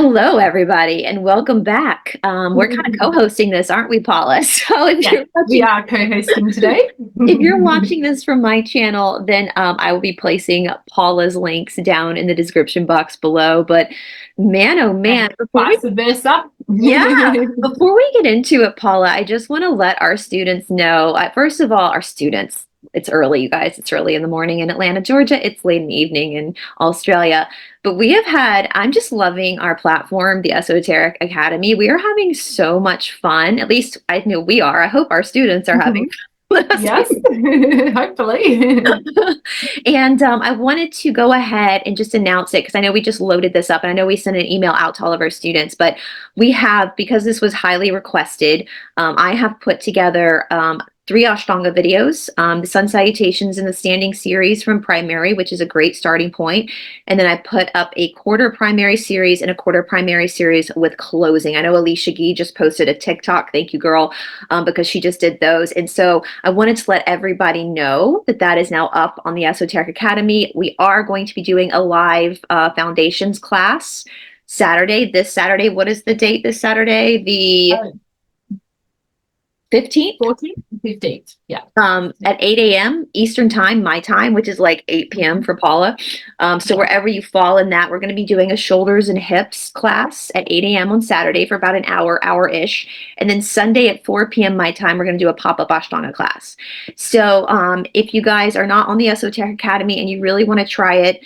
Hello, everybody, and welcome back. We're kind of co-hosting this, aren't we, Paula? So We are co-hosting today. if you're watching this from my channel, then I will be placing Paula's links down in the description box below. But man, oh man, Vice versa. before we get into it, Paula, I just want to let our students know. First of all, our students. It's early, you guys. It's early in the morning in Atlanta, Georgia. It's late in the evening in Australia. But I'm just loving our platform, the Esoteric Academy. We are having so much fun. At least I know we are. I hope our students are having fun. Yes, hopefully. And I wanted to go ahead and just announce it because I know we just loaded this up and I know we sent an email out to all of our students, but we have, because this was highly requested, I have put together 3 Ashtanga videos, the Sun Salutations and the Standing series from primary, which is a great starting point. And then I put up a quarter primary series and a quarter primary series with closing. I know Alicia Gee just posted a TikTok. Thank you, girl, because she just did those. And so I wanted to let everybody know that that is now up on the Esoteric Academy. We are going to be doing a live foundations class this Saturday. What is the date this Saturday? The 15th? 14th? 15th, yeah. At 8 a.m. Eastern time, my time, which is like 8 p.m. for Paula. So wherever you fall in that, we're going to be doing a shoulders and hips class at 8 a.m. on Saturday for about an hour-ish. And then Sunday at 4 p.m. my time, we're going to do a pop-up Ashtanga class. So if you guys are not on the Esoteric Academy and you really want to try it,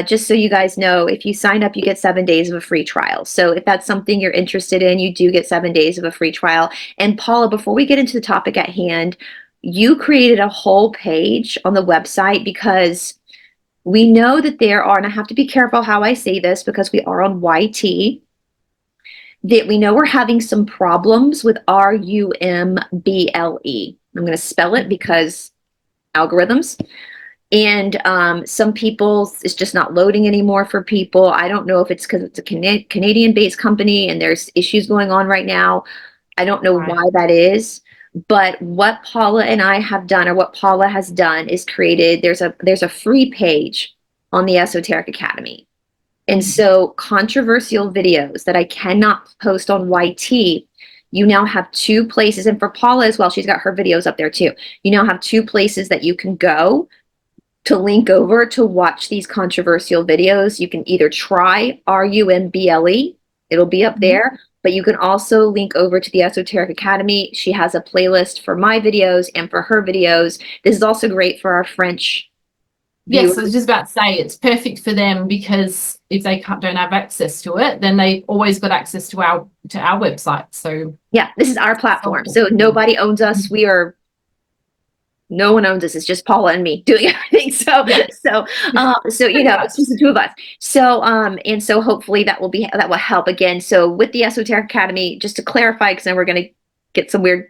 just so you guys know, if you sign up, you get 7 days of a free trial. So if that's something you're interested in, you do get 7 days of a free trial. And Paula, before we get into the topic at hand, you created a whole page on the website because we know that there are, and I have to be careful how I say this because we are on YT, that we know we're having some problems with RUMBLE. I'm going to spell it because algorithms. And some people, it's just not loading anymore for people. I don't know if it's because it's a Canadian-based company and there's issues going on right now. I don't know why that is. But what Paula and I have done, or what Paula has done, is created, there's a free page on the Esoteric Academy. And so controversial videos that I cannot post on YT, you now have 2 places. And for Paula as well, she's got her videos up there too. You now have 2 places that you can go to link over to watch these controversial videos. You can either try RUMBLE, it'll be up there, but you can also link over to the Esoteric Academy. She has a playlist for my videos and for her videos. This is also great for our French viewers. Yes, I was just about to say it's perfect for them because if they don't have access to it, then they always got access to our website. So yeah, this is our platform. So nobody owns us. No one owns us. It's just Paula and me doing everything. So it's just the 2 of us. So and so hopefully that will help again. So with the Esoteric Academy, just to clarify, because then we're going to get some weird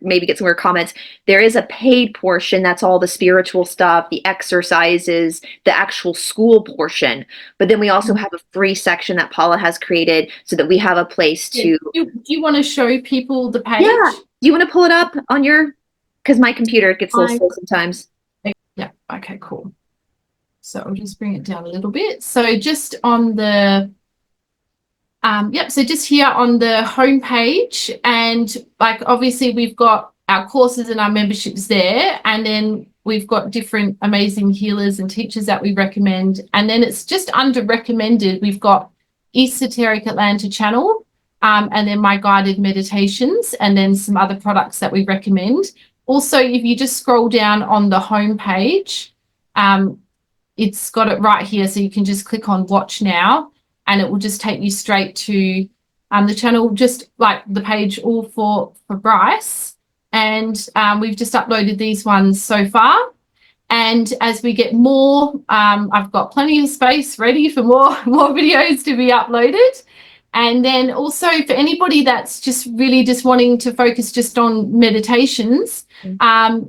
comments. There is a paid portion. That's all the spiritual stuff, the exercises, the actual school portion. But then we also have a free section that Paula has created so that we have a place to. Do you want to show people the page? Yeah. Do you want to pull it up on your? Because my computer gets a little slow sometimes. Yeah, okay, cool. So I'll just bring it down a little bit. So just on the, so just here on the home page, and like obviously we've got our courses and our memberships there, and then we've got different amazing healers and teachers that we recommend. And then it's just under recommended, we've got Esoteric Atlanta channel, and then my guided meditations, and then some other products that we recommend. Also, if you just scroll down on the home page, it's got it right here. So you can just click on watch now and it will just take you straight to the channel, just like the page all for Bryce. And we've just uploaded these ones so far. And as we get more, I've got plenty of space ready for more videos to be uploaded. And then also for anybody that's just really just wanting to focus just on meditations,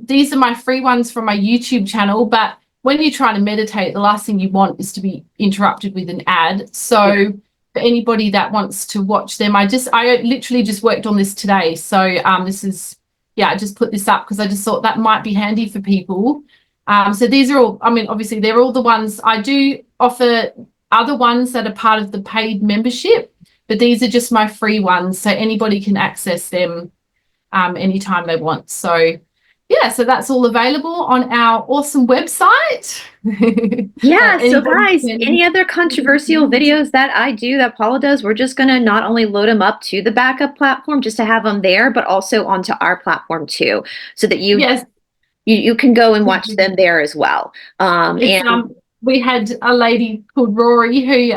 these are my free ones from my YouTube channel. But when you're trying to meditate, the last thing you want is to be interrupted with an ad. So for anybody that wants to watch them, I literally just worked on this today. So this is, I just put this up because I just thought that might be handy for people. So these are all, obviously they're all the ones I do offer, other ones that are part of the paid membership. but these are just my free ones, so anybody can access them anytime they want. So yeah, so that's all available on our awesome website. Yeah, so Anybody guys, can. any other controversial videos that I do, that Paula does, we're just gonna not only load them up to the backup platform just to have them there, but also onto our platform too, so that Yes. you can go and watch them there as well. It's And we had a lady called Rory who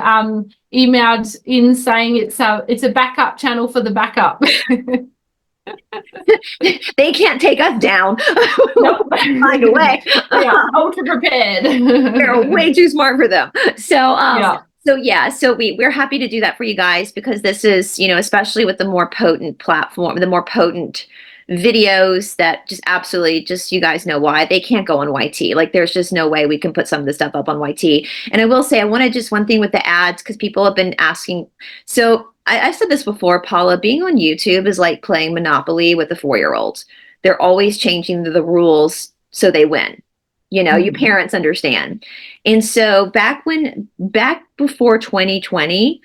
emailed in saying it's a backup channel for the backup. they can't take us down. Nope. Find a way. Yeah, ultra prepared. We're way too smart for them. So Yeah. so yeah, so we're happy to do that for you guys, because this is, you know, especially with the more potent platform, the more potent videos that just absolutely, just, you guys know why they can't go on YT. Like, there's just no way we can put some of this stuff up on YT. And I will say, I wanted just one thing with the ads, because people have been asking. So I've said this before, Paula, being on YouTube is like playing Monopoly with a 4-year-old. They're always changing the rules so they win. You know, your parents understand. And so back before 2020,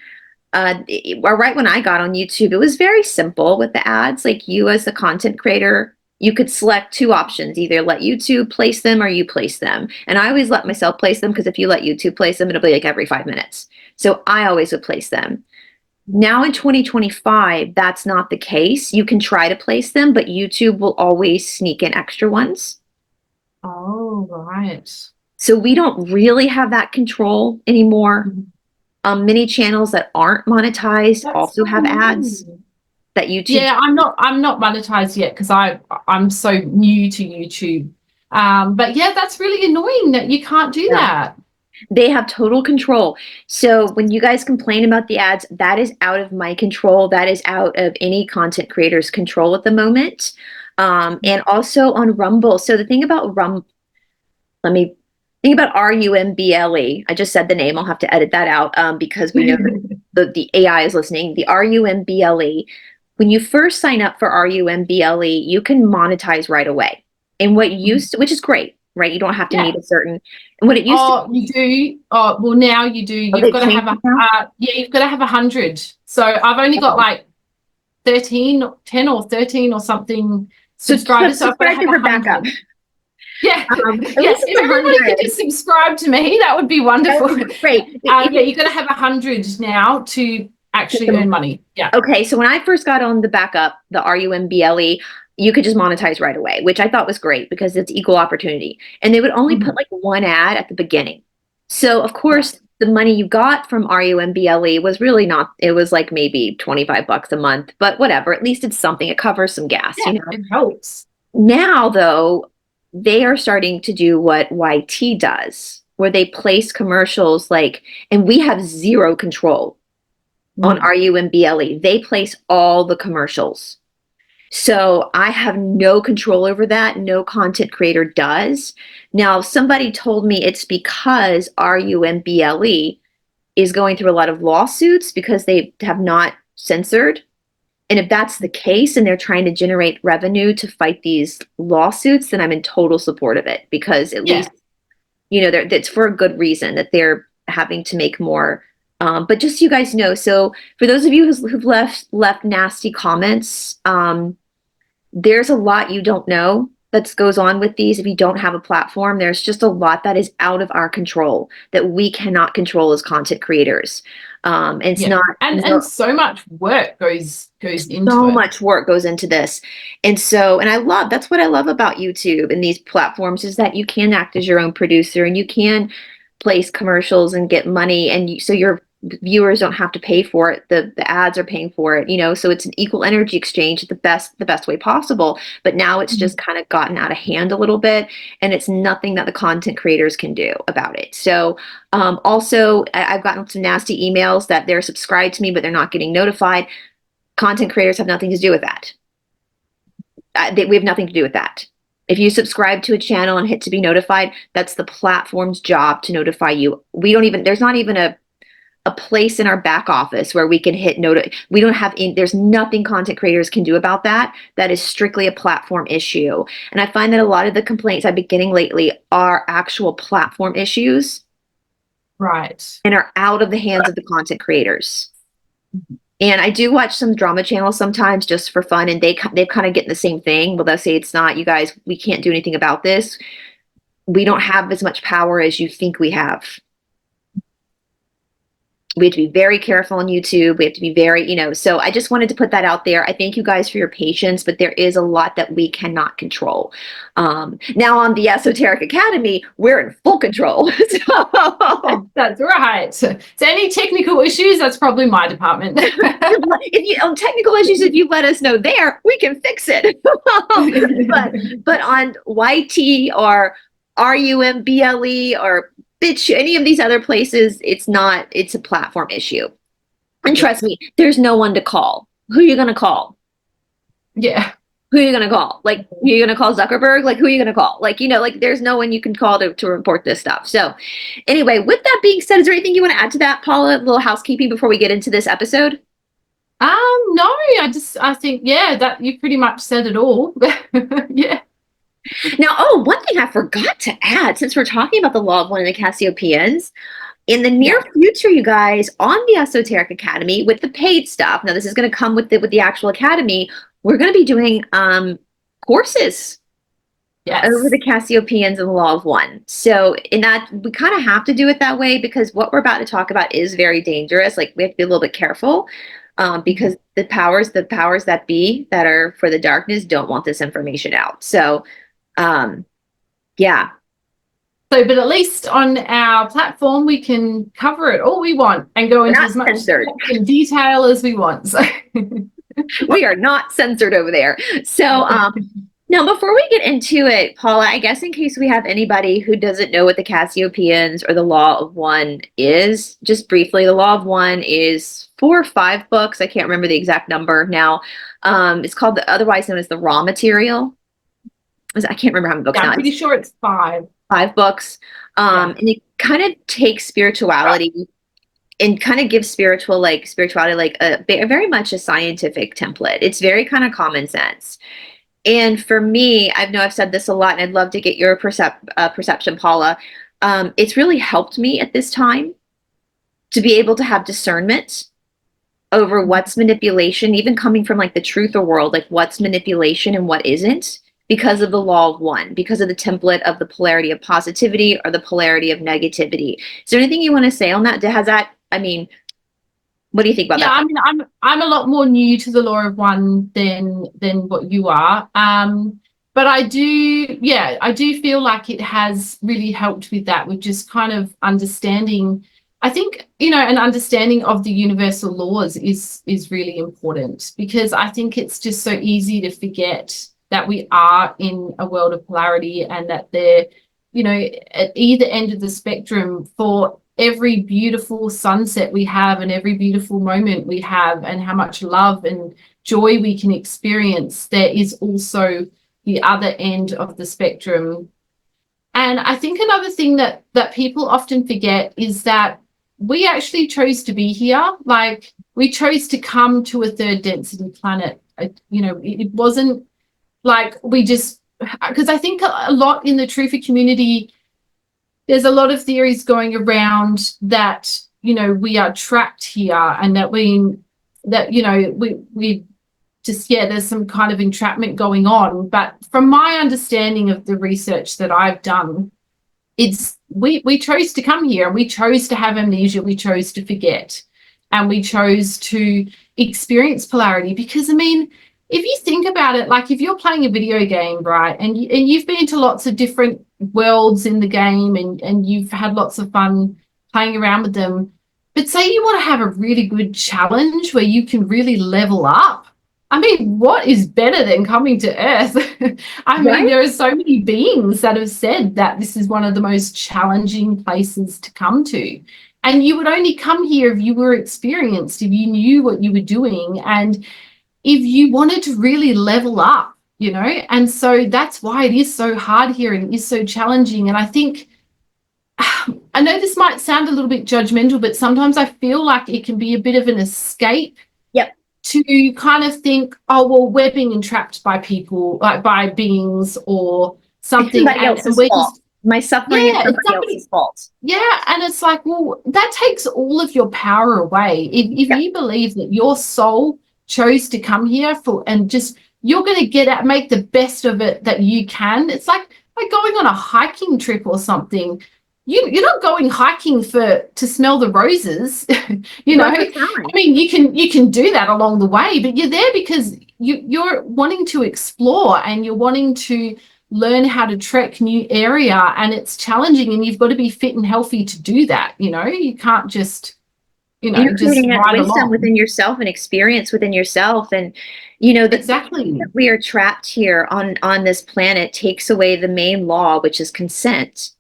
or right when I got on YouTube, it was very simple with the ads. Like, you as the content creator, you could select 2 options, either let YouTube place them or you place them. And I always let myself place them, because if you let YouTube place them, it'll be like every 5 minutes. So I always would place them. Now in 2025, that's not the case. You can try to place them, but YouTube will always sneak in extra ones. Oh, right. So we don't really have that control anymore. Many channels that aren't monetized That's also have ads amazing. that YouTube. Yeah, I'm not monetized yet because I'm so new to YouTube. But yeah, that's really annoying that you can't do that. They have total control. So when you guys complain about the ads, that is out of my control. That is out of any content creator's control at the moment. And also on Rumble. So the thing about let me think about RUMBLE. I just said the name. I'll have to edit that out because we know the AI is listening. The RUMBLE. When you first sign up for RUMBLE, you can monetize right away. And what used to, which is great, right? You don't have to meet a certain, and what it used to. You do. Oh, well, now you do. You've got to have you've got to have 100. So I've only got like 10 or 13 or something subscribers. So I've got to have 100. Yeah, if everybody could just subscribe to me, that would be wonderful. That would be great. Yeah, you've got to have 100 now to actually earn money. Yeah. Okay, so when I first got on the backup, the RUMBLE, you could just monetize right away, which I thought was great because it's equal opportunity. And they would only put like 1 ad at the beginning. So of course, the money you got from RUMBLE was really not, it was like maybe $25 a month, but whatever, at least it's something. It covers some gas, you know. It helps. Now though, they are starting to do what YT does, where they place commercials like, and we have zero control on RUMBLE. They place all the commercials. So I have no control over that. No content creator does. Now, somebody told me it's because RUMBLE is going through a lot of lawsuits because they have not censored. And if that's the case and they're trying to generate revenue to fight these lawsuits, then I'm in total support of it, because at least, you know, it's for a good reason that they're having to make more. But just so you guys know, so for those of you who've left nasty comments, there's a lot you don't know that goes on with these. If you don't have a platform, there's just a lot that is out of our control that we cannot control as content creators. And it's not, and so much work goes into so it. much work goes into this. And so, and that's what I love about YouTube and these platforms, is that you can act as your own producer and you can place commercials and get money, and so your viewers don't have to pay for it. The ads are paying for it, you know, so it's an equal energy exchange the best way possible. But now it's just kind of gotten out of hand a little bit, and it's nothing that the content creators can do about it. So also I've gotten some nasty emails that they're subscribed to me but they're not getting notified. Content creators have nothing to do with that. We have nothing to do with that. If you subscribe to a channel and hit to be notified, that's the platform's job to notify you. We don't even, there's not even a place in our back office where we can hit we don't have, there's nothing content creators can do about that. That is strictly a platform issue. And I find that a lot of the complaints I've been getting lately are actual platform issues. Right. And are out of the hands of the content creators. And I do watch some drama channels sometimes just for fun, and they've kind of getting the same thing. Well, they'll say it's not, you guys, we can't do anything about this. We don't have as much power as you think we have. We have to be very careful on YouTube. We have to be very, so I just wanted to put that out there. I thank you guys for your patience, but there is a lot that we cannot control. Now on the Esoteric Academy, we're in full control. So, that's right. So any technical issues, that's probably my department. if you on technical issues, if you let us know there, we can fix it. but on YT or RUMBLE or Bitch, any of these other places, it's a platform issue. And trust me, there's no one to call. Who are you going to call? Yeah. Who are you going to call? Like, you're going to call Zuckerberg? Like, who are you going to call? Like, there's no one you can call to report this stuff. So anyway, with that being said, is there anything you want to add to that, Paula? A little housekeeping before we get into this episode? No, I think, yeah, that you pretty much said it all. Yeah. Now, one thing I forgot to add, since we're talking about the law of one and the Cassiopeans, in the near future, you guys, on the Esoteric Academy with the paid stuff, now this is going to come with the actual academy, we're going to be doing courses over the Cassiopeans and the law of one. So in that, we kind of have to do it that way because what we're about to talk about is very dangerous. Like, we have to be a little bit careful. Because the powers that be that are for the darkness don't want this information out. So, yeah. So, but at least on our platform, we can cover it all we want and go into as much in detail as we want. So. We are not censored over there. So, now, before we get into it, Paula, I guess in case we have anybody who doesn't know what the Cassiopeans or the Law of One is, just briefly, the Law of One is 4 or 5 books. I can't remember the exact number now. It's called otherwise known as the raw material. I can't remember how many books now. I'm pretty sure it's 5. 5 books. And it kind of takes spirituality and kind of gives spirituality like a very much a scientific template. It's very kind of common sense. And for me, I know I've said this a lot, and I'd love to get your perception, Paula. It's really helped me at this time to be able to have discernment over what's manipulation, even coming from like the truther world, like what's manipulation and what isn't, because of the law of one, because of the template of the polarity of positivity or the polarity of negativity. Is there anything you want to say on that? What do you think about that? I mean, I'm a lot more new to the law of one than what you are. But I do feel like it has really helped with that, with just kind of understanding. I think, an understanding of the universal laws is really important, because I think it's just so easy to forget that we are in a world of polarity, and that they're, at either end of the spectrum, for every beautiful sunset we have and every beautiful moment we have and how much love and joy we can experience, there is also the other end of the spectrum. And I think another thing that people often forget is that we actually chose to be here. Like, we chose to come to a third density planet. It wasn't like we just, because I think a lot in the truther community, there's a lot of theories going around that, we are trapped here, and that we just, there's some kind of entrapment going on. But from my understanding of the research that I've done, it's we chose to come here, and we chose to have amnesia, we chose to forget, and we chose to experience polarity. Because, I mean, if you think about it, like if you're playing a video game, right, and you've been to lots of different worlds in the game, and you've had lots of fun playing around with them, but say you want to have a really good challenge where you can really level up. I mean, what is better than coming to Earth? I mean, there are so many beings that have said that this is one of the most challenging places to come to. And you would only come here if you were experienced, if you knew what you were doing, and if you wanted to really level up, and so that's why it is so hard here and it is so challenging. And I think, I know this might sound a little bit judgmental, but sometimes I feel like it can be a bit of an escape to kind of think, oh, well, we're being entrapped by people, like by beings or something. My suffering is Yeah, it's somebody somebody. else's fault. Yeah, and it's like, well, that takes all of your power away. If Yeah. you believe that your soul chose to come here for, and just you're going to get out, make the best of it that you can. It's like going on a hiking trip or something. You're not going hiking to smell the roses, you know. Go for I talent. mean, you can do that along the way, but you're there because you're wanting to explore and you're wanting to learn how to trek new area, and it's challenging, and you've got to be fit and healthy to do that. You can't just You're just creating that ride wisdom along. within yourself and experience within yourself. And, you know, the fact Exactly. that we are trapped here on this planet takes away the main law, which is consent.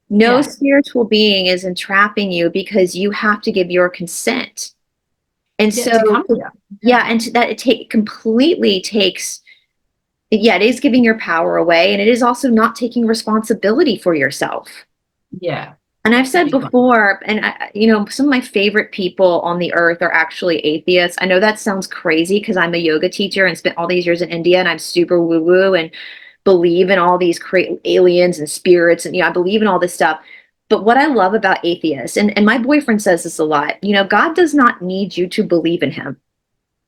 No Yeah. spiritual being is entrapping you because you have to give your consent. And Yeah, to so, come here. yeah, and that completely takes, yeah, it is giving your power away, and it is also not taking responsibility for yourself. Yeah, And I've that's a said big one. before, and some of my favorite people on the earth are actually atheists. I know that sounds crazy because I'm a yoga teacher and spent all these years in India, and I'm super woo-woo and believe in all these aliens and spirits, and I believe in all this stuff. But what I love about atheists, and my boyfriend says this a lot, God does not need you to believe in him.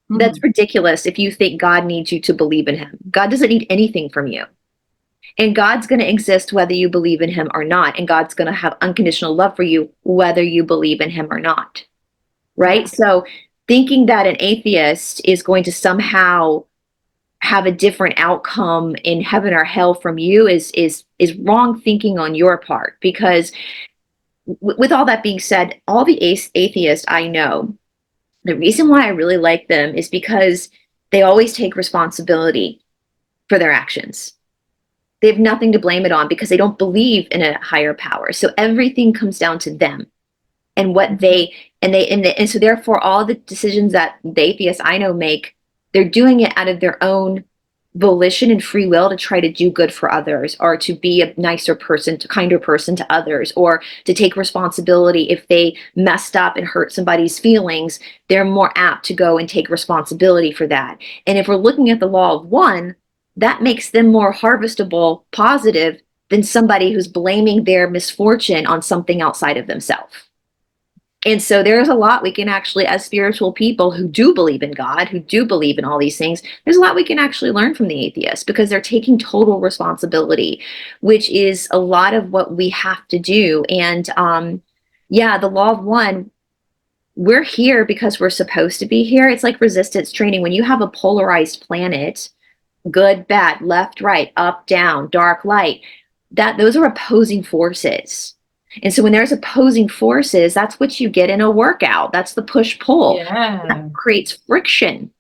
That's Mhm. ridiculous if you think God needs you to believe in him. God doesn't need anything from you. And God's going to exist whether you believe in him or not. And God's going to have unconditional love for you whether you believe in him or not. Right? Yeah. So thinking that an atheist is going to somehow have a different outcome in heaven or hell from you is wrong thinking on your part. Because with all that being said, all the atheists I know, the reason why I really like them is because they always take responsibility for their actions. They have nothing to blame it on because they don't believe in a higher power. So everything comes down to them and what and so therefore all the decisions that the atheists I know make, they're doing it out of their own volition and free will to try to do good for others, or to be a nicer person, to kinder person to others, or to take responsibility. If they messed up and hurt somebody's feelings, they're more apt to go and take responsibility for that. And if we're looking at the law of one, that makes them more harvestable, positive, than somebody who's blaming their misfortune on something outside of themselves. And so there's a lot we can actually, as spiritual people who do believe in God, who do believe in all these things, there's a lot we can actually learn from the atheists, because they're taking total responsibility, which is a lot of what we have to do. And yeah, the law of one, we're here because we're supposed to be here. It's like resistance training. When you have a polarized planet, good, bad, left, right, up, down, dark, light, those are opposing forces. And so when there's opposing forces, that's what you get in a workout. That's the push pull. Yeah. That creates friction.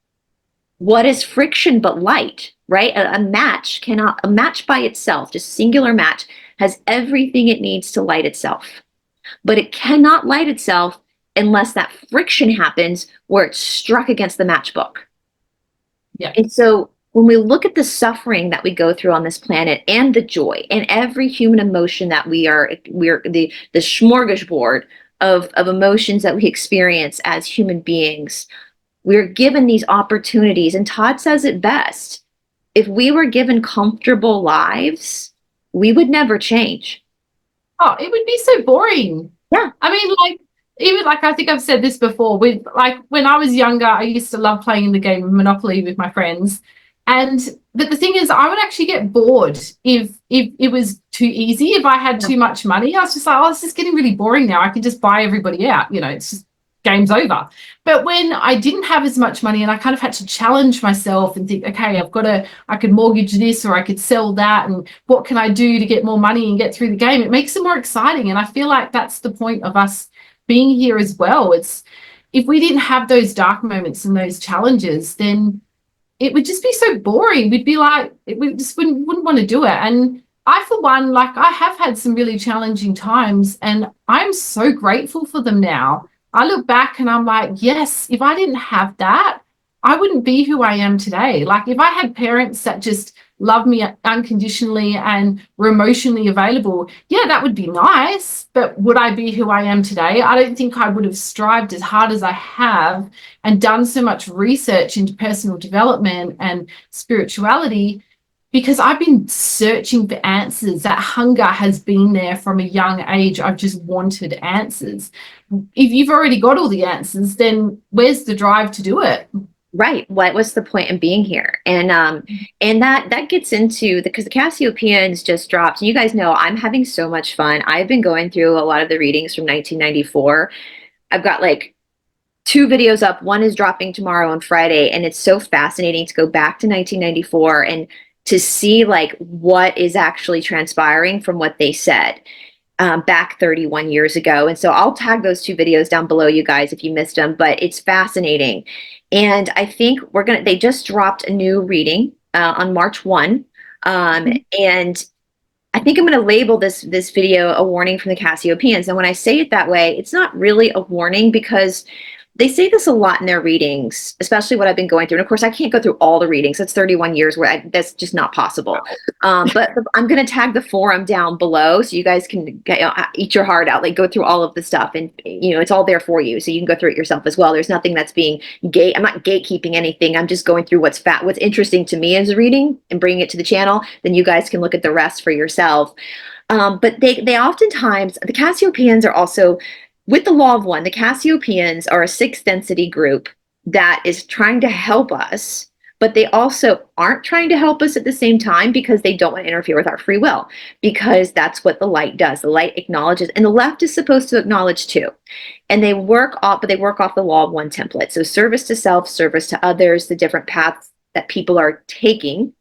What is friction but light, right? A match by itself, just singular match, has everything it needs to light itself. But it cannot light itself unless that friction happens where it's struck against the matchbook. Yeah. And so when we look at the suffering that we go through on this planet, and the joy and every human emotion that we're the smorgasbord of emotions that we experience as human beings, we're given these opportunities. And Todd says it best: if we were given comfortable lives, we would never change. Oh, it would be so boring. Yeah. I mean, like, even like I think I've said this before, with like when I was younger, I used to love playing the game of Monopoly with my friends. And but the thing is, I would actually get bored if it was too easy, if I had too much money. I was just like, oh, this is getting really boring now. I can just buy everybody out, it's just game's over. But when I didn't have as much money and I kind of had to challenge myself and think, okay, I could mortgage this, or I could sell that, and what can I do to get more money and get through the game? It makes it more exciting. And I feel like that's the point of us being here as well. It's if we didn't have those dark moments and those challenges, then it would just be so boring. We'd be like, we just wouldn't want to do it. And I, for one, like, I have had some really challenging times, and I'm so grateful for them now. I look back and I'm like, yes, if I didn't have that, I wouldn't be who I am today. Like, if I had parents that just loved me unconditionally and were emotionally available, yeah, that would be nice. But would I be who I am today? I don't think I would have strived as hard as I have and done so much research into personal development and spirituality, because I've been searching for answers. That hunger has been there from a young age. I've just wanted answers. If you've already got all the answers, then where's the drive to do it? Right. What's the point in being here? And that gets into because the Cassiopeans just dropped. And you guys know I'm having so much fun. I've been going through a lot of the readings from 1994. I've got like 2 videos up. One is dropping tomorrow on Friday, and it's so fascinating to go back to 1994 and to see like what is actually transpiring from what they said back 31 years ago. And so I'll tag those 2 videos down below, you guys, if you missed them, but it's fascinating. And I think they just dropped a new reading on March 1. And I think I'm going to label this video a warning from the Cassiopeans. And when I say it that way, it's not really a warning because they say this a lot in their readings, especially what I've been going through. And of course, I can't go through all the readings. That's 31 years that's just not possible. But I'm going to tag the forum down below so you guys can eat your heart out, like go through all of the stuff. And, it's all there for you. So you can go through it yourself as well. There's nothing that's being I'm not gatekeeping anything. I'm just going through what's interesting to me as a reading and bringing it to the channel. Then you guys can look at the rest for yourself. But they oftentimes, the Cassiopeans are also, with the law of one, the Cassiopeans are a 6th density group that is trying to help us, but they also aren't trying to help us at the same time because they don't want to interfere with our free will, because that's what the light does. The light acknowledges, and the left is supposed to acknowledge too. And they work off the law of one template. So service to self, service to others, the different paths that people are taking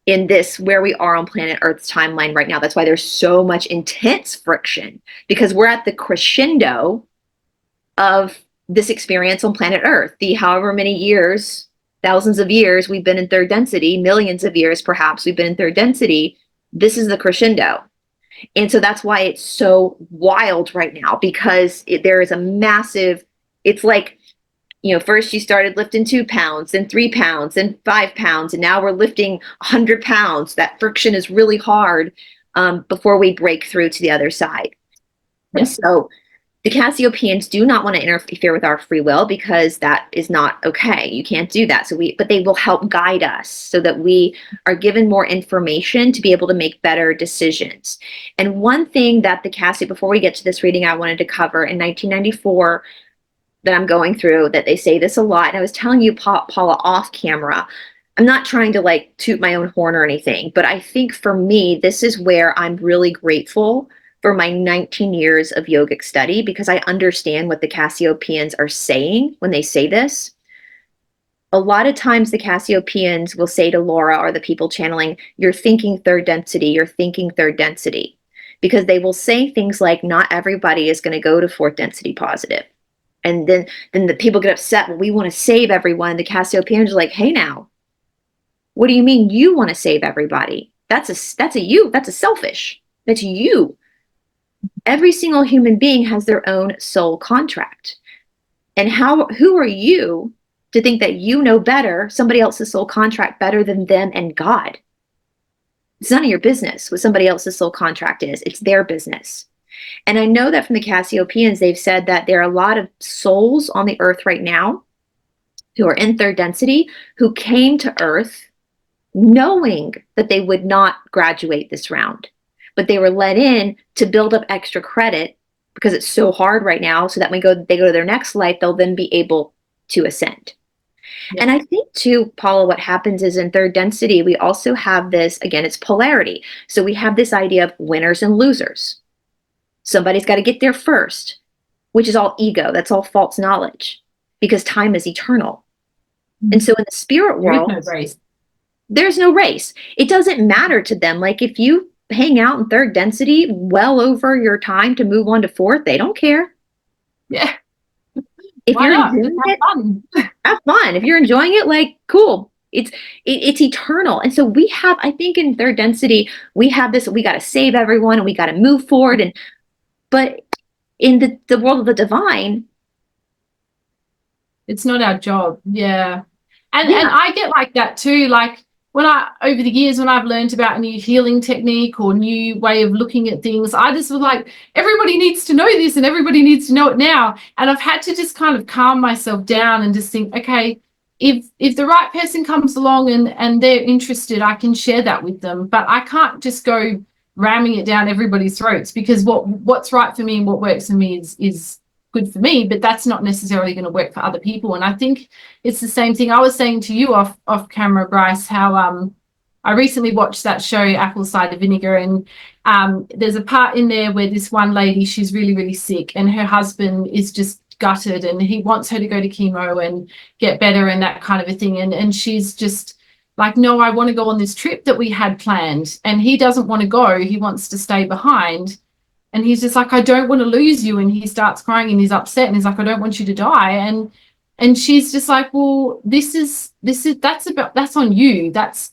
in this, where we are on planet Earth's timeline right now. That's why there's so much intense friction, because we're at the crescendo of this experience on planet Earth. The however many years, thousands of years we've been in 3rd density, millions of years perhaps we've been in 3rd density. This is the crescendo. And so that's why it's so wild right now, because there is a massive, it's like, first you started lifting 2 pounds, then 3 pounds, then 5 pounds, and now we're lifting 100 pounds. That friction is really hard before we break through to the other side. And so the Cassiopeans do not want to interfere with our free will, because that is not okay. You can't do that. But they will help guide us so that we are given more information to be able to make better decisions. And one thing that before we get to this reading, I wanted to cover in 1994, that I'm going through, that they say this a lot. And I was telling you, Paula, off camera, I'm not trying to like toot my own horn or anything, but I think for me, this is where I'm really grateful for my 19 years of yogic study, because I understand what the Cassiopeans are saying when they say this. A lot of times the Cassiopeans will say to Laura or the people channeling, you're thinking 3rd density, you're thinking 3rd density, because they will say things like, not everybody is going to go to 4th density positive. And then the people get upset. Well, we want to save everyone. The Cassiopeans are like, hey, now, what do you mean you want to save everybody? That's selfish. That's you. Every single human being has their own soul contract. And who are you to think that you know better, somebody else's soul contract better than them and God? It's none of your business what somebody else's soul contract is. It's their business. And I know that from the Cassiopeans, they've said that there are a lot of souls on the Earth right now who are in 3rd density, who came to Earth knowing that they would not graduate this round, but they were let in to build up extra credit because it's so hard right now, so that when they go to their next life, they'll then be able to ascend. Yeah. And I think too, Paula, what happens is in 3rd density, we also have this, again, it's polarity. So we have this idea of winners and losers. Somebody's got to get there first, which is all ego. That's all false knowledge, because time is eternal. And so in the spirit world, there's no race. It doesn't matter to them. Like if you hang out in 3rd density well over your time to move on to 4th, they don't care. Yeah. If you're enjoying it, have fun. If you're enjoying it, like, cool. It's eternal. And so we have, I think in 3rd density, we have this, we got to save everyone and we got to move forward. But in the world of the divine, it's not our job. Yeah. And I get like that too. Like over the years, when I've learned about a new healing technique or new way of looking at things, I just was like, everybody needs to know this and everybody needs to know it now. And I've had to just kind of calm myself down and just think, okay, if the right person comes along and they're interested, I can share that with them, but I can't just go ramming it down everybody's throats, because what's right for me and what works for me is good for me, but that's not necessarily going to work for other people. And I think it's the same thing I was saying to you off camera, Bryce, how I recently watched that show Apple Cider Vinegar, and there's a part in there where this one lady, she's really, really sick, and her husband is just gutted, and he wants her to go to chemo and get better and that kind of a thing. And she's just like, no, I want to go on this trip that we had planned. And he doesn't want to go. He wants to stay behind. And he's just like, I don't want to lose you. And he starts crying and he's upset and he's like, I don't want you to die. And she's just like, well, that's on you. That's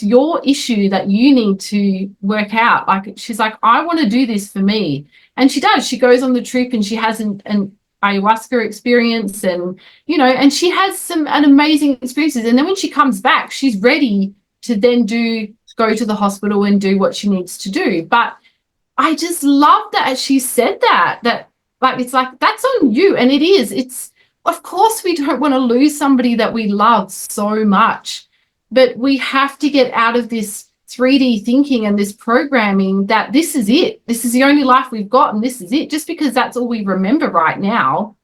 your issue that you need to work out. Like, she's like, I want to do this for me. And she does. She goes on the trip and she has an ayahuasca experience, and, you know, and she has an amazing experiences. And then when she comes back, she's ready to then go to the hospital and do what she needs to do. But I just love that she said that like, it's like, that's on you. And it's, of course, we don't want to lose somebody that we love so much, but we have to get out of this 3D thinking and this programming that this is it. This is the only life we've got, and this is it. Just because that's all we remember right now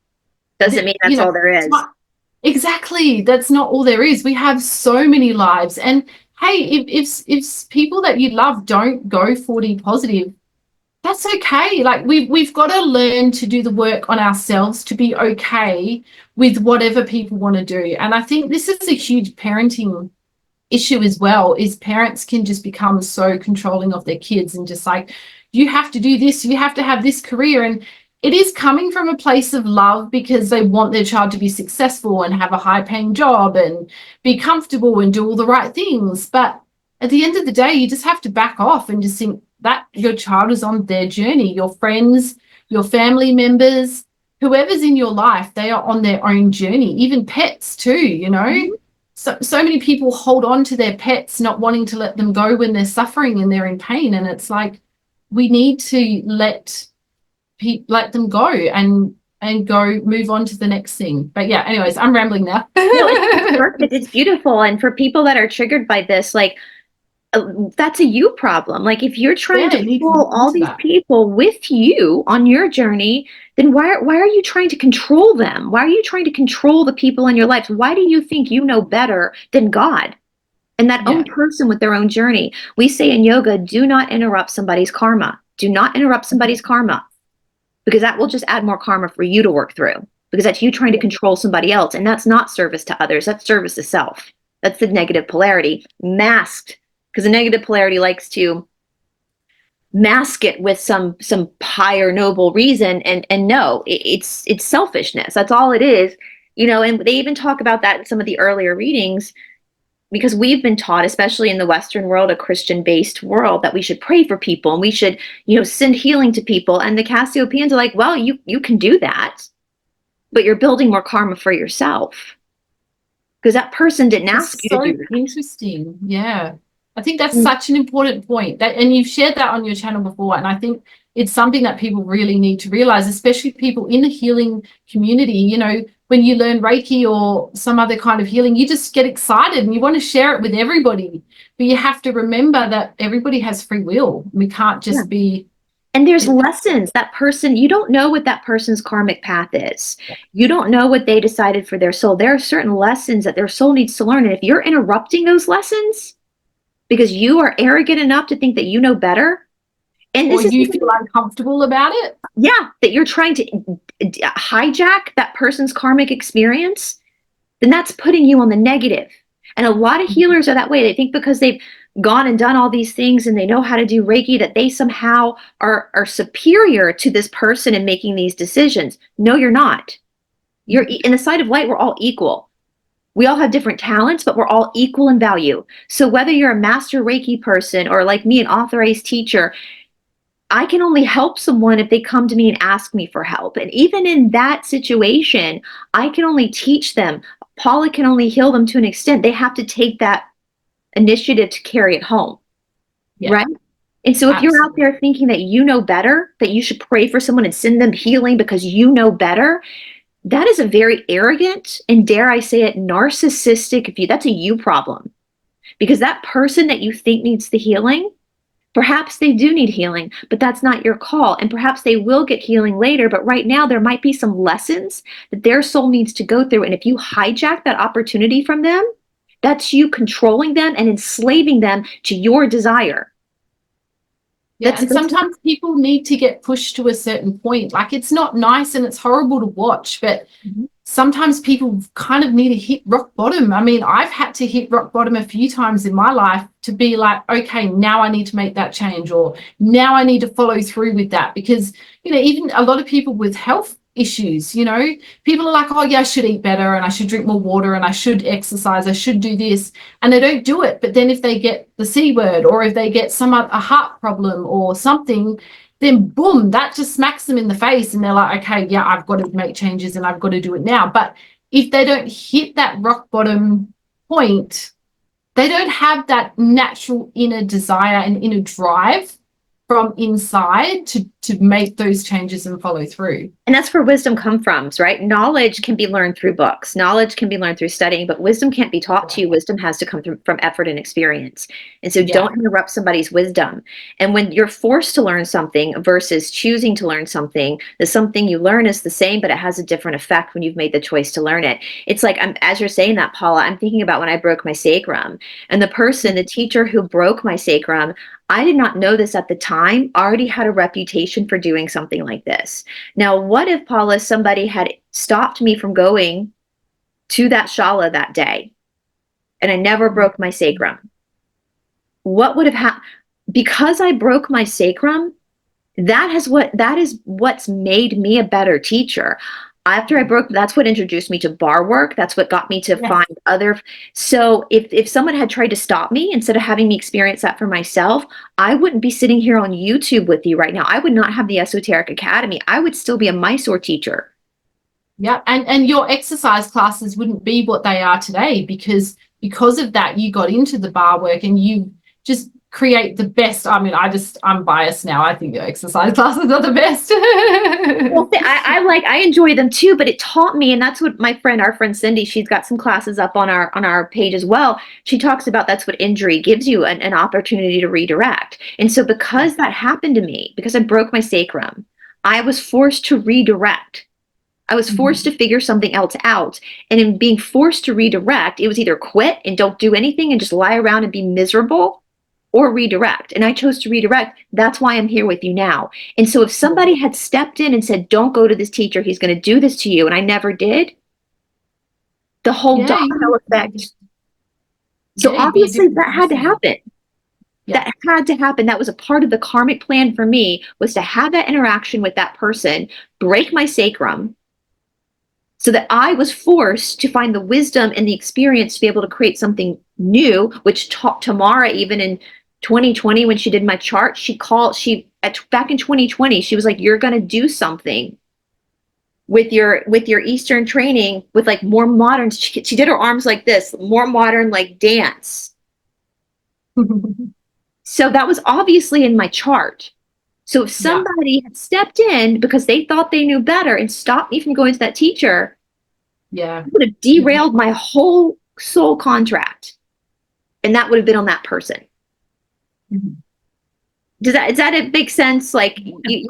doesn't mean that's all there is. Exactly. That's not all there is. We have so many lives. And hey, if people that you love don't go 4D positive, that's okay. Like, we've got to learn to do the work on ourselves to be okay with whatever people want to do. And I think this is a huge parenting issue as well, is parents can just become so controlling of their kids and just like, you have to do this, you have to have this career. And it is coming from a place of love, because they want their child to be successful and have a high paying job and be comfortable and do all the right things. But at the end of the day, you just have to back off and just think that your child is on their journey. Your friends, your family members, whoever's in your life, they are on their own journey, even pets too, you know. Mm-hmm. So many people hold on to their pets, not wanting to let them go when they're suffering and they're in pain. And it's like, we need to let them go and go move on to the next thing. But yeah, anyways, I'm rambling now. No, it's perfect. It's beautiful. And for people that are triggered by this, like, that's a you problem. Like, if you're trying to pull all these people with you on your journey, then why are you trying to control them? Why are you trying to control the people in your life? Why do you think you know better than God and that own person with their own journey? We say in yoga, do not interrupt somebody's karma. Do not interrupt somebody's karma, because that will just add more karma for you to work through, because that's you trying to control somebody else. And that's not service to others. That's service to self. That's the negative polarity masked, because the negative polarity likes to mask it with some higher noble reason, and no, it's selfishness. That's all it is, you know. And they even talk about that in some of the earlier readings, because we've been taught, especially in the Western world, a Christian-based world, that we should pray for people and we should, you know, send healing to people. And the Cassiopeans are like, well, you can do that, but you're building more karma for yourself, because that person didn't ask you to do that. Interesting. Yeah. I think that's such an important point, and you've shared that on your channel before. And I think it's something that people really need to realize, especially people in the healing community. You know, when you learn Reiki or some other kind of healing, you just get excited and you want to share it with everybody. But you have to remember that everybody has free will. We can't just be. And there's lessons. That person, you don't know what that person's karmic path is. You don't know what they decided for their soul. There are certain lessons that their soul needs to learn. And if you're interrupting those lessons because you are arrogant enough to think that you know better, and or you feel uncomfortable about it, that you're trying to hijack that person's karmic experience, then that's putting you on the negative. And a lot of healers are that way. They think because they've gone and done all these things and they know how to do Reiki, that they somehow are superior to this person in making these decisions. No, you're not. You're in the sight of light. We're all equal. We all have different talents, but we're all equal in value. So whether you're a master Reiki person or like me, an authorized teacher, I can only help someone if they come to me and ask me for help. And even in that situation, I can only teach them. Paula can only heal them to an extent. They have to take that initiative to carry it home. Right? And so if you're out there thinking that you know better, that you should pray for someone and send them healing because you know better, that is a very arrogant and, dare I say it, narcissistic view. That's a you problem. Because that person that you think needs the healing, perhaps they do need healing, but that's not your call. And perhaps they will get healing later, but right now there might be some lessons that their soul needs to go through. And if you hijack that opportunity from them, that's you controlling them and enslaving them to your desire. Yeah, and sometimes people need to get pushed to a certain point. Like, it's not nice and it's horrible to watch, but sometimes people kind of need to hit rock bottom. I mean, I've had to hit rock bottom a few times in my life to be like, okay, now I need to make that change, or now I need to follow through with that. Because, you know, even a lot of people with health issues, you know, people are like, oh yeah, I should eat better and I should drink more water and I should exercise, I should do this, and they don't do it. But then if they get the C word, or if they get a heart problem or something, then boom, that just smacks them in the face and they're like, okay, yeah, I've got to make changes and I've got to do it now. But if they don't hit that rock bottom point, they don't have that natural inner desire and inner drive from inside to make those changes and follow through. And that's where wisdom comes from, right? Knowledge can be learned through books. Knowledge can be learned through studying, but wisdom can't be taught to you. Wisdom has to come from effort and experience. And so don't interrupt somebody's wisdom. And when you're forced to learn something versus choosing to learn something, the something you learn is the same, but it has a different effect when you've made the choice to learn it. It's like, as you're saying that, Paula, I'm thinking about when I broke my sacrum, and the teacher who broke my sacrum, I did not know this at the time, already had a reputation for doing something like this. Now, what if, Paula, somebody had stopped me from going to that shala that day and I never broke my sacrum? What would have happened? Because I broke my sacrum, that is what's made me a better teacher. After I broke, that's what introduced me to bar work. That's what got me to find other. So if someone had tried to stop me, instead of having me experience that for myself, I wouldn't be sitting here on YouTube with you right now. I would not have the Esoteric Academy. I would still be a Mysore teacher. Yeah, and your exercise classes wouldn't be what they are today because of that, you got into the bar work and you just create the best. I mean, I'm biased now. I think your exercise classes are the best. Well, I enjoy them too, but it taught me, and that's what our friend Cindy, she's got some classes up on our page as well. She talks about that's what injury gives you, an opportunity to redirect. And so because that happened to me, because I broke my sacrum, I was forced to redirect. I was forced to figure something else out. And in being forced to redirect, it was either quit and don't do anything and just lie around and be miserable, or redirect. And I chose to redirect. That's why I'm here with you now. And so if somebody had stepped in and said, don't go to this teacher, he's going to do this to you, and I never did, the whole domino effect. So obviously that had to happen. That had to happen. That was a part of the karmic plan for me, was to have that interaction with that person, break my sacrum, so that I was forced to find the wisdom and the experience to be able to create something new, which Tamara, even in 2020, when she did my chart, back in 2020, she was like, you're going to do something with your Eastern training with like more modern, she did her arms like this, more modern, like dance. So that was obviously in my chart. So if somebody had stepped in because they thought they knew better and stopped me from going to that teacher, it would have derailed my whole soul contract. And that would have been on that person. Does that make sense? Like, you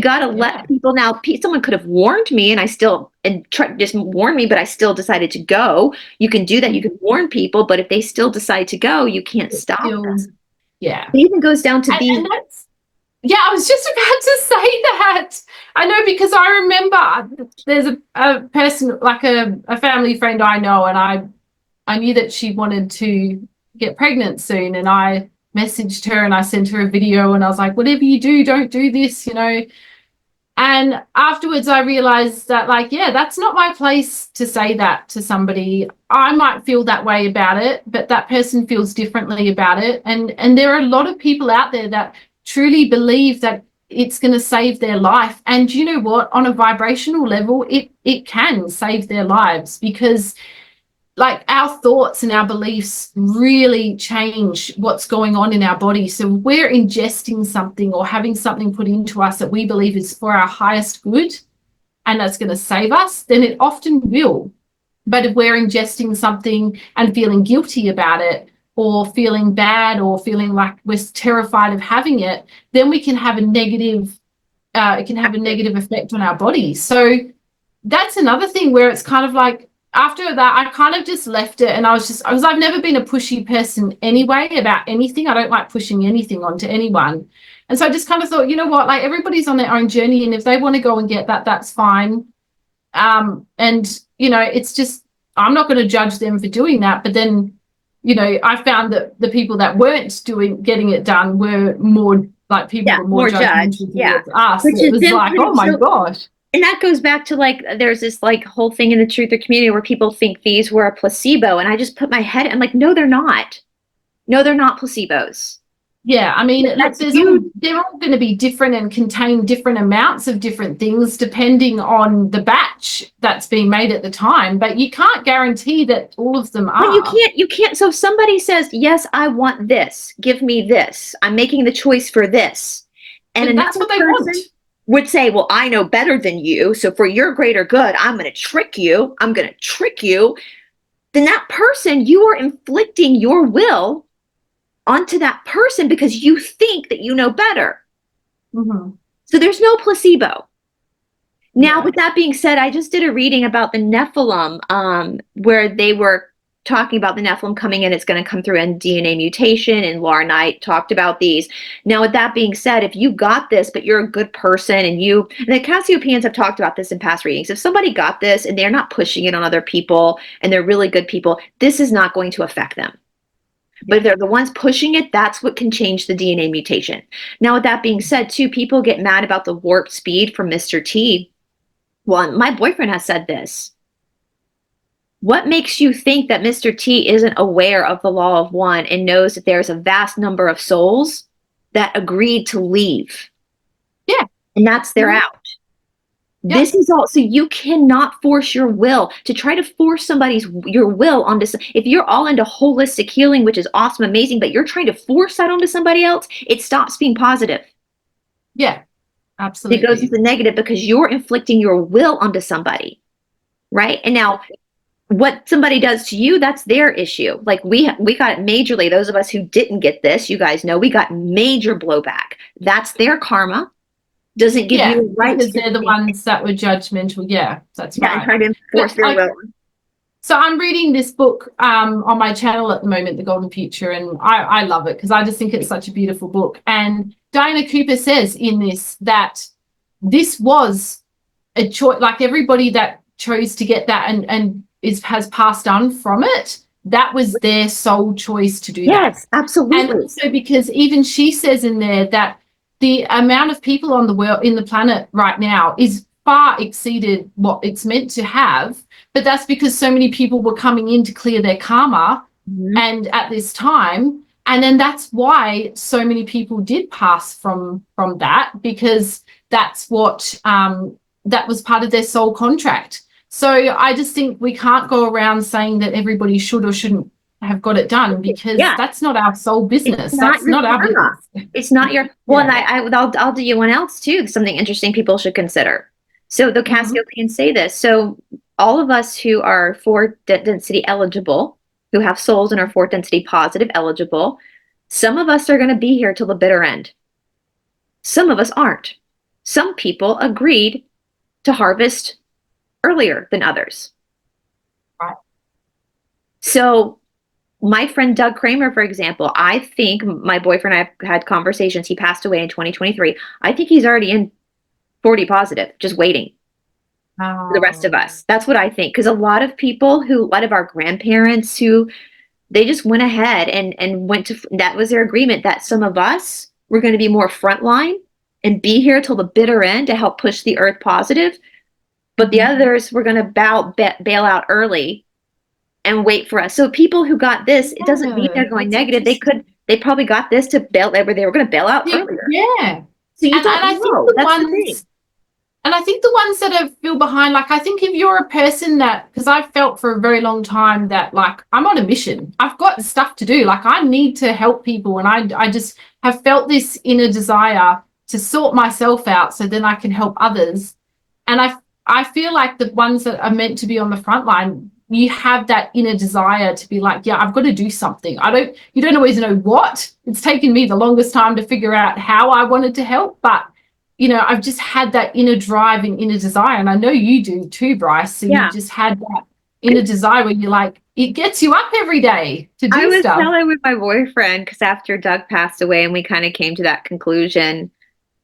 gotta let people now. Someone could have warned me, and just warn me, but I still decided to go. You can do that. You can warn people, but if they still decide to go, you can't stop them. Yeah, it even goes down to being. I was just about to say that. I know, because I remember there's a person, like a family friend I know, and I knew that she wanted to get pregnant soon, and I messaged her and I sent her a video and I was like, whatever you do, don't do this, you know. And afterwards I realized that, like, that's not my place to say that to somebody. I might feel that way about it, but that person feels differently about it. And there are a lot of people out there that truly believe that it's going to save their life. And you know what? On a vibrational level, it can save their lives, because like our thoughts and our beliefs really change what's going on in our body. So we're ingesting something or having something put into us that we believe is for our highest good, and that's going to save us, then it often will. But if we're ingesting something and feeling guilty about it, or feeling bad, or feeling like we're terrified of having it, then we can have a negative, it can have a negative effect on our body. So that's another thing where it's kind of like, after that, I kind of just left it, and I've never been a pushy person anyway about anything. I don't like pushing anything onto anyone. And so I just kind of thought, you know what, like, everybody's on their own journey, and if they want to go and get that, that's fine. And, you know, it's just, I'm not going to judge them for doing that. But then, you know, I found that the people that weren't getting it done were more like, people were more judgmental towards us. Which it was like, oh my gosh. And that goes back to, like, there's this like whole thing in the truther community where people think these were a placebo, and I just put my head, I'm like, no, they're not. No, they're not placebos. Yeah, I mean, they're all going to be different and contain different amounts of different things depending on the batch that's being made at the time. But you can't guarantee that all of them are. Well, you can't. So if somebody says, yes, I want this, give me this, I'm making the choice for this. And that's what they want. Would say, well, I know better than you, so for your greater good, I'm going to trick you. I'm going to trick you. Then that person, you are inflicting your will onto that person because you think that you know better. Mm-hmm. So there's no placebo. Now, with that being said, I just did a reading about the Nephilim, where they were talking about the Nephilim coming in. It's going to come through in DNA mutation, and Laura and I talked about these. Now, with that being said, if you got this, but you're a good person, and the Cassiopeans have talked about this in past readings. If somebody got this and they're not pushing it on other people and they're really good people, this is not going to affect them. But if they're the ones pushing it, that's what can change the DNA mutation. Now, with that being said, too, people get mad about the warp speed from Mr. T. Well, my boyfriend has said this. What makes you think that Mr. T isn't aware of the law of one and knows that there's a vast number of souls that agreed to leave? Yeah. And that's their out. Yeah. This is all, so you cannot force your will to try to force your will onto, if you're all into holistic healing, which is awesome, amazing, but you're trying to force that onto somebody else, it stops being positive. Yeah, absolutely. It goes into negative because you're inflicting your will onto somebody, right? And now, what somebody does to you, that's their issue. Like we got it majorly. Those of us who didn't get this, you guys know, we got major blowback. That's their karma. Doesn't give you the right, because they're the ones that were judgmental. Yeah, that's right. And trying to enforce their will. So I'm reading this book on my channel at the moment, The Golden Future, and I love it because I just think it's such a beautiful book. And Diana Cooper says in this that this was a choice, like everybody that chose to get that and has passed on from it, that was their sole choice to do that. Yes, absolutely. And also because even she says in there that the amount of people on the world, in the planet right now, is far exceeded what it's meant to have. But that's because so many people were coming in to clear their karma, and at this time, and then that's why so many people did pass from that, because that's what that was part of their soul contract. So I just think we can't go around saying that everybody should or shouldn't have got it done, because that's not our soul business. That's not our business. It's not your, well, and I'll do you one else too, something interesting people should consider. So the Cassiopeans say this. So all of us who are fourth density eligible, who have souls and are fourth density positive eligible, some of us are going to be here till the bitter end. Some of us aren't. Some people agreed to harvest earlier than others. Right. So my friend Doug Kramer, for example, I think my boyfriend and I have had conversations. He passed away in 2023. I think he's already in 40 positive, just waiting for the rest of us. That's what I think. Because a lot of our grandparents who, they just went ahead and went to, that was their agreement, that some of us were going to be more frontline and be here till the bitter end to help push the earth positive. But the others were going to bail out early and wait for us. So people who got this, it doesn't mean they're going negative. They probably got this to bail, they were going to bail out earlier. Yeah. So you don't know. That's the thing. And I think the ones that are feel behind, like, I think if you're a person that, because I've felt for a very long time that, like, I'm on a mission. I've got stuff to do. Like, I need to help people. And I just have felt this inner desire to sort myself out so then I can help others. And I feel like the ones that are meant to be on the front line, you have that inner desire to be like, yeah, I've got to do something. You don't always know what. It's taken me the longest time to figure out how I wanted to help, but I've just had that inner drive and inner desire. And I know you do too, Bryce. So you Yeah. just had that inner desire where you're like, it gets you up every day to I do was stuff. telling with my boyfriend because after Doug passed away and we kind of came to that conclusion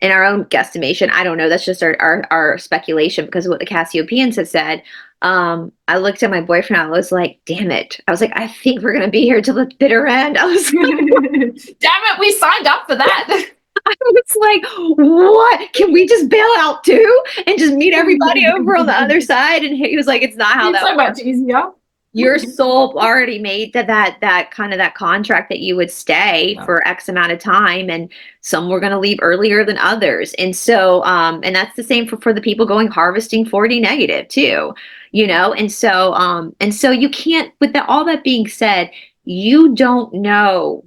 in our own guesstimation, I don't know, that's just our speculation because of what the Cassiopeans have said. I looked at my boyfriend, I was like, damn it. I was like, I think we're gonna be here till the bitter end. I was like, Damn it, we signed up for that. I was like, what? Can we just bail out too and just meet everybody over on the other side? And he was like, it's not how It's that so works. much easier. Your soul already made that kind of that contract that you would stay Yeah. for X amount of time, and some were going to leave earlier than others. And so and that's the same for the people going harvesting 40 negative too, and so you can't, with all that being said, you don't know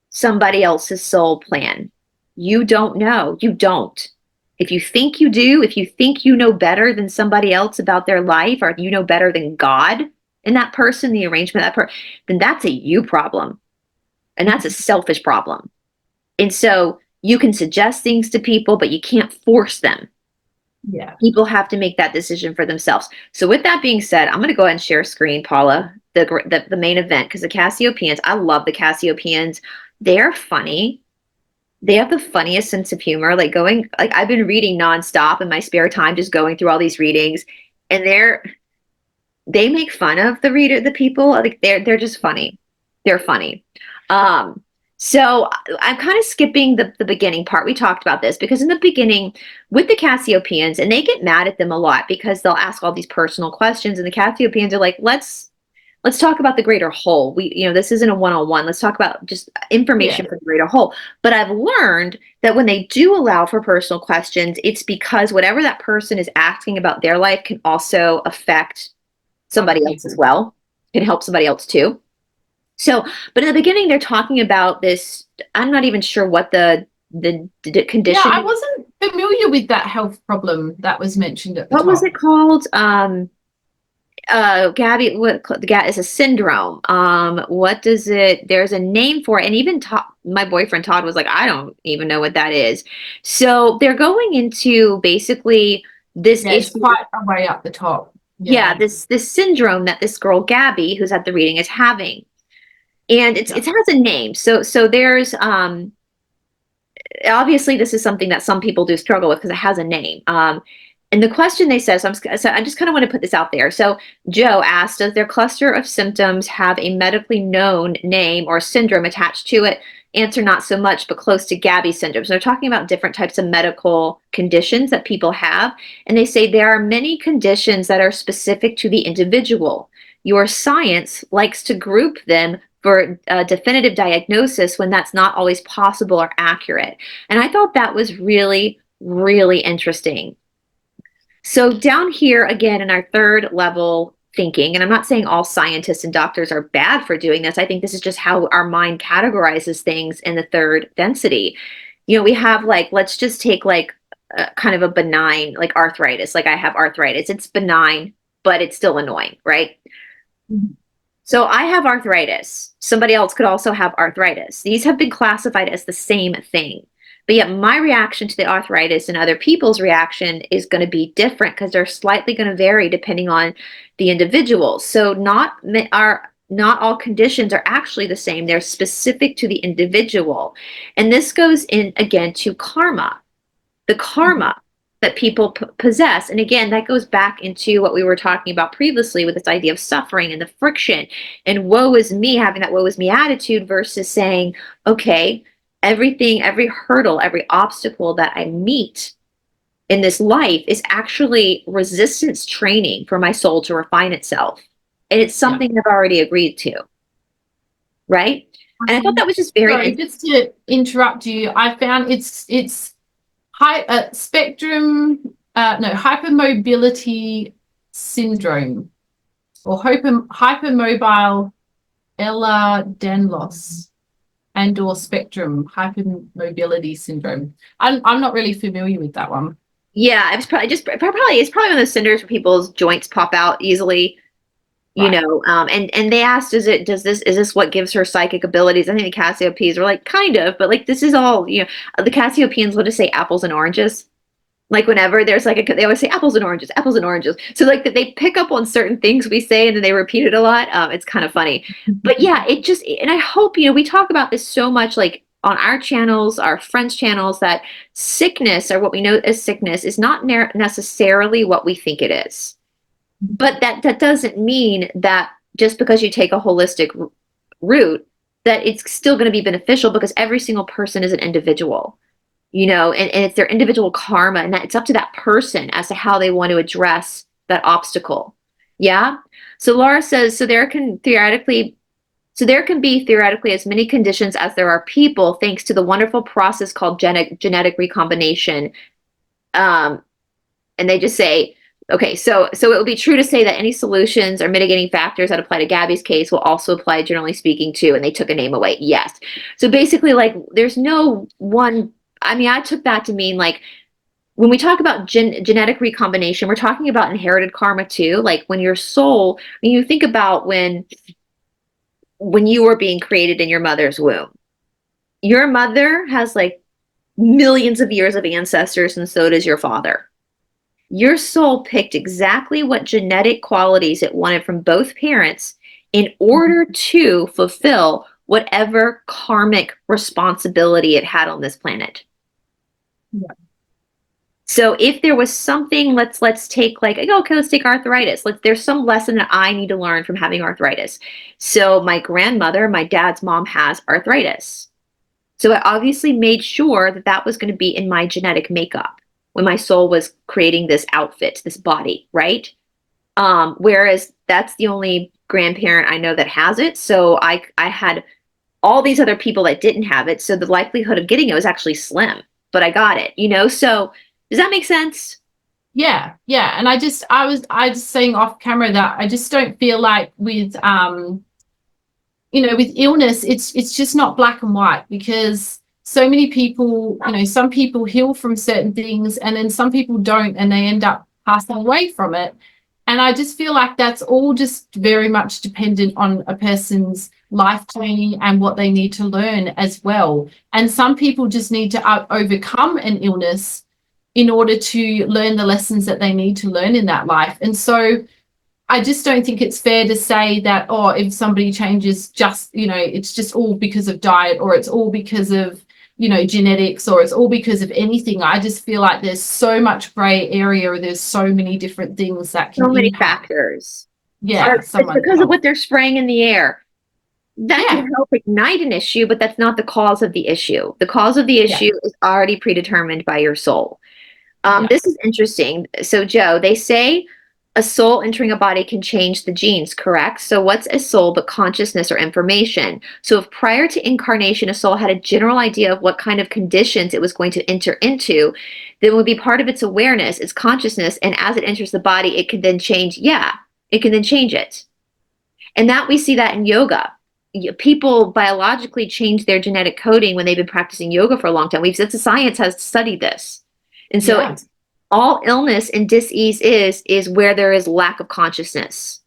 somebody else's soul plan. You don't know. You don't. If you think you do, if you think you know better than somebody else about their life, or you know better than God in that person, the arrangement of that person, then that's a you problem. And that's a selfish problem. And so you can suggest things to people, but you can't force them. Yeah. People have to make that decision for themselves. So with that being said, I'm going to go ahead and share screen, Paula, the main event, because the Cassiopeans, I love the Cassiopeans. They're funny. They have the funniest sense of humor. Like I've been reading nonstop in my spare time, just going through all these readings, and they make fun of the people. Like they're just funny. They're funny. Um, so I'm kind of skipping the beginning part. We talked about this because in the beginning with the Cassiopeans, and they get mad at them a lot because they'll ask all these personal questions, and the Cassiopeans are like, let's talk about the greater whole. This isn't a one-on-one. Let's talk about just information for the greater whole. But I've learned that when they do allow for personal questions, it's because whatever that person is asking about their life can also affect somebody else as well, can help somebody else too. So, but in the beginning, they're talking about this. I'm not even sure what the condition. Yeah, I wasn't familiar with that health problem that was mentioned at the What top. was it called? Gabby, is a syndrome. What does it? There's a name for it, and even my boyfriend Todd was like, I don't even know what that is. So they're going into basically this issue. It's quite a way up the top. Yeah, this syndrome that this girl Gabby, who's at the reading, is having, and it has a name. So there's obviously this is something that some people do struggle with because it has a name. And the question they said, so I just kind of want to put this out there. So Joe asked, does their cluster of symptoms have a medically known name or syndrome attached to it? Answer, not so much, but close to Gabby syndrome. So they're talking about different types of medical conditions that people have. And they say there are many conditions that are specific to the individual. Your science likes to group them for a definitive diagnosis when that's not always possible or accurate. And I thought that was really, really interesting. So down here, again, in our third level thinking, and I'm not saying all scientists and doctors are bad for doing this. I think this is just how our mind categorizes things in the third density. We have let's just take kind of a benign, like arthritis. Like I have arthritis. It's benign, but it's still annoying, right? Mm-hmm. So I have arthritis. Somebody else could also have arthritis. These have been classified as the same thing. But yet my reaction to the arthritis and other people's reaction is going to be different because they're slightly going to vary depending on the individual. So not all conditions are actually the same. They're specific to the individual. And this goes in again to karma. The karma that people possess. And again, that goes back into what we were talking about previously with this idea of suffering and the friction and woe is me, having that woe is me attitude versus saying, okay, everything, every hurdle, every obstacle that I meet in this life is actually resistance training for my soul to refine itself. And it's something I've already agreed to. Right? And I thought that was just very Sorry, just to interrupt you, I found it's hypermobility syndrome or hypermobile Ehlers-Danlos and/or spectrum hypermobility syndrome. I'm not really familiar with that one. Yeah, it's probably one of those cinders where people's joints pop out easily. Right. And they asked, is this what gives her psychic abilities? I think the Cassiopeians were like, kind of, but like this is all, the Cassiopeians will just say apples and oranges. Like whenever there's like they always say apples and oranges, apples and oranges. So like that they pick up on certain things we say and then they repeat it a lot. It's kind of funny. But yeah, and I hope, we talk about this so much like on our channels, our friends' channels, that sickness, or what we know as sickness, is not necessarily what we think it is. But that doesn't mean that just because you take a holistic route, that it's still going to be beneficial, because every single person is an individual, and it's their individual karma, and that it's up to that person as to how they want to address that obstacle. Yeah. So Laura says, there can be theoretically as many conditions as there are people, thanks to the wonderful process called genetic recombination. And they just say, okay, so it would be true to say that any solutions or mitigating factors that apply to Gabby's case will also apply, generally speaking, too. And they took a name away. Yes. So basically, like, there's no one. I mean, I took that to mean like when we talk about genetic recombination, we're talking about inherited karma too. Like when your soul, when you think about when you were being created in your mother's womb, your mother has like millions of years of ancestors, and so does your father. Your soul picked exactly what genetic qualities it wanted from both parents in order to fulfill whatever karmic responsibility it had on this planet. Yeah. So if there was something, let's take like, okay, let's take arthritis. There's some lesson that I need to learn from having arthritis. So my grandmother, my dad's mom, has arthritis. So I obviously made sure that that was going to be in my genetic makeup when my soul was creating this outfit, this body, right? Whereas that's the only grandparent I know that has it. So I had all these other people that didn't have it. So the likelihood of getting it was actually slim, but I got it, So does that make sense? Yeah, yeah. And I was saying off camera that I just don't feel like with with illness, it's just not black and white, because so many people, some people heal from certain things and then some people don't, and they end up passing away from it. And I just feel like that's all just very much dependent on a person's life journey and what they need to learn as well. And some people just need to overcome an illness in order to learn the lessons that they need to learn in that life. And so I just don't think it's fair to say that, oh, if somebody changes just, it's just all because of diet, or it's all because of, genetics, or it's all because of anything. I just feel like there's so much gray area, or there's so many different things that can So many impact. factors. Yeah, It's because of what they're spraying in the air. That Yeah, can help ignite an issue, but that's not the cause of the issue. The cause of the yeah, issue is already predetermined by your soul. yeah, This is interesting. So, Joe, they say a soul entering a body can change the genes, correct? So, what's a soul but consciousness or information? So, if prior to incarnation, a soul had a general idea of what kind of conditions it was going to enter into, then it would be part of its awareness, its consciousness, and as it enters the body, it can then change. Yeah, it can then change it. And that we see that in yoga. People biologically change their genetic coding when they've been practicing yoga for a long time. The science has studied this. And so yeah, all illness and dis-ease is where there is lack of consciousness.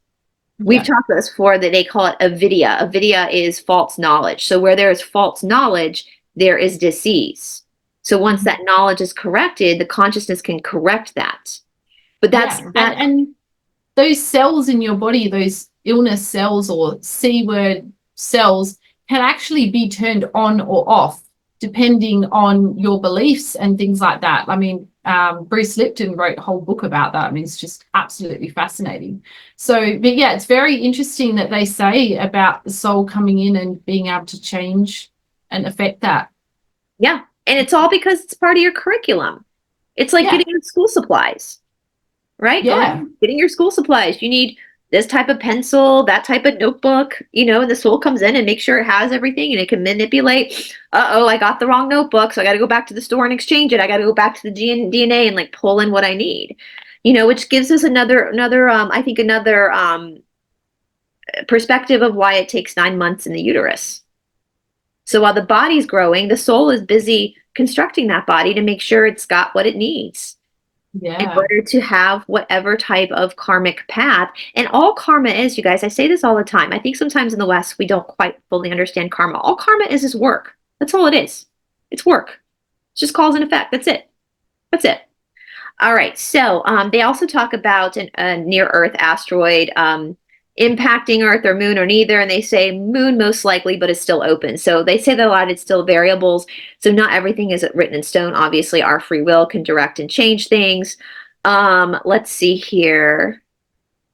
We've yeah, talked about this before, that they call it avidya. Avidya is false knowledge. So where there is false knowledge, there is dis-ease. So once that knowledge is corrected, the consciousness can correct that. But that's yeah. that. And those cells in your body, those illness cells or C word cells, can actually be turned on or off depending on your beliefs and things like that. I mean, Bruce Lipton wrote a whole book about that. I mean, it's just absolutely fascinating. So, but yeah, it's very interesting that they say about the soul coming in and being able to change and affect that. Yeah. And it's all because it's part of your curriculum. It's like Yeah, getting your school supplies, right? yeah, Getting your school supplies. You need this type of pencil, that type of notebook, and the soul comes in and makes sure it has everything, and it can manipulate. Uh-oh, I got the wrong notebook, so I got to go back to the store and exchange it. I got to go back to the DNA and like pull in what I need, which gives us I think another perspective of why it takes 9 months in the uterus. So while the body's growing, the soul is busy constructing that body to make sure it's got what it needs. in Yeah. order to have whatever type of karmic path. And all karma is, you guys, I say this all the time. I think sometimes in the West, we don't quite fully understand karma. All karma is work. That's all it is. It's work. It's just cause and effect. That's it. That's it. All right. So they also talk about a near Earth asteroid impacting Earth or Moon or neither. And they say Moon most likely, but it's still open. So they say that a lot, it's still variables. So not everything is written in stone. Obviously, our free will can direct and change things. Let's see here.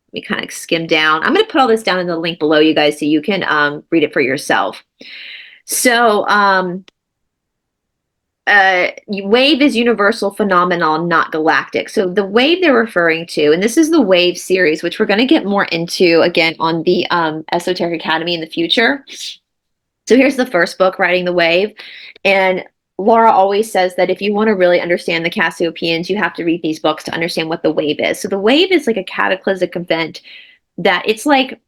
Let me kind of skim down. I'm going to put all this down in the link below, you guys, so you can read it for yourself. So wave is universal phenomenon, not galactic. So the wave they're referring to, and this is the wave series, which we're going to get more into again on the Esoteric Academy in the future. So here's the first book, Riding the Wave. And Laura always says that if you want to really understand the Cassiopeans, you have to read these books to understand what the wave is. So the wave is like a cataclysmic event that it's like,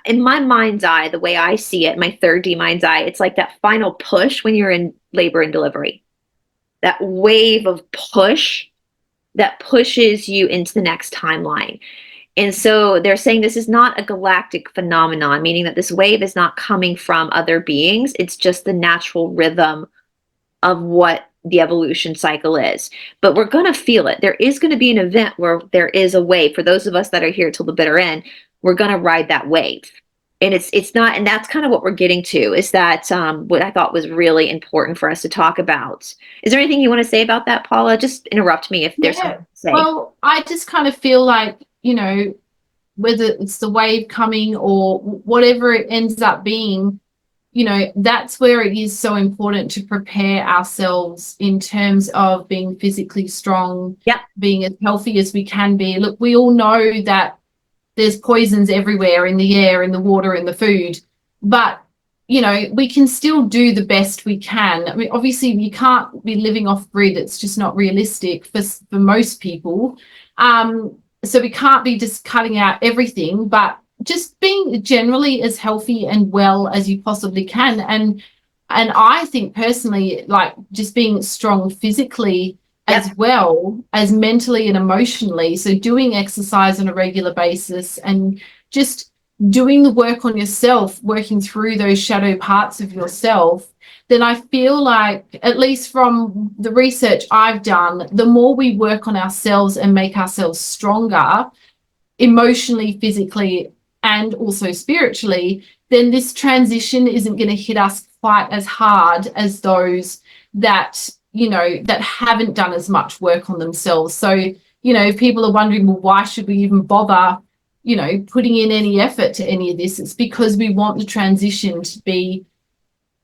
in my mind's eye, the way I see it, my 3D mind's eye, it's like that final push when you're in labor and delivery. That wave of push that pushes you into the next timeline. And so they're saying this is not a galactic phenomenon, meaning that this wave is not coming from other beings. It's just the natural rhythm of what the evolution cycle is. But we're going to feel it. There is going to be an event where there is a wave. For those of us that are here till the bitter end, we're going to ride that wave. And it's not, and that's kind of what we're getting to, is that what I thought was really important for us to talk about. Is there anything you want to say about that, Paula? Just interrupt me if there's something to say. Well, I just kind of feel like, you know, whether it's the wave coming or whatever it ends up being, you know, that's where it is so important to prepare ourselves in terms of being physically strong, being as healthy as we can be. Look, we all know that there's poisons everywhere, in the air, in the water, in the food, but you know, we can still do the best we can. I mean, obviously you can't be living off grid. It's just not realistic for most people. So we can't be just cutting out everything, but just being generally as healthy and well as you possibly can. And I think personally, like just being strong physically as well as mentally and emotionally. So doing exercise on a regular basis and just doing the work on yourself, working through those shadow parts of yourself, then I feel like, at least from the research I've done, the more we work on ourselves and make ourselves stronger emotionally, physically, and also spiritually, then this transition isn't going to hit us quite as hard as those that, you know, that haven't done as much work on themselves. So, you know, if people are wondering, well, why should we even bother, you know, putting in any effort to any of this? It's because we want the transition to be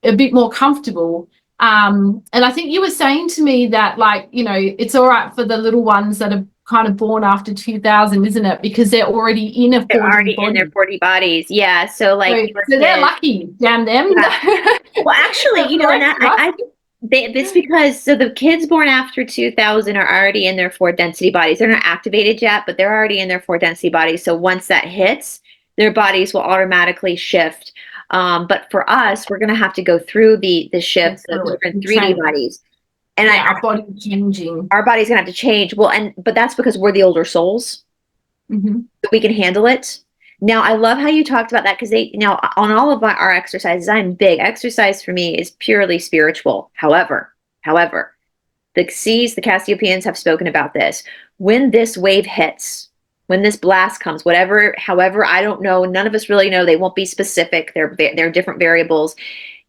a bit more comfortable. And I think you were saying to me that, like, you know, it's all right for the little ones that are kind of born after 2000, isn't it? Because they're already in a 40 in their 40 bodies. Yeah. So like, so they're lucky, damn them. Yeah. Well, actually, you know, and it's because so the kids born after 2000 are already in their fourth density bodies. They're not activated yet, but they're already in their fourth density bodies. So once that hits, their bodies will automatically shift. But for us, we're going to have to go through the shift of different 3D bodies. And our body changing. Our body's going to have to change. Well, but that's because we're the older souls. Mm-hmm. We can handle it. Now, I love how you talked about that, because on all of our exercises, I'm big. Exercise for me is purely spiritual. However, the Cassiopeans have spoken about this. When this wave hits, when this blast comes, however, I don't know. None of us really know. They won't be specific. They're different variables.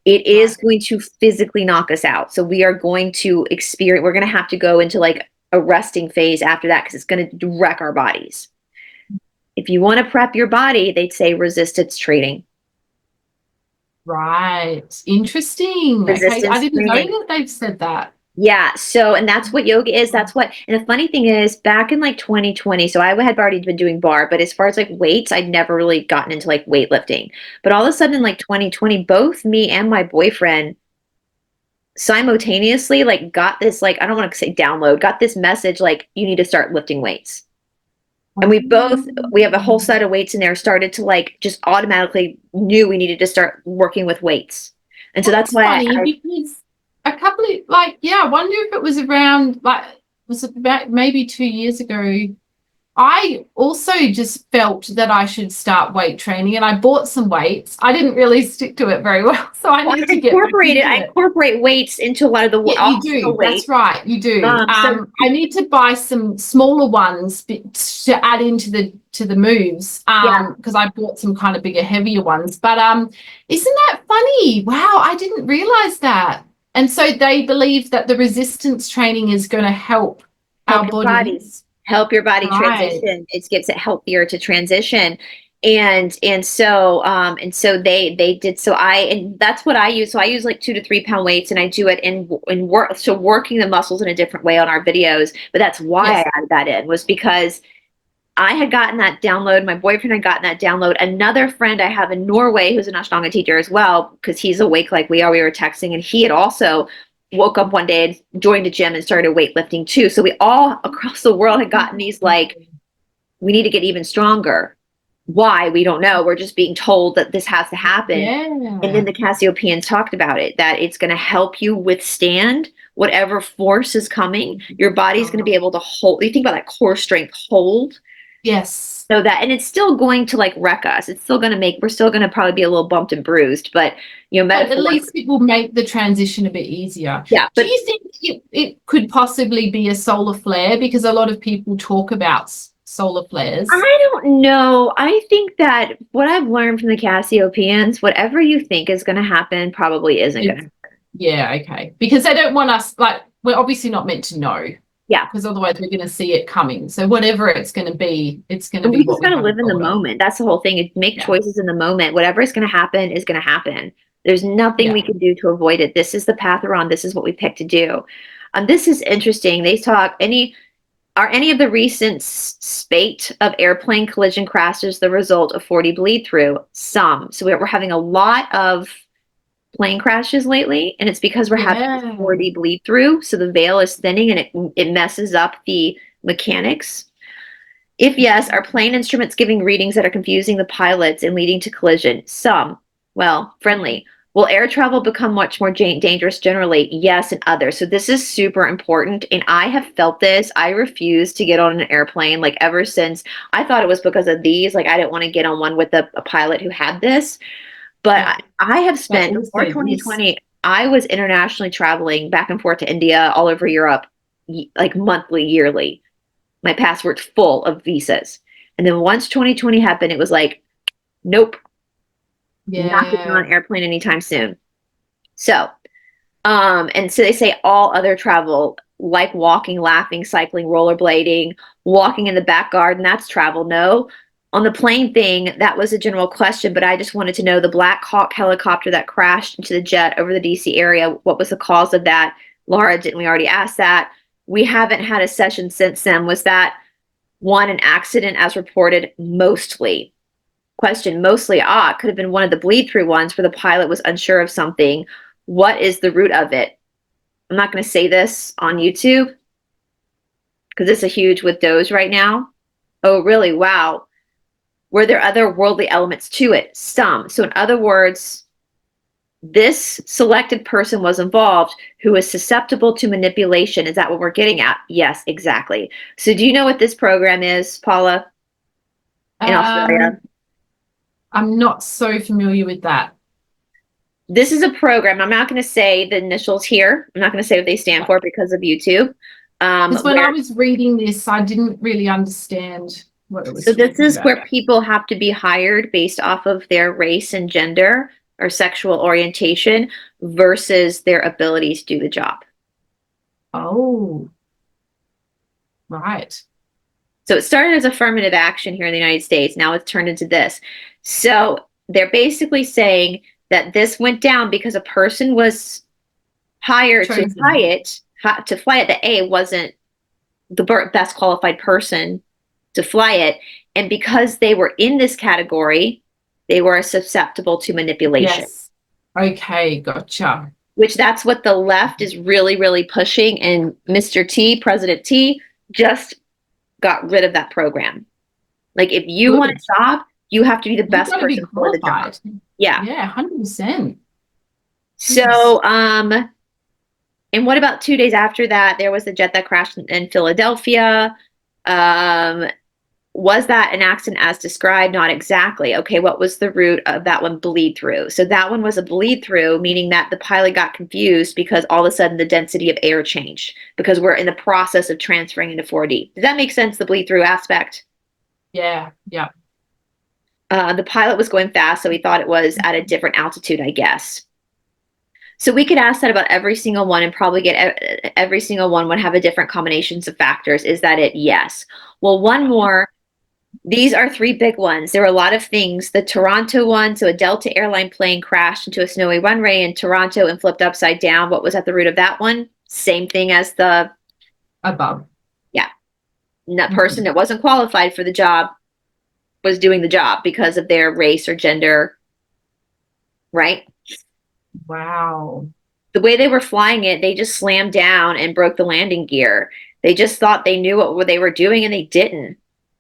It is going to physically knock us out. So we are going to we're going to have to go into like a resting phase after that, because it's going to wreck our bodies. If you want to prep your body, they'd say resistance training. Right. Interesting. Okay. I didn't know that they've said that. Yeah. So, and that's what yoga is. And the funny thing is, back in like 2020, so I had already been doing bar, but as far as like weights, I'd never really gotten into like weightlifting. But all of a sudden in like 2020, both me and my boyfriend simultaneously like got this, like, I don't want to say download, got this message, like, you need to start lifting weights. And we have a whole set of weights in there, started to like just automatically knew we needed to start working with weights. And so that's why funny, because a couple of I wonder if it was around like was about maybe 2 years ago, I also just felt that I should start weight training, and I bought some weights. I didn't really stick to it very well, so I need to get back into I it. incorporate weights into a lot of the Yeah, you do. That's right. You do. So I need to buy some smaller ones to add into the moves. yeah, Because I bought some kind of bigger, heavier ones. But isn't that funny? Wow, I didn't realize that. And so they believe that the resistance training is going to help our your body, bodies. help your body Right. transition. It gets it healthier to transition. And so they did, so and that's what I use. So I use like 2 to 3 pound weights, and I do it in work, so working the muscles in a different way on our videos. But that's why Yes. I added that in, was because I had gotten that download. My boyfriend had gotten that download. Another friend I have in Norway, who's an Ashtanga teacher as well, because he's awake like we are. We were texting, and he had also woke up one day and joined a gym and started weightlifting too. So we all across the world had gotten these, like, we need to get even stronger. Why? We don't know. We're just being told that this has to happen. Yeah. And then the Cassiopeans talked about it, that it's going to help you withstand whatever force is coming. Your body's going to be able to hold. You think about that core strength, hold. Yes. So that, and it's still going to like wreck us. It's still going to we're still going to probably be a little bumped and bruised, but But at least it will make the transition a bit easier. Yeah. Do you think it could possibly be a solar flare? Because a lot of people talk about solar flares. I don't know. I think that what I've learned from the Cassiopeans, whatever you think is going to happen probably isn't going to. Yeah, okay. Because they don't want us, like, we're obviously not meant to know. Yeah. Because otherwise we're going to see it coming. So whatever it's going to be, it's going to be. We just got to live in the moment. That's the whole thing. Make choices in the moment. Whatever is going to happen is going to happen. There's nothing we can do to avoid it. This is the path we're on. This is what we picked to do. This is interesting. They talk are any of the recent spate of airplane collision crashes the result of 40 bleed through? Some. So we're having a lot of plane crashes lately, and it's because we're having 40 bleed through. So the veil is thinning, and it messes up the mechanics. If yes, are plane instruments giving readings that are confusing the pilots and leading to collision? Some. Well, friendly. Will air travel become much more dangerous generally? Yes, and others. So this is super important, and I have felt this. I refuse to get on an airplane, like, ever since. I thought it was because of these. Like, I didn't want to get on one with a pilot who had this. But I have spent, before 2020, I was internationally traveling back and forth to India, all over Europe, like monthly, yearly. My passport's full of visas. And then once 2020 happened, it was like, nope. Not getting on an airplane anytime soon. So, and so they say all other travel, like walking, laughing, cycling, rollerblading, walking in the back garden, that's travel. No. On the plane thing, that was a general question, but I just wanted to know, the Black Hawk helicopter that crashed into the jet over the DC area, what was the cause of that? Laura, didn't we already ask that? We haven't had a session since then. Was that one an accident as reported? Mostly. Question, mostly. It could have been one of the bleed through ones where the pilot was unsure of something. What is the root of it? I'm not going to say this on YouTube because it's a huge with Doge right now. Oh, really? Wow. Were there other worldly elements to it? Some. So in other words, this selected person was involved who is susceptible to manipulation. Is that what we're getting at? Yes, exactly. So do you know what this program is, Paula, in Australia? I'm not so familiar with that. This is a program. I'm not going to say the initials here. I'm not going to say what they stand for because of YouTube. Because when I was reading this, I didn't really understand what it was. So this is where people have to be hired based off of their race and gender or sexual orientation versus their ability to do the job. Oh, right. So it started as affirmative action here in the United States. Now it's turned into this. So they're basically saying that this went down because a person was hired to fly it. The A wasn't the best qualified person to fly it. And because they were in this category, they were susceptible to manipulation. Yes. Okay, gotcha. Which that's what the left is really, really pushing. And Mr. T, President T, just got rid of that program. Like, if you want a job, you have to be the best person for the job. Yeah. Yeah, 100%. So, And what about 2 days after that? There was a jet that crashed in Philadelphia. Um, was that an accident as described? Not exactly. Okay, what was the root of that one bleed through? So that one was a bleed through, meaning that the pilot got confused because all of a sudden the density of air changed because we're in the process of transferring into 4D. Does that make sense, the bleed through aspect? Yeah. The pilot was going fast, so he thought it was at a different altitude, I guess. So we could ask that about every single one and probably get every single one would have a different combinations of factors. Is that it? Yes. Well, one more. These are 3 big ones. There were a lot of things. The Toronto one, so a Delta airline plane crashed into a snowy runway in Toronto and flipped upside down. What was at the root of that one? Same thing as the Above. yeah. That person that wasn't qualified for the job was doing the job because of their race or gender, right? Wow. The way they were flying it, they just slammed down and broke the landing gear. They just thought they knew what they were doing and they didn't.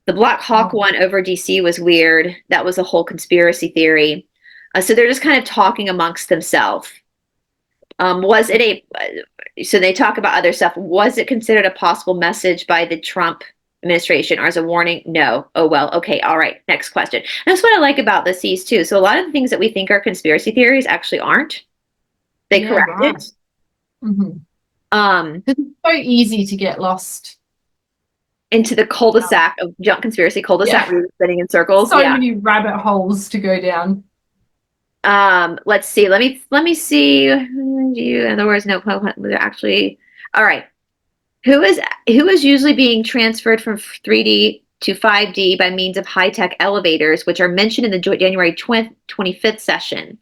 The Black Hawk one over DC was weird. That was a whole conspiracy theory. So they're just kind of talking amongst themselves. Was it so they talk about other stuff. Was it considered a possible message by the Trump administration or as a warning? No. Oh, well, okay. All right. Next question. And that's what I like about the C's too. So a lot of the things that we think are conspiracy theories actually aren't. They correct it. It's so easy to get lost into the cul-de-sac of junk conspiracy cul-de-sac, spinning in circles. So many rabbit holes to go down. Let's see. Let me see. In other words, no. Actually, all right. Who is usually being transferred from 3D to 5D by means of high-tech elevators, which are mentioned in the January 25th session?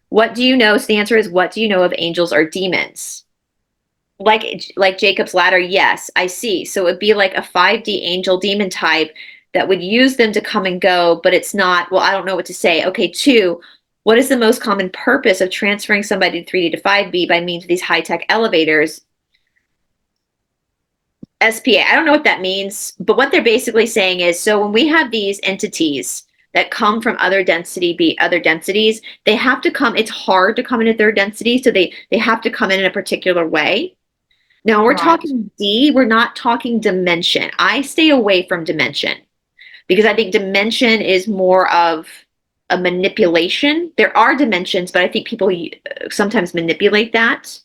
What do you know? So the answer is, what do you know of angels or demons? Like Jacob's ladder, yes, I see. So it would be like a 5D angel demon type that would use them to come and go, but it's not, well, I don't know what to say. Okay, 2, what is the most common purpose of transferring somebody to 3D to 5D by means of these high-tech elevators? SPA, I don't know what that means, but what they're basically saying is, so when we have these entities that come from other densities, they have to come, it's hard to come in a third density, so they have to come in a particular way. Now we're talking D, we're not talking dimension. I stay away from dimension because I think dimension is more of a manipulation. There are dimensions, but I think people sometimes manipulate that.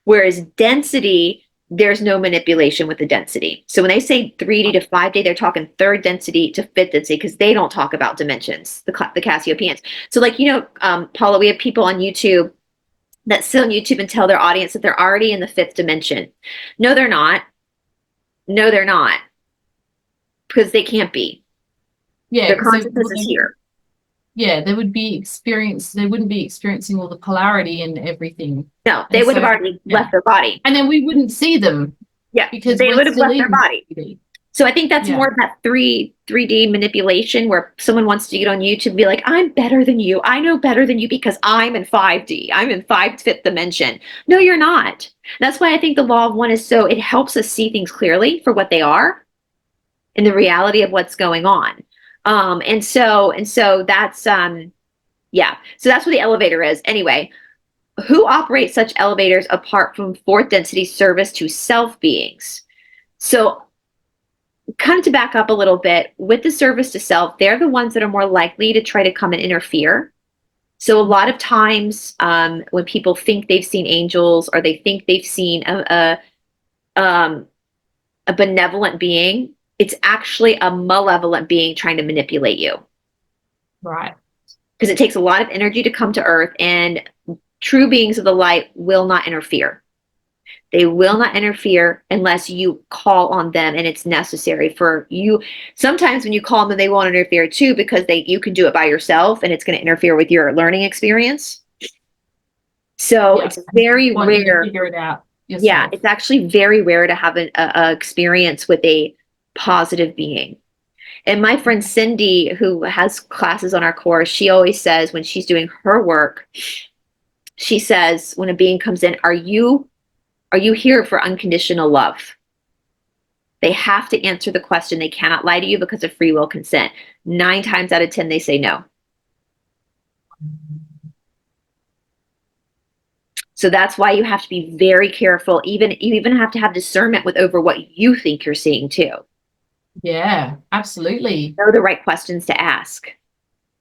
Whereas density, there's no manipulation with the density. So when they say 3D to 5D, they're talking third density to fifth density because they don't talk about dimensions, the Cassiopeans. So like, Paula, we have people on YouTube that sit on YouTube and tell their audience that they're already in the 5th dimension. No, they're not. No, they're not. Because they can't be. Yeah. Their consciousness is here. Yeah, they wouldn't be experiencing all the polarity and everything. No, they would have already left their body. And then we wouldn't see them. Yeah, because they would have left their body. So I think that's more of that 3D manipulation where someone wants to get on YouTube and be like, I'm better than you. I know better than you because I'm in 5D. I'm in 5th dimension. No, you're not. That's why I think the law of one is so, it helps us see things clearly for what they are and the reality of what's going on. And so that's, yeah. So that's what the elevator is. Anyway, who operates such elevators apart from 4th density service to self beings? So kind of to back up a little bit, with the service to self, they're the ones that are more likely to try to come and interfere. So a lot of times when people think they've seen angels or they think they've seen a benevolent being, it's actually a malevolent being trying to manipulate you. Right. Because it takes a lot of energy to come to Earth, and true beings of the light will not interfere. They will not interfere unless you call on them and it's necessary for you. Sometimes when you call them, they won't interfere too because you can do it by yourself and it's going to interfere with your learning experience. So it's very rare. To figure it out yourself. Yeah, it's actually very rare to have an experience with a positive being. And my friend Cindy, who has classes on our course, she always says when she's doing her work, she says when a being comes in, are you here for unconditional love? They have to answer the question. They cannot lie to you because of free will consent. 9 times out of 10, they say no. So that's why you have to be very careful. You even have to have discernment with over what you think you're seeing too. Yeah, absolutely. Know the right questions to ask.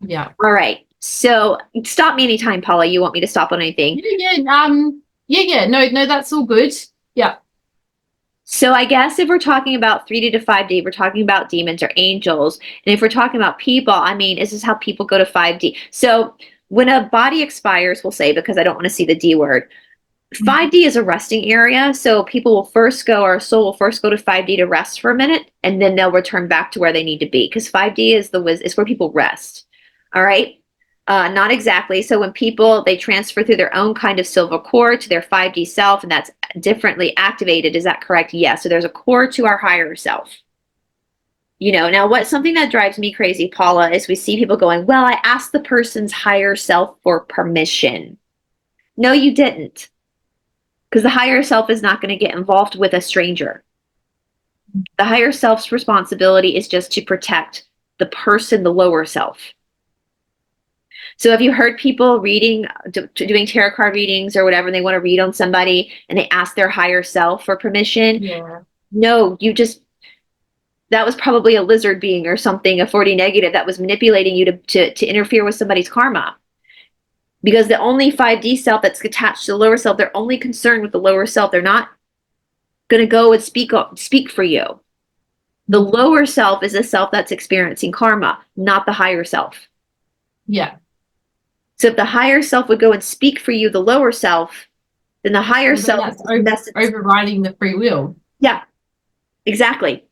Yeah. All right. So stop me anytime, Paula. You want me to stop on anything? Yeah. No, that's all good. Yeah. So I guess if we're talking about 3D to 5D, we're talking about demons or angels. And if we're talking about people, I mean, this is how people go to 5D. So when a body expires, we'll say, because I don't want to see the D word, 5D is a resting area. So people will first go, our soul will first go to 5D to rest for a minute, and then they'll return back to where they need to be. Because 5D is where people rest. All right. Not exactly. So when people, they transfer through their own kind of silver core to their 5D self, and that's differently activated. Is that correct? Yes. So there's a core to our higher self. Now what's something that drives me crazy, Paula, is we see people going, well, I asked the person's higher self for permission. No, you didn't. Because the higher self is not going to get involved with a stranger. The higher self's responsibility is just to protect the person, the lower self. So have you heard people doing tarot card readings or whatever, and they want to read on somebody and they ask their higher self for permission? Yeah. No, that was probably a lizard being or something, a 4D negative that was manipulating you to interfere with somebody's karma. Because the only 5D self that's attached to the lower self, they're only concerned with the lower self. They're not going to go and speak for you. The lower self is the self that's experiencing karma, not the higher self. Yeah. So if the higher self would go and speak for you, the lower self, then the higher self that's overriding the free will. Yeah, exactly.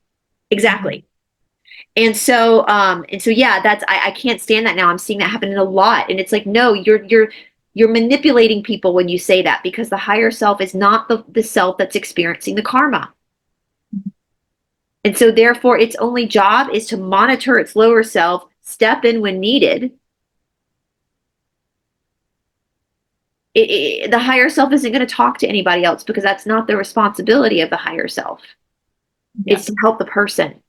And so yeah, I can't stand that now. I'm seeing that happening a lot, and it's like, no, you're manipulating people when you say that, because the higher self is not the self that's experiencing the karma. And so therefore its only job is to monitor its lower self, step in when needed. The higher self isn't going to talk to anybody else, because that's not the responsibility of the higher self. Yeah. It's to help the person.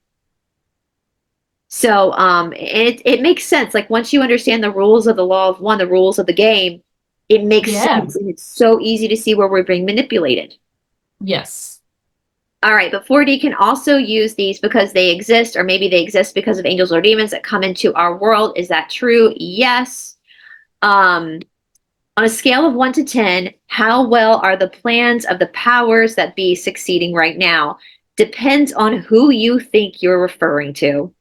So it makes sense. Like once you understand the rules of the law of one, the rules of the game, it makes sense. And it's so easy to see where we're being manipulated. Yes. All right, but 4D can also use these because they exist, or maybe they exist because of angels or demons that come into our world. Is that true? Yes. On a scale of 1 to 10, how well are the plans of the powers that be succeeding right now? Depends on who you think you're referring to.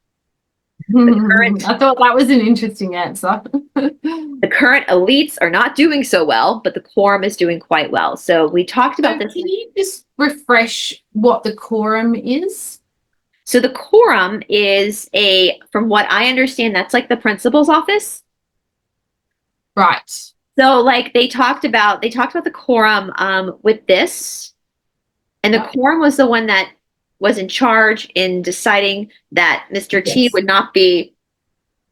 I thought that was an interesting answer. The current elites are not doing so well, but the quorum is doing quite well. So we talked about this. Can you just refresh what the quorum is? So the quorum is from what I understand, that's like the principal's office. Right. So like they talked about the quorum with this, and the quorum was the one that was in charge in deciding that Mr. T would not be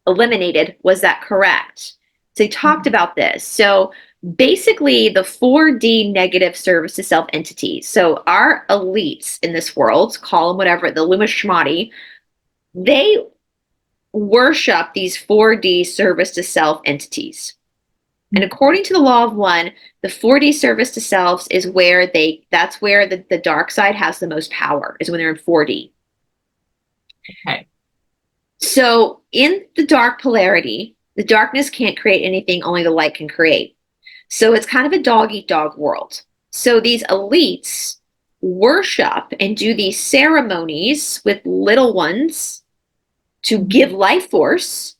eliminated. Was that correct? So they talked about this. So basically the 4D negative service to self entities. So our elites in this world, call them whatever, the Lumishmati, they worship these 4D service to self entities. And according to the law of one, the 4D service to selves is where that's where the dark side has the most power, is when they're in 4D. Okay. So in the dark polarity, the darkness can't create anything, only the light can create. So it's kind of a dog-eat-dog world. So these elites worship and do these ceremonies with little ones to give life force.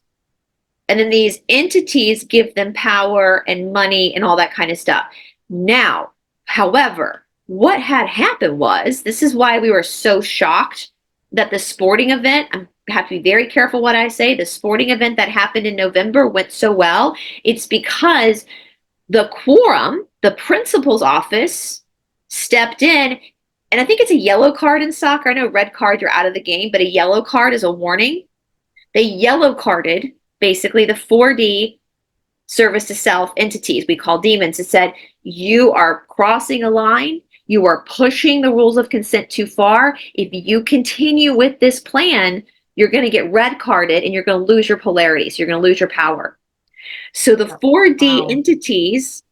And then these entities give them power and money and all that kind of stuff. Now, however, what had happened was, this is why we were so shocked that the sporting event, I have to be very careful what I say, the sporting event that happened in November went so well. It's because the quorum, the principal's office, stepped in. And I think it's a yellow card in soccer. I know red card, you're out of the game, but a yellow card is a warning. They yellow carded basically the 4D service to self entities we call demons. It said, you are crossing a line. You are pushing the rules of consent too far. If you continue with this plan, you're going to get red carded and you're going to lose your polarity. So you're going to lose your power. So the 4D entities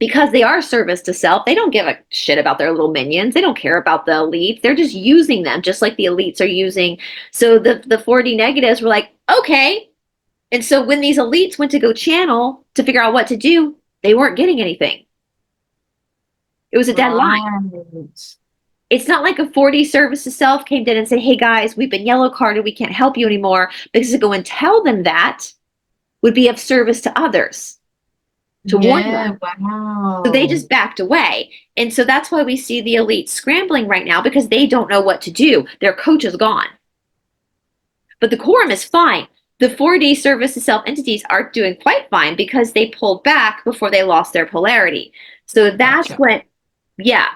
because they are service to self, they don't give a shit about their little minions. They don't care about the elites. They're just using them just like the elites are using. So the 4D negatives were like, okay. And so when these elites went to go channel to figure out what to do, they weren't getting anything. It was a dead line. It's not like a 4D service to self came in and said, hey guys, we've been yellow carded. We can't help you anymore. Because to go and tell them that would be of service to others. To warn them. Wow. So they just backed away. And so that's why we see the elites scrambling right now, because they don't know what to do. Their coach is gone. But the quorum is fine. The 4D service to self entities are doing quite fine because they pulled back before they lost their polarity. So that's what, yeah.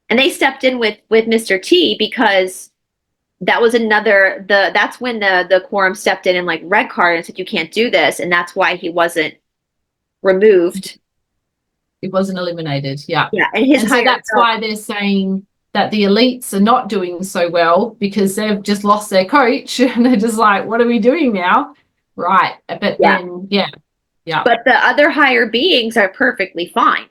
And they stepped in with Mr. T because that was another, that's when the quorum stepped in and like red card and said, you can't do this. And that's why he wasn't removed. It wasn't eliminated. Yeah. Yeah. And so that's why they're saying that the elites are not doing so well, because they've just lost their coach and they're just like, what are we doing now? Right. But then, yeah. But the other higher beings are perfectly fine.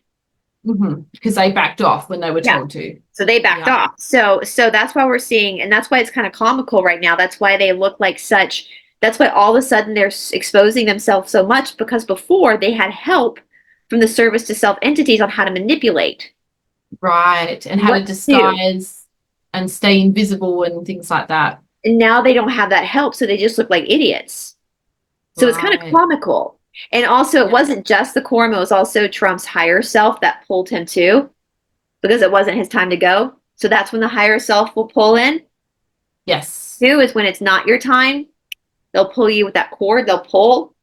Because they backed off when they were told to. So they backed off. So that's why we're seeing, and that's why it's kind of comical right now. That's why they look like such, that's why all of a sudden they're exposing themselves so much, because before they had help from the service to self entities on how to manipulate. Right. And how to disguise and stay invisible and things like that. And now they don't have that help. So they just look like idiots. So it's kind of comical. And also it wasn't just the quorum. It was also Trump's higher self that pulled him too, because it wasn't his time to go. So that's when the higher self will pull in. Yes. Two is when it's not your time. They'll pull you with that cord. They'll pull.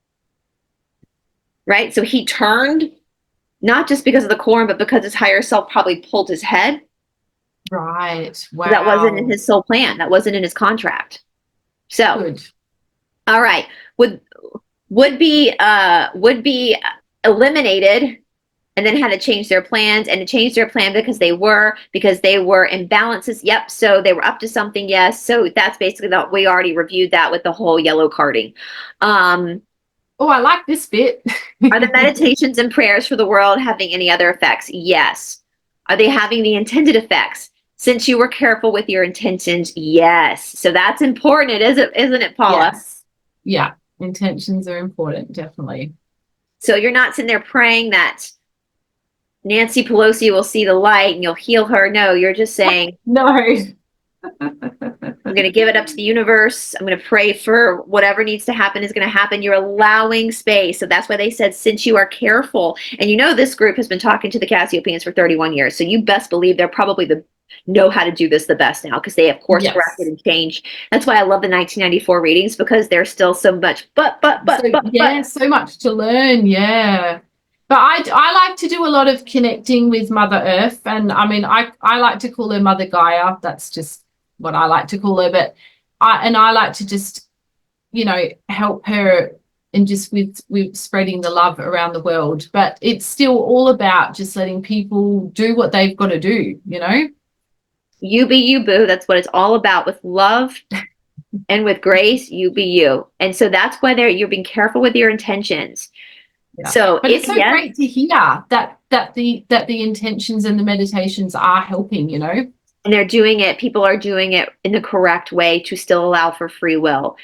Right. So he turned, not just because of the quorum, but because his higher self probably pulled his head. Right. Wow. That wasn't in his soul plan. That wasn't in his contract. So, good. All right. Would be eliminated, and then had to change their plans, and to change their plan because they were imbalances. Yep. So they were up to something. Yes. So that's basically that. We already reviewed that with the whole yellow carding. Oh, I like this bit. Are the meditations and prayers for the world having any other effects? Yes. Are they having the intended effects? Since you were careful with your intentions, yes. So that's important, isn't it, Paula? Yes. Yeah. Intentions are important, definitely. So you're not sitting there praying that Nancy Pelosi will see the light and you'll heal her. No, you're just saying, no. I'm going to give it up to the universe. I'm going to pray for whatever needs to happen is going to happen. You're allowing space. So that's why they said, since you are careful. And you know, this group has been talking to the Cassiopeans for 31 years. So you best believe they're probably know how to do this the best now, because they have course corrected and changed. That's why I love the 1994 readings, because there's still so much, so much to learn. Yeah. But I like to do a lot of connecting with Mother Earth. And I mean, I like to call her Mother Gaia. That's just what I like to call her. But I like to just, help her and just with spreading the love around the world. But it's still all about just letting people do what they've got to do, You be you, boo. That's what it's all about, with love and with grace. You be you. And so that's why you're being careful with your intentions. Yeah. So but it's so great to hear that the intentions and the meditations are helping, And they're doing it. People are doing it in the correct way to still allow for free will.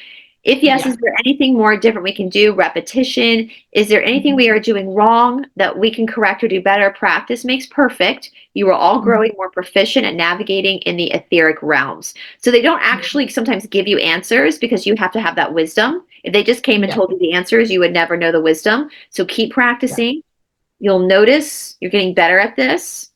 If yes, is there anything more different we can do? Repetition. Is there anything we are doing wrong that we can correct or do better? Practice makes perfect. You are all growing more proficient at navigating in the etheric realms. So they don't actually sometimes give you answers, because you have to have that wisdom. If they just came and told you the answers, you would never know the wisdom. So keep practicing. You'll notice you're getting better at this.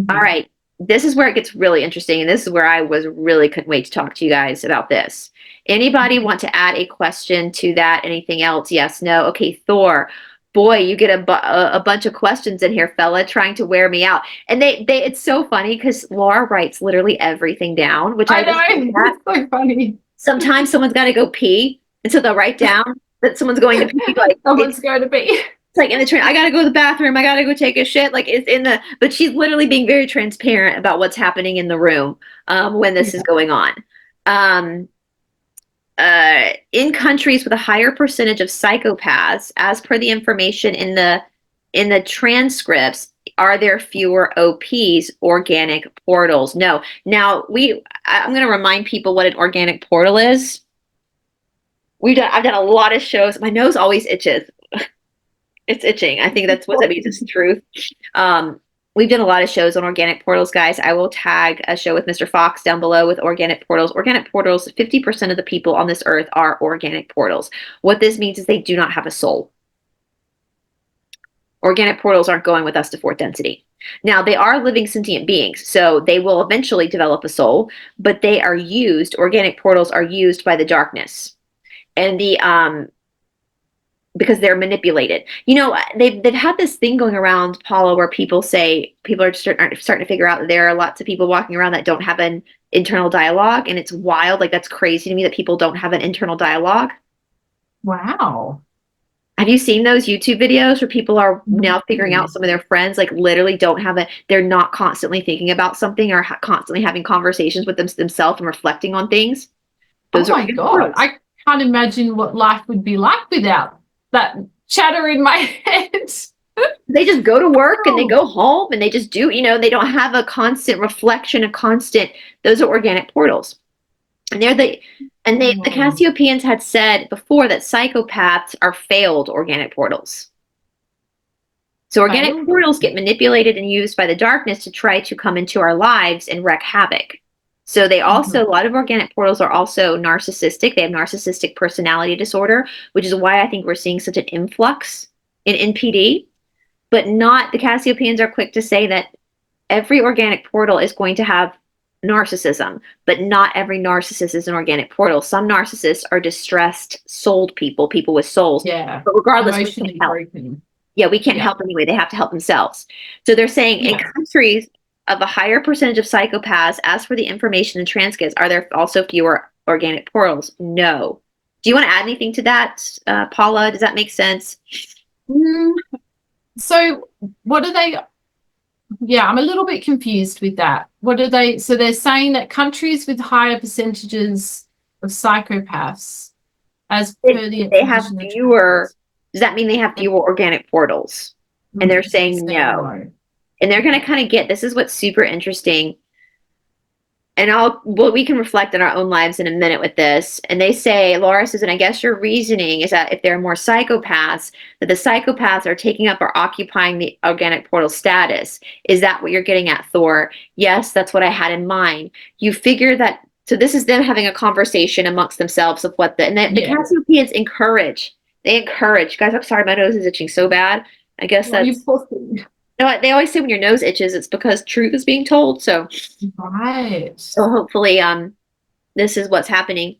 All right. This is where it gets really interesting. And this is where I couldn't wait to talk to you guys about this. Anybody want to add a question to that? Anything else? Yes, no? Okay, Thor. Boy, you get a bunch of questions in here, fella, trying to wear me out. And it's so funny because Laura writes literally everything down, which I know. That's so funny. Sometimes someone's got to go pee, and so they'll write down that someone's going to pee. Like someone's going to pee. It's like in the train. I got to go to the bathroom. I got to go take a shit. Like it's in the. But she's literally being very transparent about what's happening in the room when this is going on. In countries with a higher percentage of psychopaths, as per the information in the in the transcripts, are there fewer OPs, organic portals? No. Now I'm going to remind people what an organic portal is. I've done a lot of shows. My nose always itches. It's itching. I think that's what that means. It's the truth. We've done a lot of shows on organic portals, guys. I will tag a show with Mr. Fox down below with organic portals. Organic portals, 50% of the people on this earth are organic portals. What this means is they do not have a soul. Organic portals aren't going with us to fourth density. Now, they are living sentient beings, so they will eventually develop a soul, but they are used, organic portals are used by the darkness. And because they're manipulated. You know, they've had this thing going around, Paula, where people say, people are starting to figure out that there are lots of people walking around that don't have an internal dialogue, and it's wild. Like, that's crazy to me that people don't have an internal dialogue. Wow. Have you seen those YouTube videos where people are now figuring out some of their friends, like, literally don't have they're not constantly thinking about something or constantly having conversations with themselves and reflecting on things? Those oh my God. I can't imagine what life would be like without that chatter in my head. They just go to work and they go home and they just do, you know, they don't have a constant reflection, those are organic portals. And the Cassiopeans had said before that psychopaths are failed organic portals. So organic portals get manipulated and used by the darkness to try to come into our lives and wreak havoc. So they also, a lot of organic portals are also narcissistic. They have narcissistic personality disorder, which is why I think we're seeing such an influx in NPD. But the Cassiopeans are quick to say that every organic portal is going to have narcissism, but not every narcissist is an organic portal. Some narcissists are distressed, souled people with souls. Yeah. But regardless, we can't help. Yeah, we can't help anyway. They have to help themselves. So they're saying in countries of a higher percentage of psychopaths, as for the information in transcripts, are there also fewer organic portals? No. Do you want to add anything to that, Paula? Does that make sense? So what are they? Yeah, I'm a little bit confused with that. What are they? So they're saying that countries with higher percentages of psychopaths, as per the they have fewer. Does that mean they have fewer organic portals? And they're saying no. And they're going to kind of this is what's super interesting. And we can reflect on our own lives in a minute with this. And they say, Laura says, and I guess your reasoning is that if there are more psychopaths, that the psychopaths are taking up or occupying the organic portal status. Is that what you're getting at, Thor? Yes, that's what I had in mind. You figure that, so this is them having a conversation amongst themselves of what the Cassiopeans encourage. They encourage, guys, I'm sorry, my nose is itching so bad. I guess that's... they always say when your nose itches, it's because truth is being told. So, So hopefully, this is what's happening.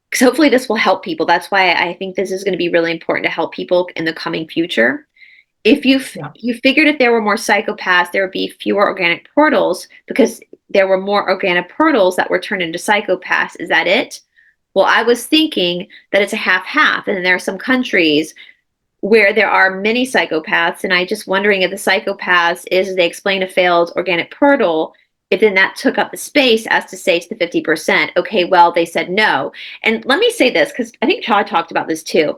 Because hopefully this will help people. That's why I think this is going to be really important to help people in the coming future. If you figured if there were more psychopaths, there would be fewer organic portals because there were more organic portals that were turned into psychopaths. Is that it? Well, I was thinking that it's a half-half, and there are some countries where there are many psychopaths, and I just wondering if the psychopaths they explain a failed organic portal, if then that took up the space as to say to the 50%, okay, well, they said no. And let me say this, because I think Todd talked about this too.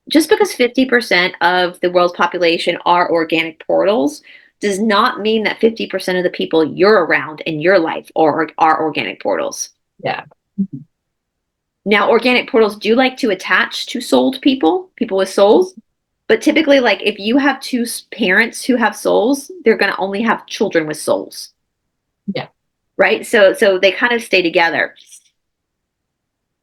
Just because 50% of the world's population are organic portals does not mean that 50% of the people you're around in your life are organic portals. Yeah. Now, organic portals do like to attach to souled people with souls. But typically, like, if you have two parents who have souls, they're going to only have children with souls. Yeah. Right? So they kind of stay together.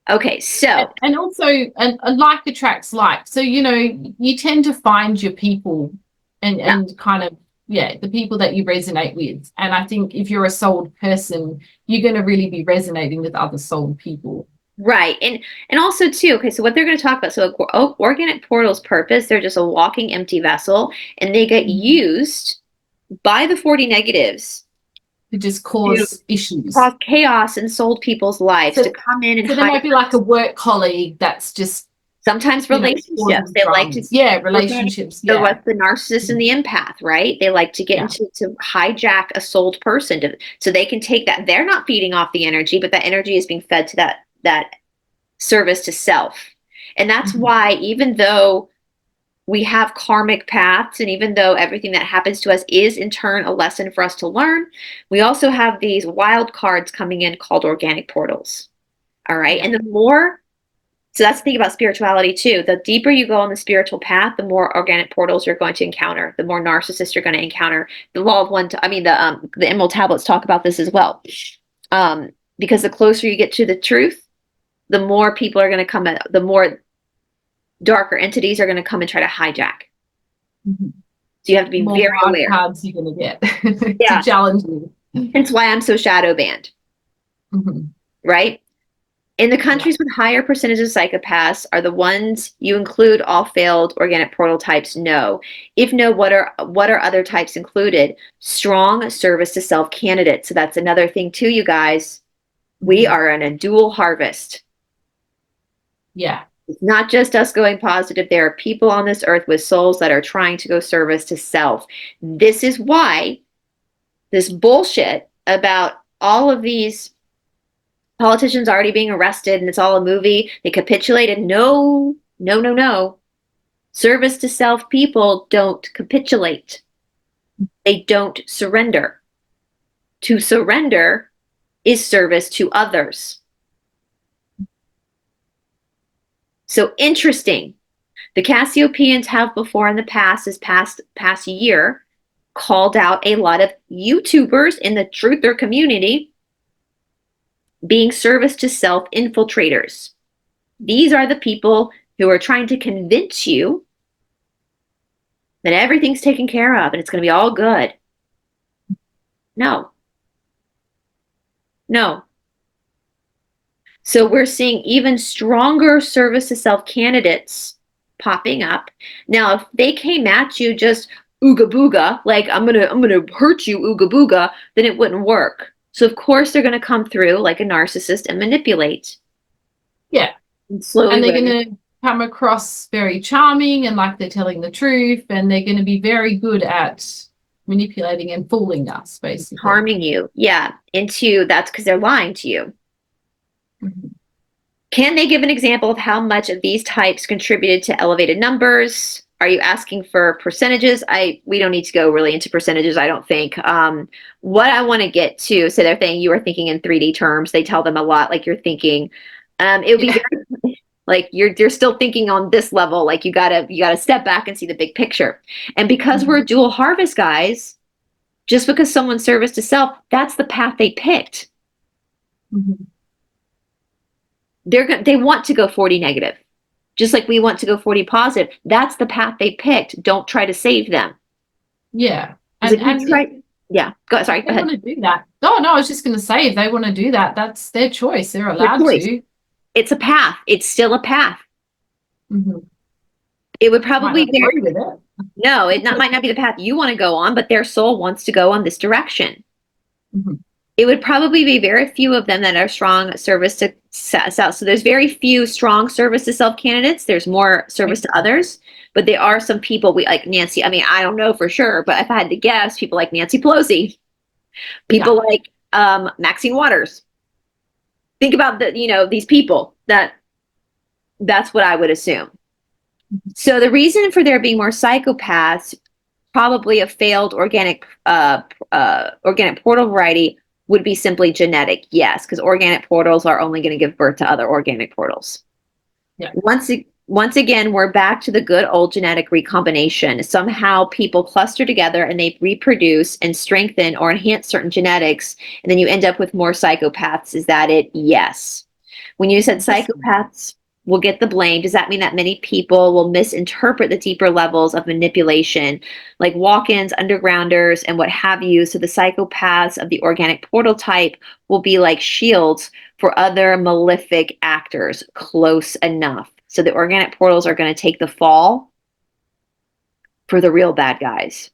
Okay, so. And also, and like attracts like. So, you know, you tend to find your people and kind of, the people that you resonate with. And I think if you're a souled person, you're going to really be resonating with other souled people. Right. And also too, okay, so what they're going to talk about, so organic portal's purpose, they're just a walking empty vessel, and they get used by the 40 negatives to just cause issues, cause chaos in souled people's lives, to come in and so there might be like a work colleague that's just sometimes relationships. They like to relationships. So what's the narcissist and the empath, right? They like to get into to hijack a souled person so they can take that. They're not feeding off the energy, but that energy is being fed to that service to self. And that's why, even though we have karmic paths, and even though everything that happens to us is in turn a lesson for us to learn, we also have these wild cards coming in called organic portals. All right. Yeah. And the more, so that's the thing about spirituality too. The deeper you go on the spiritual path, the more organic portals you're going to encounter, the more narcissists you're going to encounter. The law of one, I mean, the Emerald Tablets talk about this as well. Because the closer you get to the truth, the more people are going to come, the more darker entities are going to come and try to hijack. Mm-hmm. So you have to be More very wild aware. cards you're going to get Yeah. to challenge you. Hence why I'm so shadow banned. Mm-hmm. Right? In the countries with higher percentages of psychopaths are the ones you include all failed organic portal types? No. If no, what are other types included? Strong service to self candidates. So that's another thing too, you guys. We are in a dual harvest. Yeah. It's not just us going positive. There are people on this earth with souls that are trying to go service to self. This is why this bullshit about all of these politicians already being arrested and it's all a movie, they capitulated. No, no, no, no. Service to self people don't capitulate. They don't surrender. To surrender is service to others. So interesting. The Cassiopeans have before in the past, this past year, called out a lot of YouTubers in the truther community being service to self infiltrators. These are the people who are trying to convince you that everything's taken care of and it's going to be all good. No. No. So we're seeing even stronger service to self candidates popping up. Now, if they came at you just ooga booga, like I'm gonna hurt you ooga booga, then it wouldn't work. So of course they're gonna come through like a narcissist and manipulate. Yeah. And slowly And they're going to come across very charming and like they're telling the truth, and they're going to be very good at manipulating and fooling us, basically. harming you. Yeah. Into that's because they're lying to you. Mm-hmm. Can they give an example of how much of these types contributed to elevated numbers? Are you asking for percentages? We don't need to go really into percentages, I don't think. What I want to get to, so they're saying you are thinking in 3D terms. They tell them a lot like you're thinking. It would be very, like you're still thinking on this level. Like you gotta step back and see the big picture. And because we're dual harvest guys, just because someone's service to self, that's the path they picked. Mm-hmm. They want to go 40 negative, just like we want to go 40 positive. That's the path they picked. Don't try to save them. Yeah. And yeah, go ahead. Want to do that. Oh no, I was just going to say, if they want to do that, that's their choice. They're allowed to. It's a path. It's still a path. Mm-hmm. It would probably be with it. No, might not be the path you want to go on, but their soul wants to go on this direction. Mm-hmm. It would probably be very few of them that are strong service to self. So there's very few strong service to self candidates. There's more service to others, but there are some people we like Nancy. I mean, I don't know for sure, but if I had to guess, people like Nancy Pelosi, people like Maxine Waters. Think about these people that's what I would assume. So the reason for there being more psychopaths, probably a failed organic portal variety, would be simply genetic. Yes, because organic portals are only going to give birth to other organic portals. Yeah. Once again, we're back to the good old genetic recombination. Somehow people cluster together and they reproduce and strengthen or enhance certain genetics, and then you end up with more psychopaths. Is that it? Yes. When you said psychopaths will get the blame, does that mean that many people will misinterpret the deeper levels of manipulation, like walk-ins, undergrounders, and what have you? So the psychopaths of the organic portal type will be like shields for other malefic actors. Close enough. So the organic portals are going to take the fall for the real bad guys.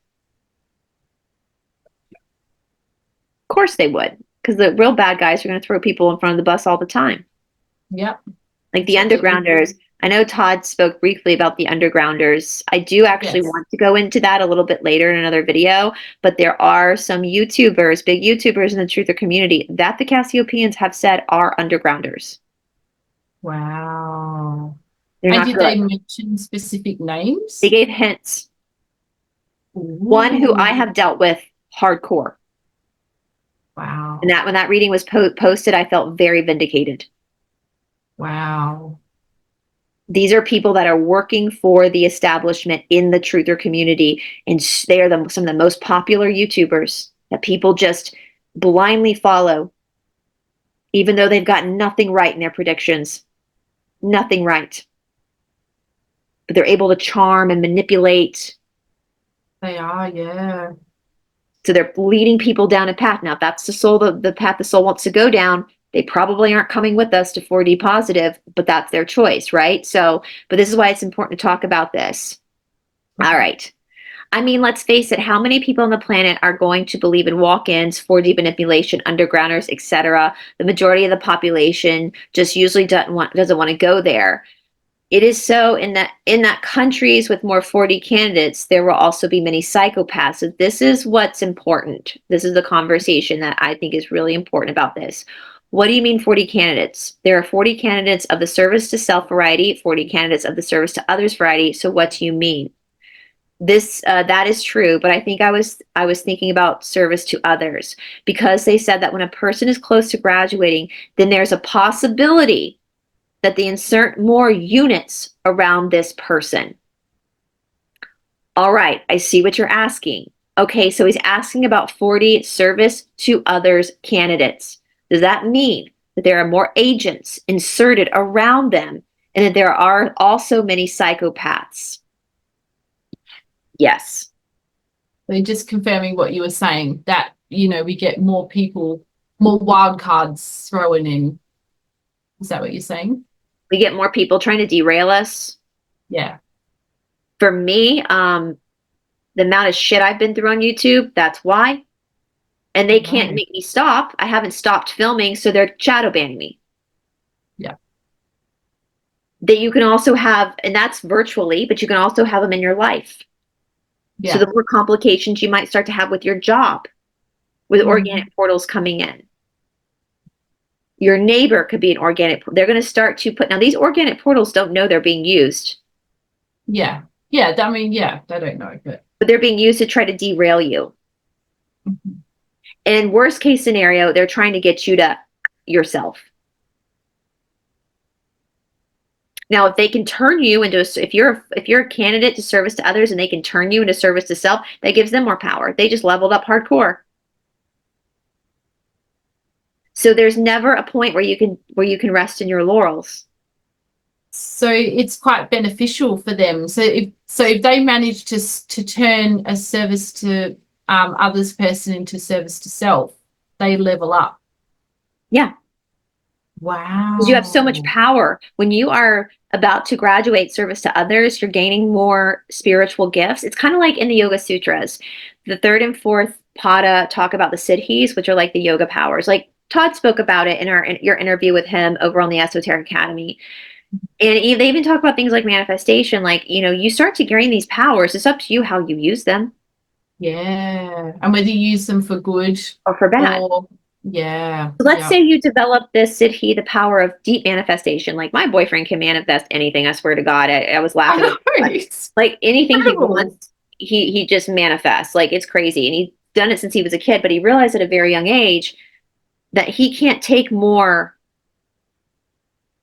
Of course they would, because the real bad guys are going to throw people in front of the bus all the time. Yep. Like the undergrounders. I know Todd spoke briefly about the undergrounders. I do actually want to go into that a little bit later in another video, but there are some YouTubers, big YouTubers in the truther community that the Cassiopeans have said are undergrounders. Wow. They're And not did good. they mention specific names? They gave hints. One who I Ooh, have dealt with hardcore. And wow. that when that reading was posted, I felt very vindicated. Wow. These are people that are working for the establishment in the truther community, and they are some of the most popular YouTubers that people just blindly follow, even though they've gotten nothing right in their predictions. Nothing right. But they're able to charm and manipulate. They are, yeah. So they're leading people down a path. Now, if that's the path the soul wants to go down, they probably aren't coming with us to 4D positive, but that's their choice, right? So, but this is why it's important to talk about this. All right. I mean, let's face it, how many people on the planet are going to believe in walk-ins, 4D manipulation, undergrounders, etc.? The majority of the population just usually doesn't want to go there. It is so in that countries with more 4D candidates, there will also be many psychopaths. So this is what's important. This is the conversation that I think is really important about this. What do you mean 4D candidates? There are 4D candidates of the service to self variety, 4D candidates of the service to others variety. So what do you mean? This that is true, but I think I was thinking about service to others, because they said that when a person is close to graduating, then there's a possibility that they insert more units around this person. All right, I see what you're asking. Okay, so he's asking about 4D service to others candidates. Does that mean that there are more agents inserted around them and that there are also many psychopaths? Yes. So just confirming what you were saying, that, we get more people, more wild cards thrown in. Is that what you're saying? We get more people trying to derail us. Yeah. For me, the amount of shit I've been through on YouTube, that's why. And they can't make me stop. I haven't stopped filming, so they're shadow banning me. Yeah. That you can also have, and that's virtually, but you can also have them in your life. Yeah. So the more complications you might start to have with your job, with organic portals coming in. Your neighbor could be an organic. They're going to start to put, now these organic portals don't know they're being used. Yeah. Yeah. I mean, yeah, they don't know, but they're being used to try to derail you. And in worst case scenario, they're trying to get you to yourself. Now, if they can turn you into if you're a candidate to service to others and they can turn you into service to self, that gives them more power. They just leveled up hardcore. So there's never a point where you can rest in your laurels. So it's quite beneficial for them. So if they manage to turn a service to others person into service to self, they level up. Yeah. Wow. Because you have so much power. When you are about to graduate service to others, you're gaining more spiritual gifts. It's kind of like in the Yoga Sutras. The third and fourth pada talk about the siddhis, which are like the yoga powers. Like Todd spoke about it in your interview with him over on the Esoteric Academy. And they even talk about things like manifestation. Like, you start to gain these powers. It's up to you how you use them. Yeah. And whether you use them for good or for bad. Yeah. So let's say you develop this siddhi, the power of deep manifestation. Like my boyfriend can manifest anything. I swear to God, I was laughing. Like anything he wants, he just manifests. Like it's crazy. And he's done it since he was a kid, but he realized at a very young age that he can't take more.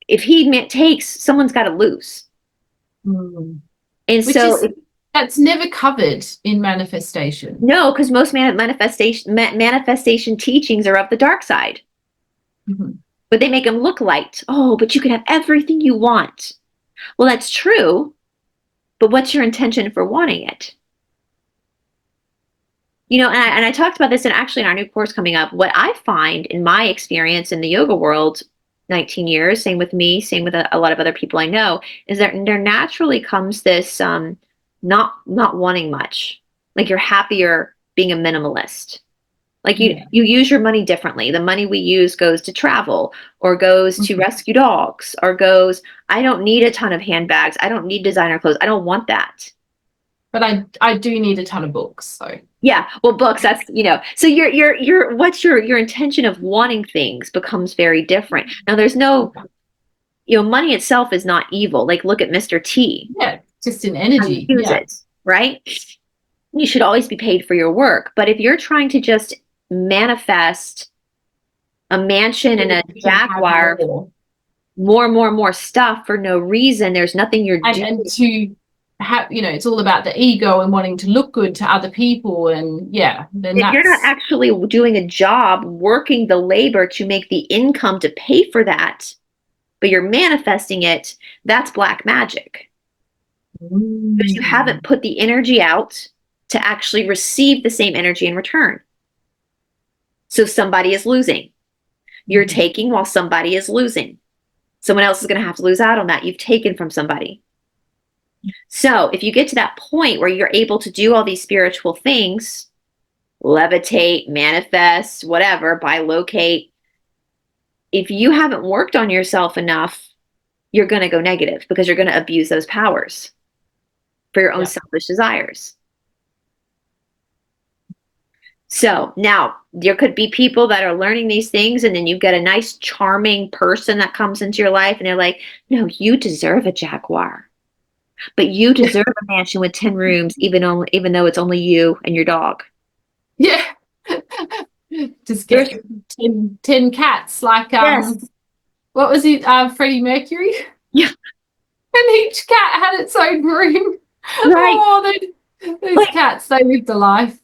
If he takes, someone's got to lose. And that's never covered in manifestation. No, because most manifestation teachings are of the dark side. But they make them look light. Oh, but you can have everything you want. Well, that's true. But what's your intention for wanting it? And I talked about this in our new course coming up. What I find in my experience in the yoga world, 19 years, same with me, same with a lot of other people I know, is that there naturally comes this not wanting much. Like you're happier being a minimalist. Like you use your money differently. The money we use goes to travel or goes to rescue dogs or I don't need a ton of handbags. I don't need designer clothes. I don't want that. But I do need a ton of books. So yeah, well, books, that's, so what's your intention of wanting things becomes very different. Now there's no, money itself is not evil. Like, look at Mr. T. Yeah, just an energy. Use Yeah. it, right? You should always be paid for your work. But if you're trying to just manifest a mansion and a Jaguar, more stuff for no reason, there's nothing you're doing. And to have, it's all about the ego and wanting to look good to other people. And then if you're not actually doing a job, working the labor to make the income to pay for that, but you're manifesting it, that's black magic. Because you haven't put the energy out to actually receive the same energy in return. So somebody is losing. You're taking while somebody is losing. Someone else is going to have to lose out on that. You've taken from somebody. So if you get to that point where you're able to do all these spiritual things, levitate, manifest, whatever, bilocate, if you haven't worked on yourself enough, you're going to go negative because you're going to abuse those powers for your own selfish desires. So now there could be people that are learning these things, and then you get a nice, charming person that comes into your life, and they're like, no, you deserve a Jaguar, but you deserve a mansion with 10 rooms, even though it's only you and your dog. Yeah. Just get 10 cats, like, yes. What was it, Freddie Mercury? Yeah. And each cat had its own room. Right. Oh, those cats, they lived a life.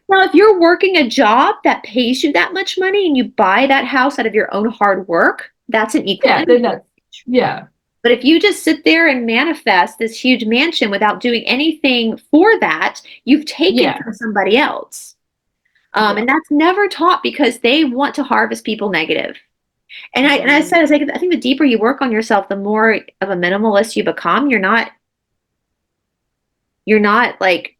Now, if you're working a job that pays you that much money and you buy that house out of your own hard work, that's an equal. But if you just sit there and manifest this huge mansion without doing anything for that, you've taken from somebody else. And that's never taught because they want to harvest people negative. And I said, I think the deeper you work on yourself, the more of a minimalist you become. You're not like.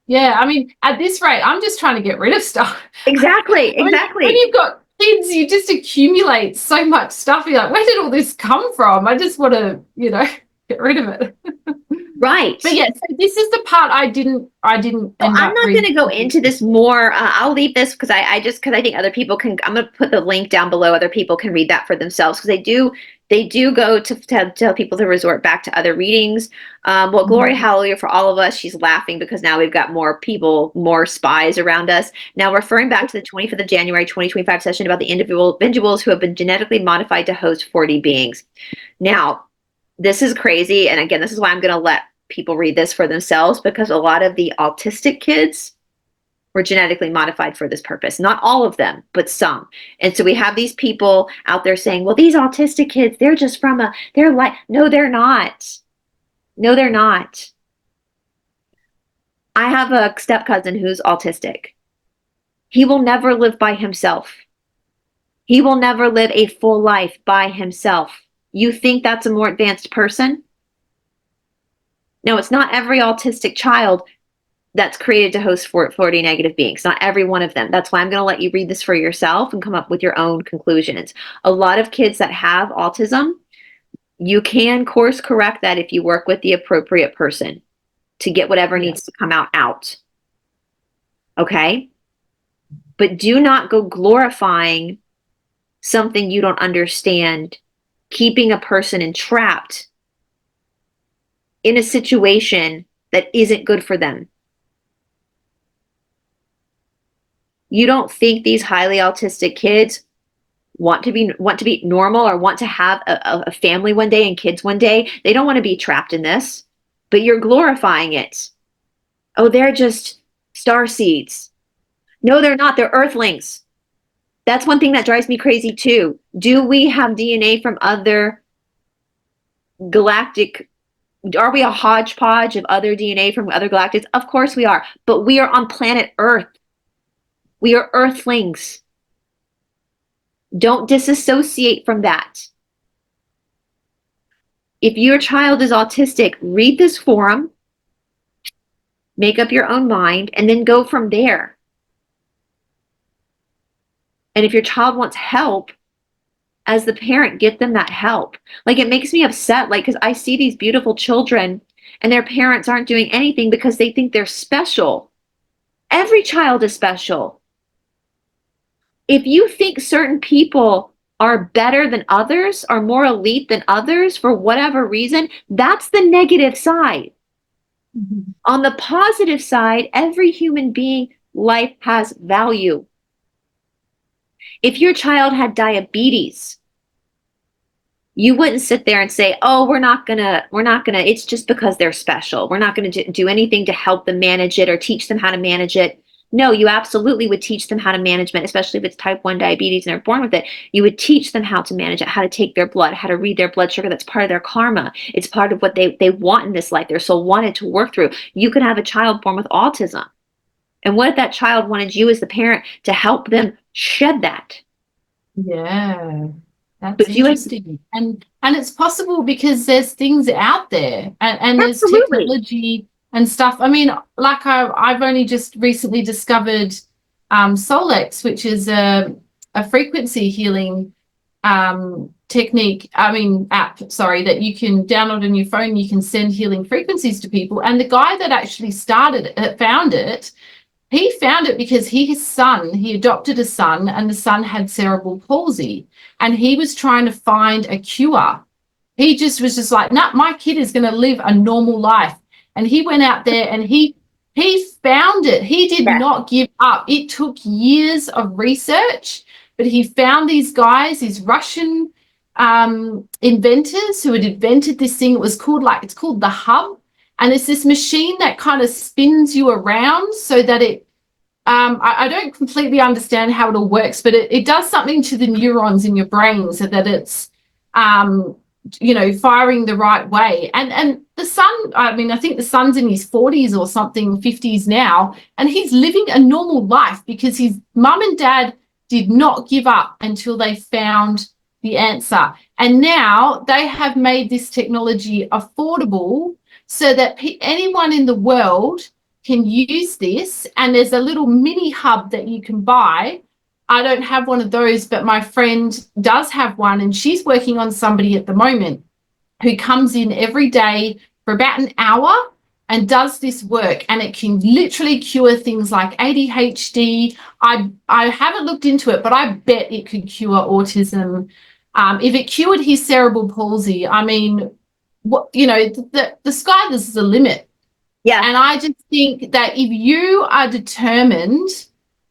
Yeah, I mean, at this rate, I'm just trying to get rid of stuff. Exactly. When you've got kids, you just accumulate so much stuff. You're like, where did all this come from? I just want to, get rid of it. Right. But yeah, so this is the part I didn't. I'm not going to go into this more. I'll leave this because I think other people can. I'm going to put the link down below. Other people can read that for themselves because they do go to tell people to resort back to other readings. Well, glory, hallelujah for all of us. She's laughing because now we've got more people, more spies around us. Now, referring back to the 25th of January, 2025 session about the individuals who have been genetically modified to host 4D beings. Now, this is crazy. And again, this is why I'm going to let people read this for themselves, because a lot of the autistic kids were genetically modified for this purpose. Not all of them, but some. And so we have these people out there saying, well, these autistic kids, they're just they're like, no, they're not. No, they're not. I have a step cousin who's autistic. He will never live by himself. He will never live a full life by himself. You think that's a more advanced person? No, it's not every autistic child that's created to host 4D negative beings. Not every one of them. That's why I'm going to let you read this for yourself and come up with your own conclusions. A lot of kids that have autism, you can course correct that if you work with the appropriate person to get whatever needs to come out. Okay? But do not go glorifying something you don't understand, keeping a person entrapped in a situation that isn't good for them. You don't think these highly autistic kids want to be normal or want to have a family one day and kids one day? They don't want to be trapped in this, but you're glorifying it. Oh, they're just star seeds. No, they're not. They're earthlings. That's one thing that drives me crazy too. Do we have DNA from other galactic? Are we a hodgepodge of other DNA from other galactics? Of course we are, but we are on planet Earth. We are earthlings. Don't disassociate from that. If your child is autistic, read this forum, make up your own mind, and then go from there. And if your child wants help, as the parent, get them that help. Like, it makes me upset, like, because I see these beautiful children and their parents aren't doing anything because they think they're special. Every child is special. If you think certain people are better than others, are more elite than others for whatever reason, that's the negative side. Mm-hmm. On the positive side, every human being, life has value. If your child had diabetes, you wouldn't sit there and say, oh, we're not gonna, it's just because they're special. We're not gonna do anything to help them manage it or teach them how to manage it. No, you absolutely would teach them how to manage it, especially if it's type 1 diabetes and they're born with it. You would teach them how to manage it, how to take their blood, how to read their blood sugar. That's part of their karma. It's part of what they want in this life. Their soul wanted to work through. You could have a child born with autism. And what if that child wanted you as the parent to help them shed that? Yeah, that's But you had, interesting. And it's possible because there's things out there and there's absolutely. technology and stuff. I mean, like I've only just recently discovered Solex, which is a frequency healing technique, app, sorry, that you can download on your phone. You can send healing frequencies to people. And the guy that actually found it, he found it because he adopted a son, and the son had cerebral palsy, and he was trying to find a cure. He just was just like, nah, my kid is going to live a normal life. And he went out there and he found it. He did not give up. It took years of research, but he found these guys, these Russian inventors who had invented this thing. It's called the hub. And it's this machine that kind of spins you around so that it, I don't completely understand how it all works, but it does something to the neurons in your brain so that it's, firing the right way. And the son, I think the son's in his 40s or something, 50s now, and he's living a normal life because his mum and dad did not give up until they found the answer. And now they have made this technology affordable so that anyone in the world can use this. And there's a little mini hub that you can buy. I don't have one of those, but my friend does have one, and she's working on somebody at the moment who comes in every day for about an hour and does this work, and it can literally cure things like ADHD. I haven't looked into it, but I bet it could cure autism. If it cured his cerebral palsy, I mean, the sky is the limit. Yeah. And I just think that if you are determined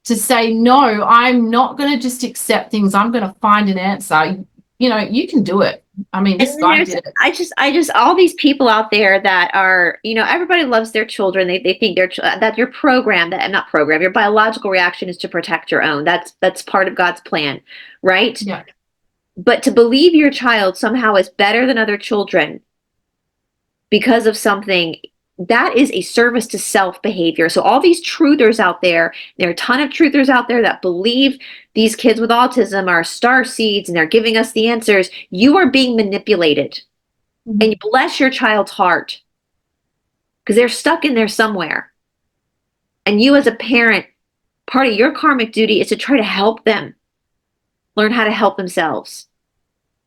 to say, no, I'm not going to just accept things, I'm going to find an answer, you can do it. I mean, this guy did it. I just, all these people out there that are, everybody loves their children. They think that your program, not program, your biological reaction is to protect your own. That's part of God's plan, right? Yeah. But to believe your child somehow is better than other children because of something, that is a service to self behavior. So all these truthers out there are a ton of truthers out there that believe these kids with autism are star seeds and they're giving us the answers. You are being manipulated. Mm-hmm. And you bless your child's heart because they're stuck in there somewhere. And you as a parent, part of your karmic duty is to try to help them learn how to help themselves.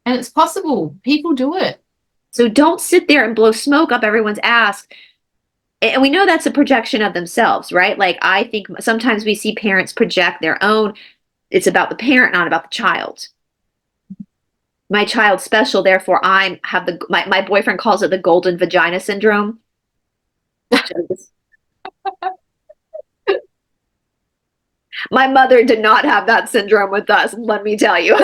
And it's possible. People do it. So don't sit there and blow smoke up everyone's ass. And we know that's a projection of themselves, right? Like, I think sometimes we see parents project their own. It's about the parent, not about the child. My child's special, therefore my boyfriend calls it the golden vagina syndrome. My mother did not have that syndrome with us, let me tell you.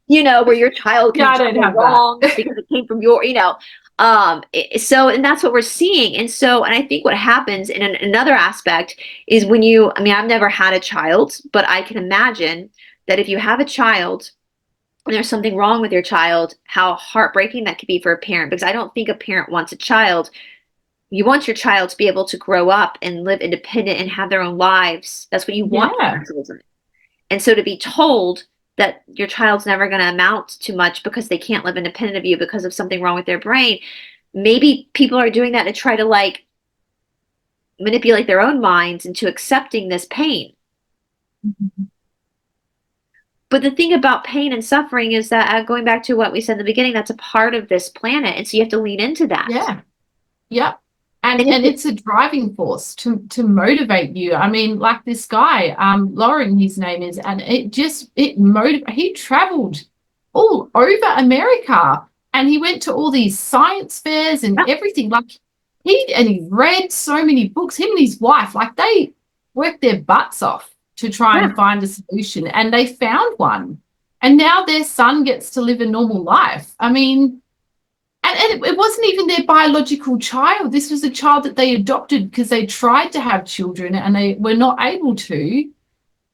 Where your child can go wrong because it came from your, and that's what we're seeing. And I think what happens in another aspect is when I've never had a child, but I can imagine that if you have a child and there's something wrong with your child, how heartbreaking that could be for a parent, because I don't think a parent wants a child. You want your child to be able to grow up and live independent and have their own lives. That's what you want. Yeah. And so to be told that your child's never going to amount to much because they can't live independent of you because of something wrong with their brain, maybe people are doing that to try to manipulate their own minds into accepting this pain. Mm-hmm. But the thing about pain and suffering is that, going back to what we said in the beginning, that's a part of this planet. And so you have to lean into that. Yeah. Yep. And it's a driving force to motivate you. I mean, like this guy, Lauren, his name is, and he traveled all over America, and he went to all these science fairs and everything. Like he read so many books. Him and his wife, like they worked their butts off to try and find a solution, and they found one. And now their son gets to live a normal life. I mean, and it wasn't even their biological child. This was a child that they adopted because they tried to have children and they were not able to.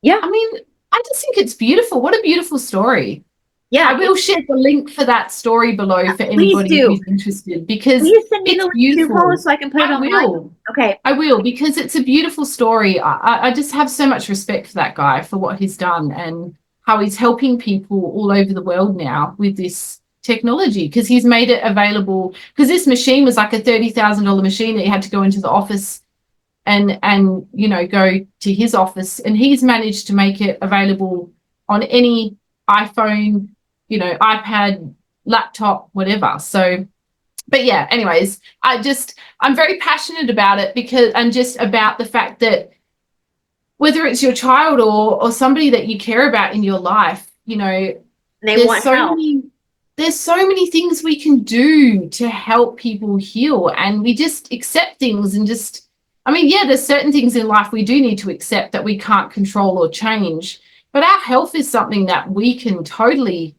Yeah. I mean, I just think it's beautiful. What a beautiful story. Yeah. I will share the link for that story below for anybody who's interested, because it's beautiful. Paula, so I can put it online. Okay. I will, because it's a beautiful story. I just have so much respect for that guy, for what he's done and how he's helping people all over the world now with this technology, because he's made it available. Because this machine was like a $30,000 machine that you had to go into the office and you know, go to his office, and he's managed to make it available on any iPhone, you know, iPad, laptop, whatever. So, but yeah, anyways, I'm very passionate about it, because, and just about the fact that whether it's your child or somebody that you care about in your life, you know, there's so many things we can do to help people heal, and we just accept things and just, I mean, yeah, there's certain things in life we do need to accept that we can't control or change, but our health is something that we can totally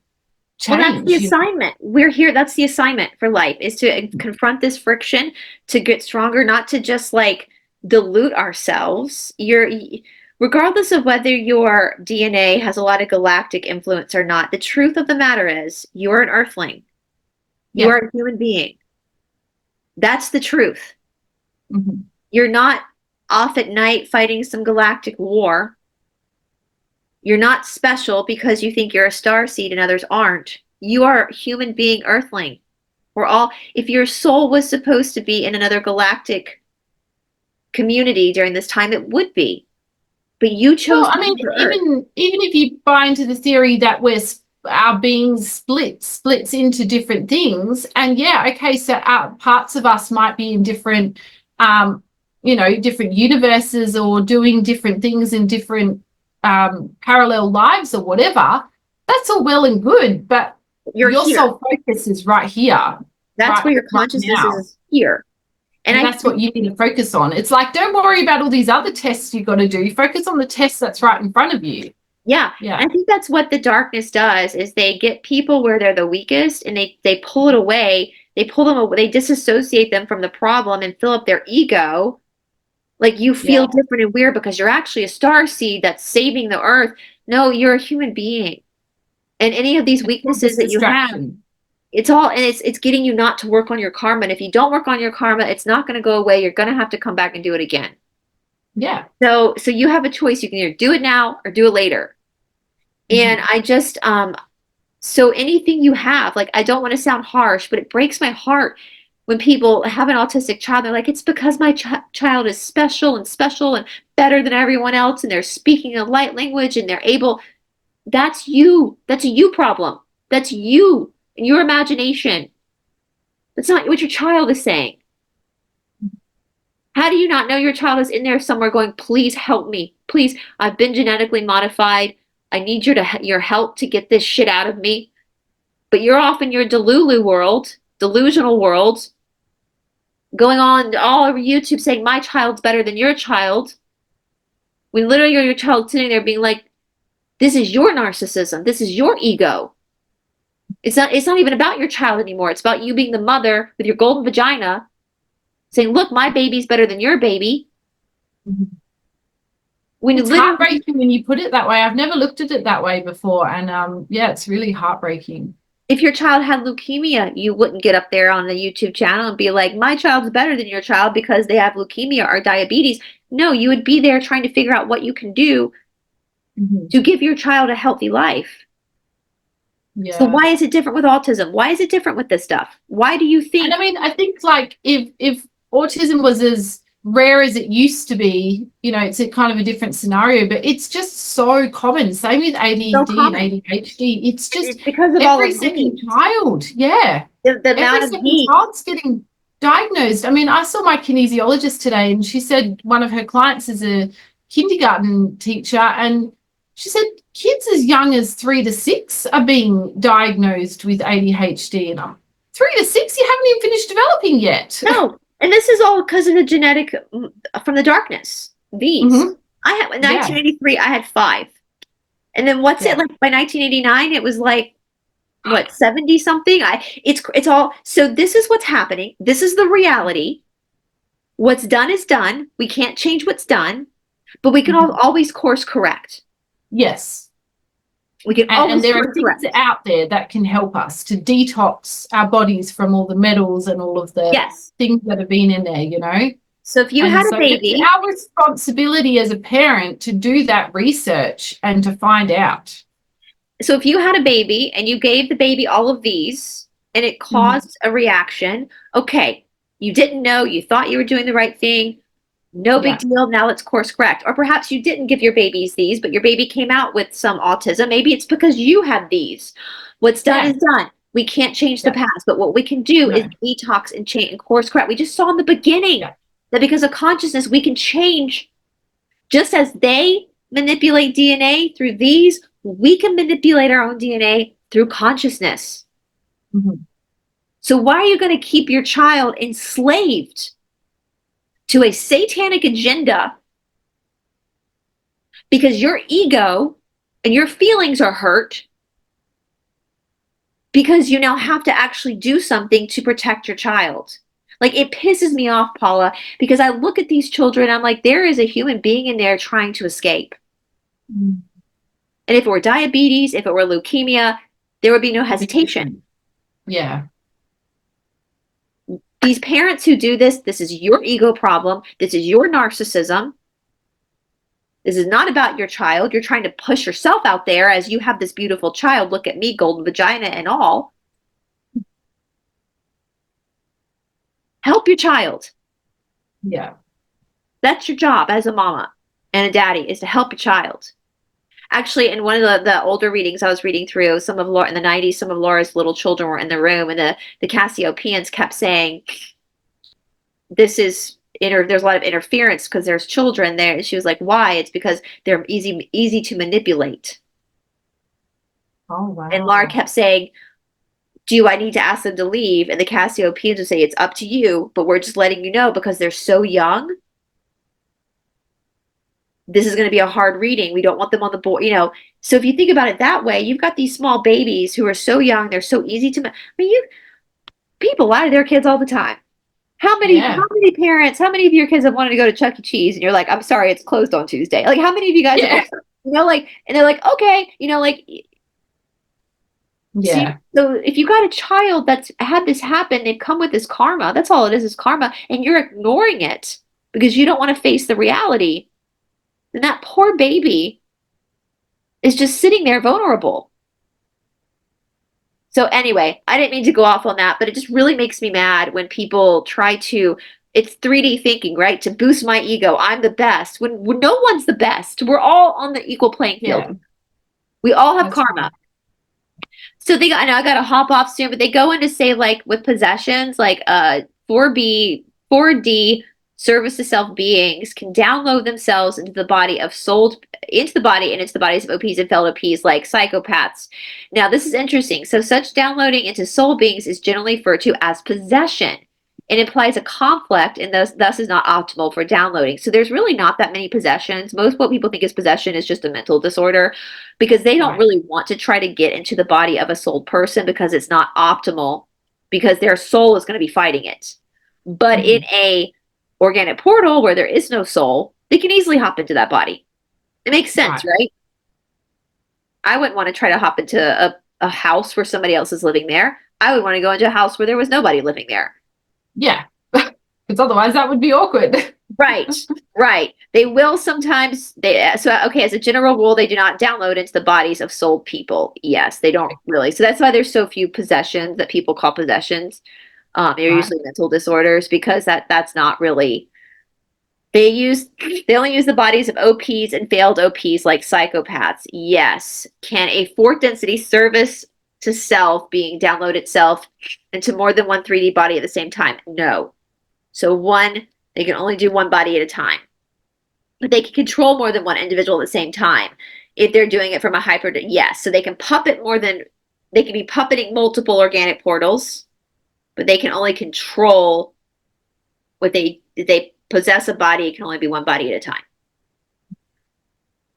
change. Well, that's the assignment. We're here. That's the assignment for life, is to confront this friction, to get stronger, not to just like dilute ourselves. Regardless of whether your DNA has a lot of galactic influence or not, the truth of the matter is you're an earthling. You are a human being. That's the truth. Mm-hmm. You're not off at night fighting some galactic war. You're not special because you think you're a starseed and others aren't. You are a human being earthling. We're all, if your soul was supposed to be in another galactic community during this time, it would be. But you chose. Well, I mean, even if you buy into the theory that our being splits into different things, and yeah, okay, so parts of us might be in different, you know, different universes or doing different things in different parallel lives or whatever. That's all well and good, but your soul focus is right here. That's where your consciousness is here. And that's what you need to focus on. It's like, don't worry about all these other tests you've got to do. Focus on the test that's right in front of you. Yeah. I think that's what the darkness does, is they get people where they're the weakest, and they pull it away. They pull them away. They disassociate them from the problem and fill up their ego. Like, you feel different and weird because you're actually a starseed that's saving the earth. No, you're a human being. And any of these weaknesses that you have, it's getting you not to work on your karma. And if you don't work on your karma, it's not going to go away. You're going to have to come back and do it again. Yeah. So you have a choice. You can either do it now or do it later. Mm-hmm. And I just, so anything you have, like, I don't want to sound harsh, but it breaks my heart when people have an autistic child. They're like, it's because my child is special and better than everyone else, and they're speaking a light language and they're able. That's you. That's a you problem. That's you. Your imagination. That's not what your child is saying. How do you not know your child is in there somewhere going, please help me. Please, I've been genetically modified. I need your help to get this shit out of me. But you're off in your delusional world, going on all over YouTube saying my child's better than your child. When literally your child sitting there being like, this is your narcissism. This is your ego. It's not even about your child anymore. It's about you being the mother with your golden vagina saying, look, my baby's better than your baby. Mm-hmm. It's heartbreaking when you put it that way. I've never looked at it that way before. And yeah, it's really heartbreaking. If your child had leukemia, you wouldn't get up there on the YouTube channel and be like, my child's better than your child because they have leukemia or diabetes. No, you would be there trying to figure out what you can do to give your child a healthy life. Yeah. So why is it different with autism? Why is it different with this stuff? Why do you think? And I mean, I think like if autism was as rare as it used to be, you know, it's a kind of a different scenario, but it's just so common. Same with ADD and ADHD. It's just because of every second child. Yeah. The amount of child's getting diagnosed. I mean, I saw my kinesiologist today, and she said one of her clients is a kindergarten teacher, and she said kids as young as 3 to 6 are being diagnosed with ADHD. And I'm 3 to 6, you haven't even finished developing yet. No, and this is all because of the genetic from the darkness. These. I had in 1983, I had 5. And then what's it like by 1989? It was like what, 70 something? It's all, so this is what's happening. This is the reality. What's done is done. We can't change what's done, but we can always course correct. Yes. We can and there are things out there that can help us to detox our bodies from all the metals and all of the things that have been in there, you know. So if you had a baby, it's our responsibility as a parent to do that research and to find out. So if you had a baby and you gave the baby all of these and it caused a reaction, okay, you didn't know, you thought you were doing the right thing, no big deal, now let's course correct. Or perhaps you didn't give your babies these, but your baby came out with some autism. Maybe it's because you had these. What's done is done. We can't change the past, but what we can do is detox and change and course correct. We just saw in the beginning that because of consciousness, we can change. Just as they manipulate DNA through these, we can manipulate our own DNA through consciousness. So why are you going to keep your child enslaved to a satanic agenda because your ego and your feelings are hurt because you now have to actually do something to protect your child? Like, it pisses me off, Paula, because I look at these children, I'm like, there is a human being in there trying to escape. And if it were diabetes, if it were leukemia, there would be no hesitation. Yeah. These parents who do this, this is your ego problem. This is your narcissism. This is not about your child. You're trying to push yourself out there as you have this beautiful child. Look at me, golden vagina and all. Help your child. Yeah. That's your job as a mama and a daddy, is to help your child. Actually, in one of the older readings I was reading through, some of Laura in the 90s, some of Laura's little children were in the room, and the Cassiopeans kept saying, this is there's a lot of interference because there's children there. And she was like, why? It's because they're easy to manipulate. Oh, wow. And Laura kept saying, do I need to ask them to leave? And the Cassiopeans would say, it's up to you, but we're just letting you know because they're so young. This is going to be a hard reading. We don't want them on the board, you know. So if you think about it that way, you've got these small babies who are so young, they're so easy to, I mean, people lie to their kids all the time. How many parents, how many of your kids have wanted to go to Chuck E. Cheese and you're like, I'm sorry, it's closed on Tuesday? Like, how many of you guys have, you know, like, and they're like, okay, you know, like, so if you got a child that's had this happen, they've come with this karma, that's all it is karma, and you're ignoring it because you don't want to face the reality, then that poor baby is just sitting there vulnerable. So anyway, I didn't mean to go off on that, but it just really makes me mad when people try to, it's 3D thinking, right? To boost my ego. I'm the best. When no one's the best. We're all on the equal playing field. We all have karma. Right. So I know I got to hop off soon, but they go in to say, like, with possessions, like 4D service to self beings can download themselves into the body of into the bodies of OPs and failed OPs, like psychopaths. Now, this is interesting. So such downloading into soul beings is generally referred to as possession. It implies a conflict and thus is not optimal for downloading. So there's really not that many possessions. Most what people think is possession is just a mental disorder because they don't really want to try to get into the body of a soul person because it's not optimal, because their soul is going to be fighting it. But in a organic portal where there is no soul, they can easily hop into that body. It makes sense, right? I wouldn't want to try to hop into a house where somebody else is living there. I would want to go into a house where there was nobody living there. Yeah, because otherwise that would be awkward. Right. They will sometimes, as a general rule, they do not download into the bodies of soul people. Yes, they don't really. So that's why there's so few possessions that people call possessions. They're usually mental disorders because that's not really, they only use the bodies of OPs and failed OPs like psychopaths. Yes. Can a fourth density service to self being downloaded self into more than one 3D body at the same time. No. So they can only do one body at a time. But they can control more than one individual at the same time if they're doing it from a hyper. Yes. So they can they can be puppeting multiple organic portals, but they can only control if they possess a body, it can only be one body at a time.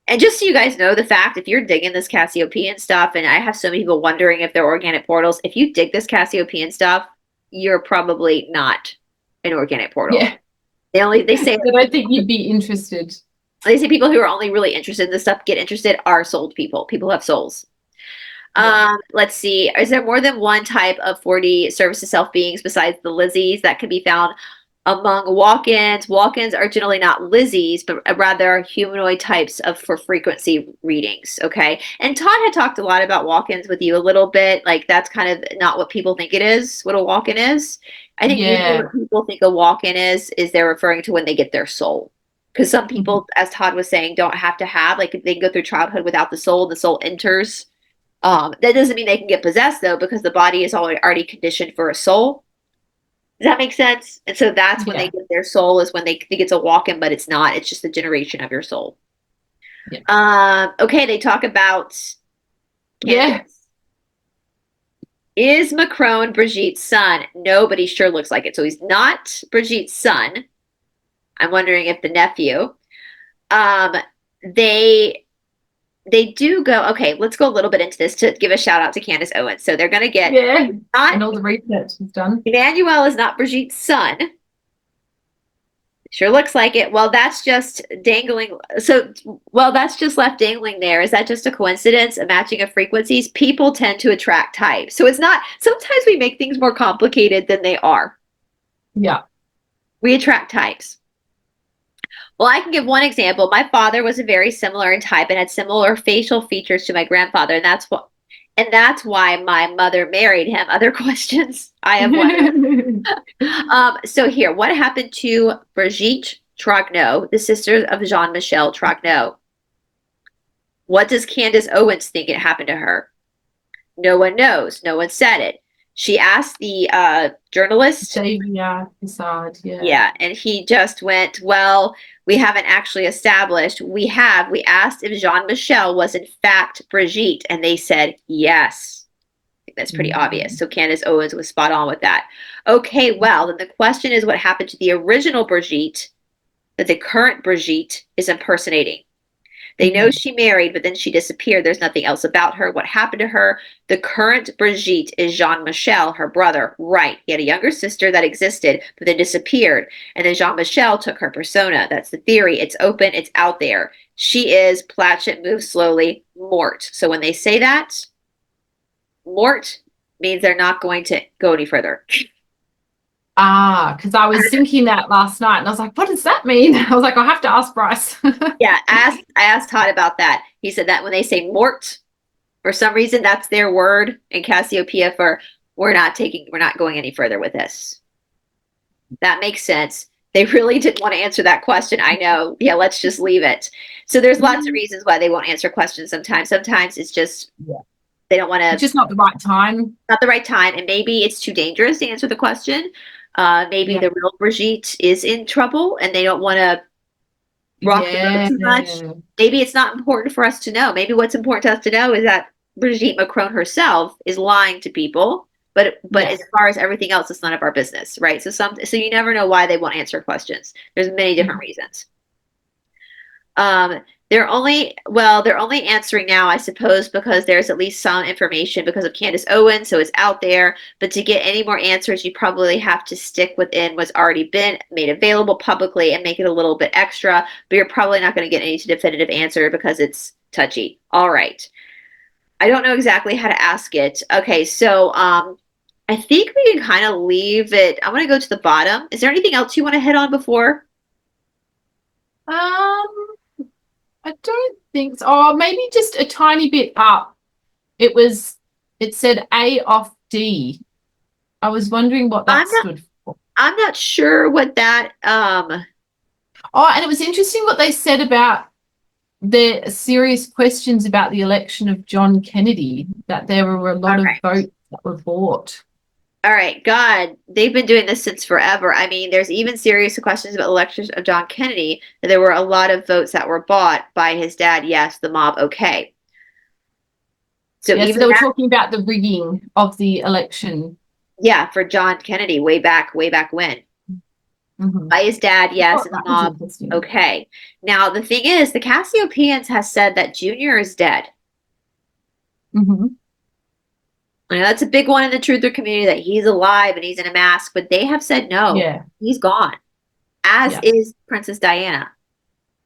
And just so you guys know, the fact, if you're digging this Cassiopean stuff, and I have so many people wondering if they're organic portals, if you dig this Cassiopean stuff, you're probably not an organic portal. Yeah. They say I don't think you'd be interested. They say people who are only really interested in this stuff get interested are souled people. People who have souls. Yeah. Let's see. Is there more than one type of 4D service to self beings besides the Lizzies that can be found among walk-ins? Walk-ins are generally not Lizzies, but rather humanoid types for frequency readings. Okay. And Todd had talked a lot about walk-ins with you a little bit. Like that's kind of not what people think it is, what a walk-in is. I think usually what people think a walk-in is they're referring to when they get their soul. Because some people, as Todd was saying, don't have to have, like, they can go through childhood without the soul enters. That doesn't mean they can get possessed, though, because the body is already conditioned for a soul. Does that make sense? And so that's when they get their soul, is when they think it's a walk-in, but it's not. It's just a generation of your soul. Yeah. Okay, they talk about Candace. Is Macron Brigitte's son? No, but he sure looks like it. So he's not Brigitte's son. I'm wondering if the nephew. They do go, okay, let's go a little bit into this to give a shout out to Candace Owens. So they're going to get, and all the research is done. Emmanuel is not Brigitte's son. Sure looks like it. Well, that's just dangling. That's just left dangling there. Is that just a coincidence, a matching of frequencies? People tend to attract types. So it's not, sometimes we make things more complicated than they are. Yeah. We attract types. Well, I can give one example. My father was very similar in type and had similar facial features to my grandfather, and that's why my mother married him. Other questions? I have one. So here, what happened to Brigitte Trogneau, the sister of Jean-Michel Trogneau? What does Candace Owens think it happened to her? No one knows. No one said it. She asked the journalist. Yeah, and he just went, well, we haven't actually established. We asked if Jean-Michel was in fact Brigitte, and they said yes. I think that's pretty obvious. So Candace Owens was spot on with that. Okay, well, then the question is what happened to the original Brigitte that the current Brigitte is impersonating? They know she married, but then she disappeared. There's nothing else about her. What happened to her? The current Brigitte is Jean-Michel, her brother. Right. He had a younger sister that existed, but then disappeared. And then Jean-Michel took her persona. That's the theory. It's open. It's out there. She is, Platchett moves slowly, Mort. So when they say that, Mort means they're not going to go any further. Because I was thinking that last night, and I was like, what does that mean? I was like, I'll have to ask Bryce. Yeah, I asked Todd about that. He said that when they say Mort, for some reason, that's their word in Cassiopeia for we're not going any further with this. That makes sense. They really didn't want to answer that question. I know. Yeah, let's just leave it. So there's lots of reasons why they won't answer questions sometimes. Sometimes it's just they don't want to. It's just not the right time. Not the right time. And maybe it's too dangerous to answer the question. Maybe the real Brigitte is in trouble and they don't want to rock the boat too much. Maybe it's not important for us to know. Maybe what's important to us to know is that Brigitte Macron herself is lying to people, but as far as everything else, it's none of our business, right? So you never know why they won't answer questions. There's many different reasons. They're only answering now, I suppose, because there's at least some information because of Candace Owens, so it's out there. But to get any more answers, you probably have to stick within what's already been made available publicly and make it a little bit extra. But you're probably not going to get any definitive answer because it's touchy. All right. I don't know exactly how to ask it. Okay, so I think we can kind of leave it. I want to go to the bottom. Is there anything else you want to hit on before? I don't think so. Oh, maybe just a tiny bit up. It said A off D. I was wondering what that stood for. I'm not sure what that Oh, and it was interesting what they said about there are serious questions about the election of John Kennedy, that there were a lot of votes that were bought. All right, God, they've been doing this since forever. I mean, there's even serious questions about the election of John Kennedy, that there were a lot of votes that were bought by his dad. Yes, the mob, okay. So Yes, even they were that, talking about the rigging of the election. yeah, for John Kennedy, way back when. By his dad, yes, and the That was mob, interesting. okay. Now, the thing is, the Cassiopeans has said that Junior is dead. I know that's a big one in the truther community, that he's alive and he's in a mask, but they have said no, Yeah. he's gone, as is Princess Diana.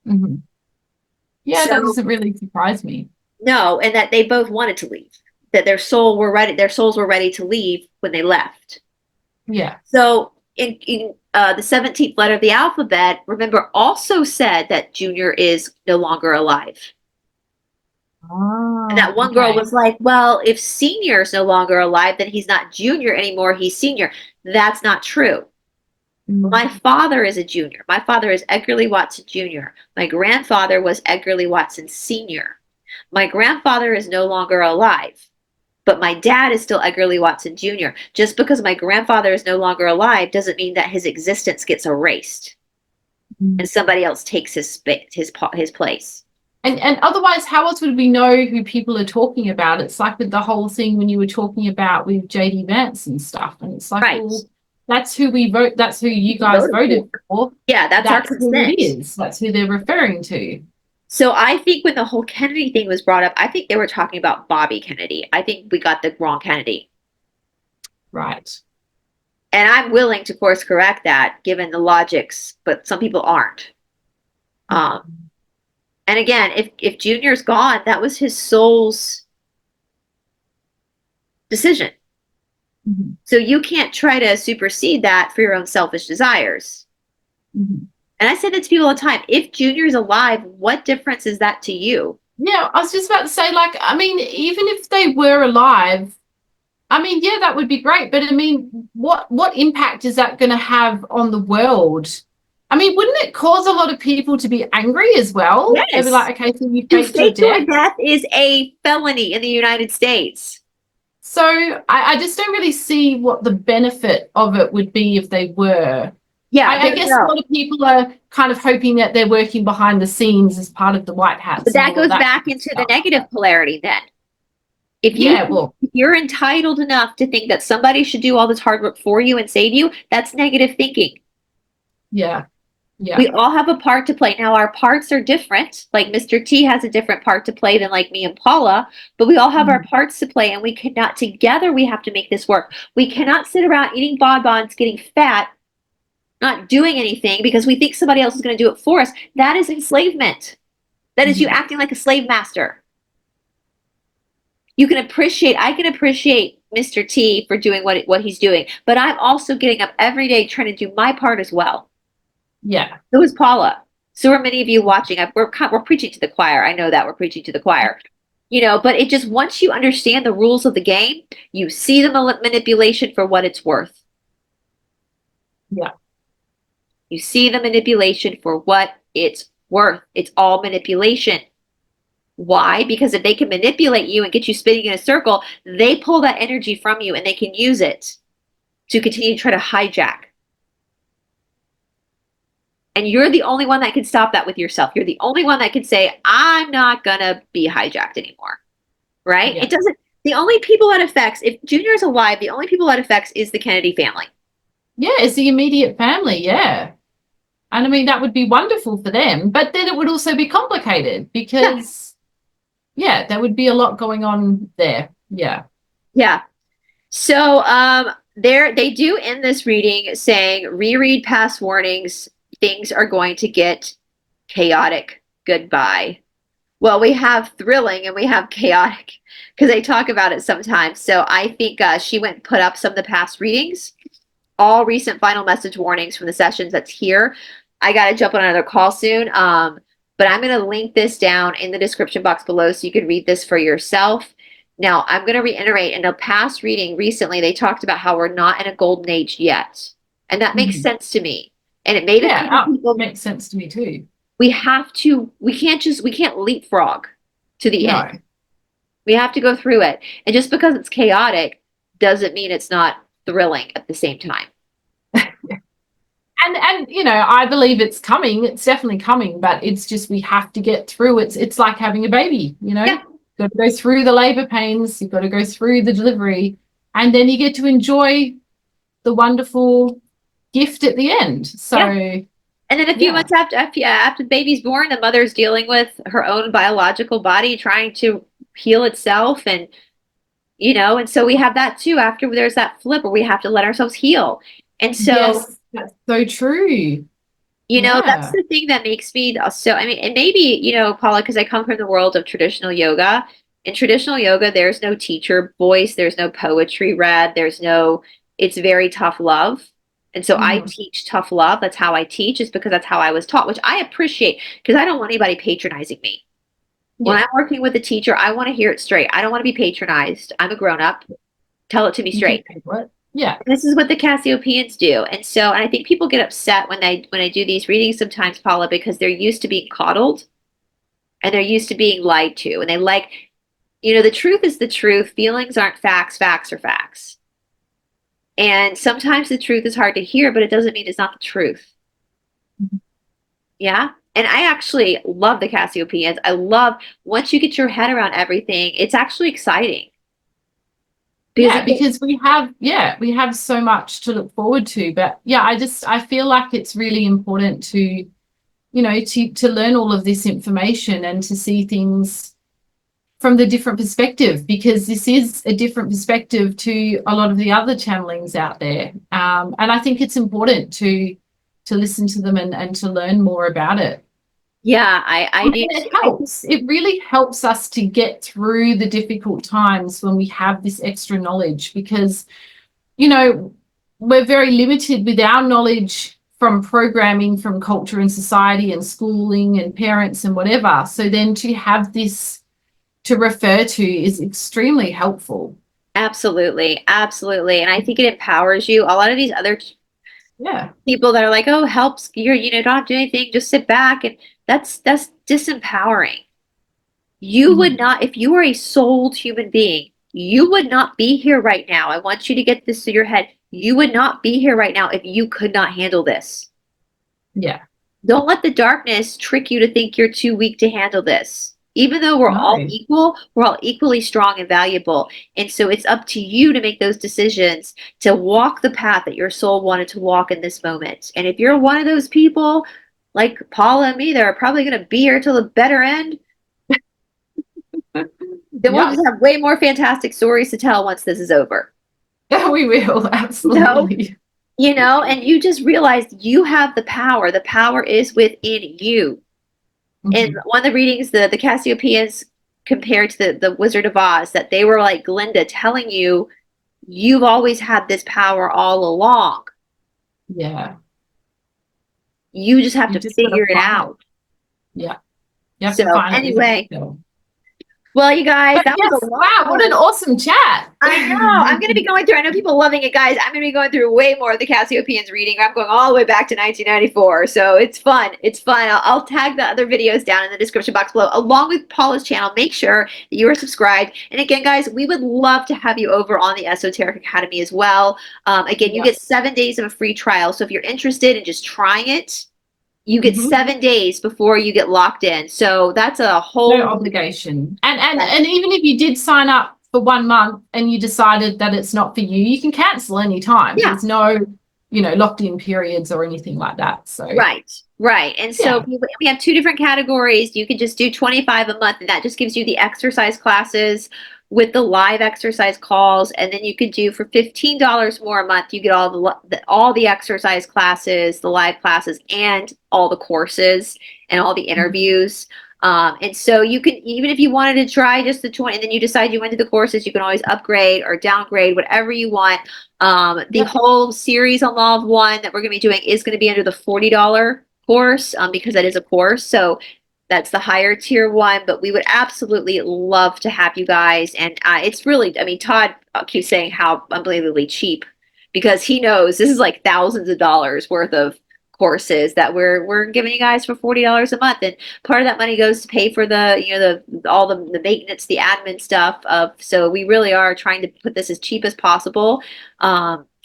Yeah, So, that doesn't really surprise me. no, and that they both wanted to leave, that their souls were ready to leave when they left. Yeah. So in the 17th letter of the alphabet, remember, also said that Junior is no longer alive. And that one girl was like, well, if Senior is no longer alive, then he's not Junior anymore, he's Senior. That's not true. My father is a junior. My father is Edgar Lee Watson Jr. My grandfather was Edgar Lee Watson Sr. My grandfather is no longer alive, but my dad is still Edgar Lee Watson Jr. Just because my grandfather is no longer alive doesn't mean that his existence gets erased and somebody else takes his place. And otherwise, how else would we know who people are talking about? It's like with the whole thing when you were talking about with JD Vance and stuff, and it's like, well, that's who we vote. That's who you guys voted for. Yeah, that's our who it is. That's who they're referring to. So I think when the whole Kennedy thing was brought up, I think they were talking about Bobby Kennedy. I think we got the wrong Kennedy. Right. And I'm willing to course correct that, given the logics, but some people aren't. And again, if Junior's gone, that was his soul's decision. So you can't try to supersede that for your own selfish desires. And I said it to people all the time, if Junior's alive, what difference is that to you? Yeah, I was just about to say, like, I mean, even if they were alive, I mean, yeah, that would be great. But I mean, what impact is that going to have on the world? I mean, wouldn't it cause a lot of people to be angry as well? Yes. They'd be like, okay, so you faked your death is a felony in the United States. So I just don't really see what the benefit of it would be if they were. Yeah, I guess a lot of people are kind of hoping that they're working behind the scenes as part of the White Hats. But that goes back into the negative polarity then. If you're entitled enough to think that somebody should do all this hard work for you and save you, that's negative thinking. Yeah. Yeah. We all have a part to play. Now, our parts are different. Like Mr. T has a different part to play than like me and Paula, but we all have our parts to play, and we cannot, together, we have to make this work. We cannot sit around eating bonbons, getting fat, not doing anything because we think somebody else is going to do it for us. That is enslavement. That is you acting like a slave master. I can appreciate Mr. T for doing what he's doing, but I'm also getting up every day trying to do my part as well. Yeah. So is Paula. So are many of you watching. We're preaching to the choir. I know that we're preaching to the choir. But it just, once you understand the rules of the game, you see the manipulation for what it's worth. Yeah. You see the manipulation for what it's worth. It's all manipulation. Why? Because if they can manipulate you and get you spinning in a circle, they pull that energy from you and they can use it to continue to try to hijack. And you're the only one that can stop that with yourself. You're the only one that can say, I'm not going to be hijacked anymore. Right? Yeah. It doesn't, the only people that affects, if Junior's alive, the only people that affects is the Kennedy family. Yeah, it's the immediate family. Yeah. And I mean, that would be wonderful for them, but then it would also be complicated because, yeah, there would be a lot going on there. Yeah. Yeah. So they do end this reading saying, reread past warnings. Things are going to get chaotic. Goodbye. Well, we have thrilling and we have chaotic because they talk about it sometimes. So I think she went and put up some of the past readings, all recent final message warnings from the sessions that's here. I got to jump on another call soon. But I'm going to link this down in the description box below so you can read this for yourself. Now, I'm going to reiterate, in a past reading recently, they talked about how we're not in a golden age yet. And that makes sense to me. And it made people make sense to me too. we can't leapfrog to the end. No. We have to go through it. And just because it's chaotic doesn't mean it's not thrilling at the same time. And you know, I believe it's coming. It's definitely coming, but it's just we have to get through it. It's like having a baby, you know. Yeah. You've got to go through the labor pains, you've got to go through the delivery, and then you get to enjoy the wonderful gift at the end. So Yeah. And then a few months after the baby's born, the mother's dealing with her own biological body trying to heal itself, and you know, and so we have that too after there's that flip where we have to let ourselves heal. And so yes, that's so true. you know, that's Yeah. the thing that makes me so, I mean, and maybe, you know, Paula, because I come from the world of traditional yoga. In traditional yoga, there's no teacher voice, there's no poetry read, it's very tough love. And so I teach tough love. That's how I teach, is because that's how I was taught, which I appreciate because I don't want anybody patronizing me. When Yeah. I'm working with a teacher, I want to hear it straight. I don't want to be patronized. I'm a grown up. Tell it to me straight. What? Yeah. This is what the Cassiopeans do. And so, and I think people get upset when I do these readings sometimes, Paula, because they're used to being coddled and they're used to being lied to. And they like, you know, the truth is the truth. Feelings aren't facts. Facts are facts. And sometimes the truth is hard to hear, but it doesn't mean it's not the truth. Yeah. And I actually love the Cassiopeans. I love, once you get your head around everything, it's actually exciting. Because we have so much to look forward to. But yeah, I feel like it's really important to, you know, to learn all of this information and to see things from the different perspective, because this is a different perspective to a lot of the other channelings out there. And I think it's important to listen to them and to learn more about it. Yeah, I do. It helps. It really helps us to get through the difficult times when we have this extra knowledge, because, you know, we're very limited with our knowledge from programming, from culture and society and schooling and parents and whatever. So then to have this to refer to is extremely helpful. Absolutely. Absolutely. And I think it empowers you. A lot of these other people that are like, oh, helps, you know, don't do anything, just sit back. And that's disempowering. You would not, if you were a souled human being, you would not be here right now. I want you to get this to your head. You would not be here right now if you could not handle this. Yeah. Don't let the darkness trick you to think you're too weak to handle this. Even though we're all equal, we're all equally strong and valuable. And so it's up to you to make those decisions, to walk the path that your soul wanted to walk in this moment. And if you're one of those people, like Paula and me, that are probably going to be here till the better end, then we'll just have way more fantastic stories to tell once this is over. Yeah, we will. Absolutely. You know, and you just realize you have the power. The power is within you. In one of the readings, the Cassiopeans compared to the Wizard of Oz, that they were like Glinda, telling you, you've always had this power all along. Yeah. You just have to figure it out. Yeah. You have to find anyway. Well, you guys, that was a wow, what an awesome chat. I know. I'm going to be going through, I know people loving it, guys. I'm going to be going through way more of the Cassiopeans reading. I'm going all the way back to 1994. So it's fun. It's fun. I'll tag the other videos down in the description box below, along with Paula's channel. Make sure that you are subscribed. And again, guys, we would love to have you over on the Esoteric Academy as well. Again, you get 7 days of a free trial. So if you're interested in just trying it, you get 7 days before you get locked in. So that's a whole obligation. And even if you did sign up for 1 month and you decided that it's not for you, you can cancel any time. There's no, you know, locked in periods or anything like that. So right. And so we have 2 different categories. You can just do $25 a month, and that just gives you the exercise classes with the live exercise calls. And then you could do for $15 more a month, you get all the exercise classes, the live classes, and all the courses and all the interviews. And so you can, even if you wanted to try just the 20, and then you decide you went to the courses, you can always upgrade or downgrade, whatever you want. The whole series on Law of One that we're going to be doing is going to be under the $40 course, because that is a course. So that's the higher tier one, but we would absolutely love to have you guys. And it's really, I mean, Todd keeps saying how unbelievably cheap, because he knows this is like thousands of dollars worth of courses that we're giving you guys for $40 a month, and part of that money goes to pay for the all the maintenance, the admin stuff of. So we really are trying to put this as cheap as possible,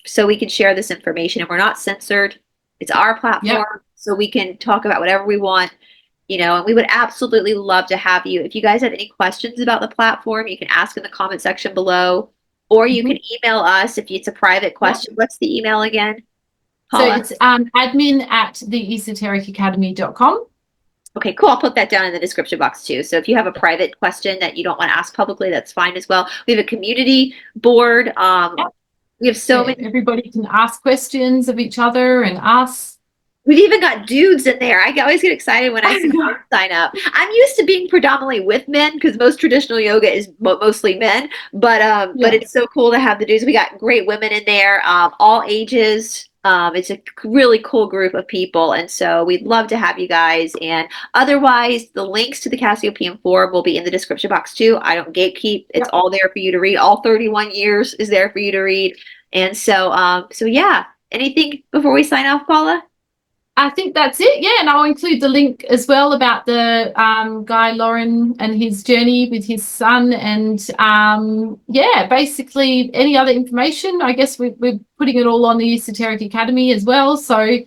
so we can share this information, and we're not censored. It's our platform, so we can talk about whatever we want. And we would absolutely love to have you. If you guys have any questions about the platform, you can ask in the comment section below, or you can email us if it's a private question. What's the email again, Paula? So it's admin@theesotericacademy.com. Okay, cool. I'll put that down in the description box too. So if you have a private question that you don't want to ask publicly, that's fine as well. We have a community board. We have so many. Everybody can ask questions of each other and us. We've even got dudes in there. I always get excited when I see men sign up. I'm used to being predominantly with men because most traditional yoga is mostly men. But it's so cool to have the dudes. We got great women in there, all ages. It's a really cool group of people, and so we'd love to have you guys. And otherwise, the links to the Cassiopean Forum will be in the description box too. I don't gatekeep. It's all there for you to read. All 31 years is there for you to read. And so yeah. Anything before we sign off, Paula? I think that's it. Yeah, and I'll include the link as well about the guy Lauren and his journey with his son, and basically any other information. I guess we're putting it all on the Esoteric Academy as well. So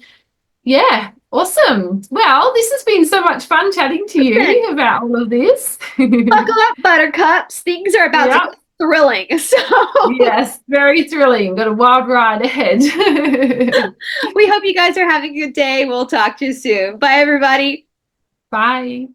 yeah, awesome. Well, this has been so much fun chatting to you about all of this. Buckle up, buttercups. Things are about to get thrilling. So yes, very thrilling. Got a wild ride ahead. We hope you guys are having a good day. We'll talk to you soon. Bye, everybody. Bye.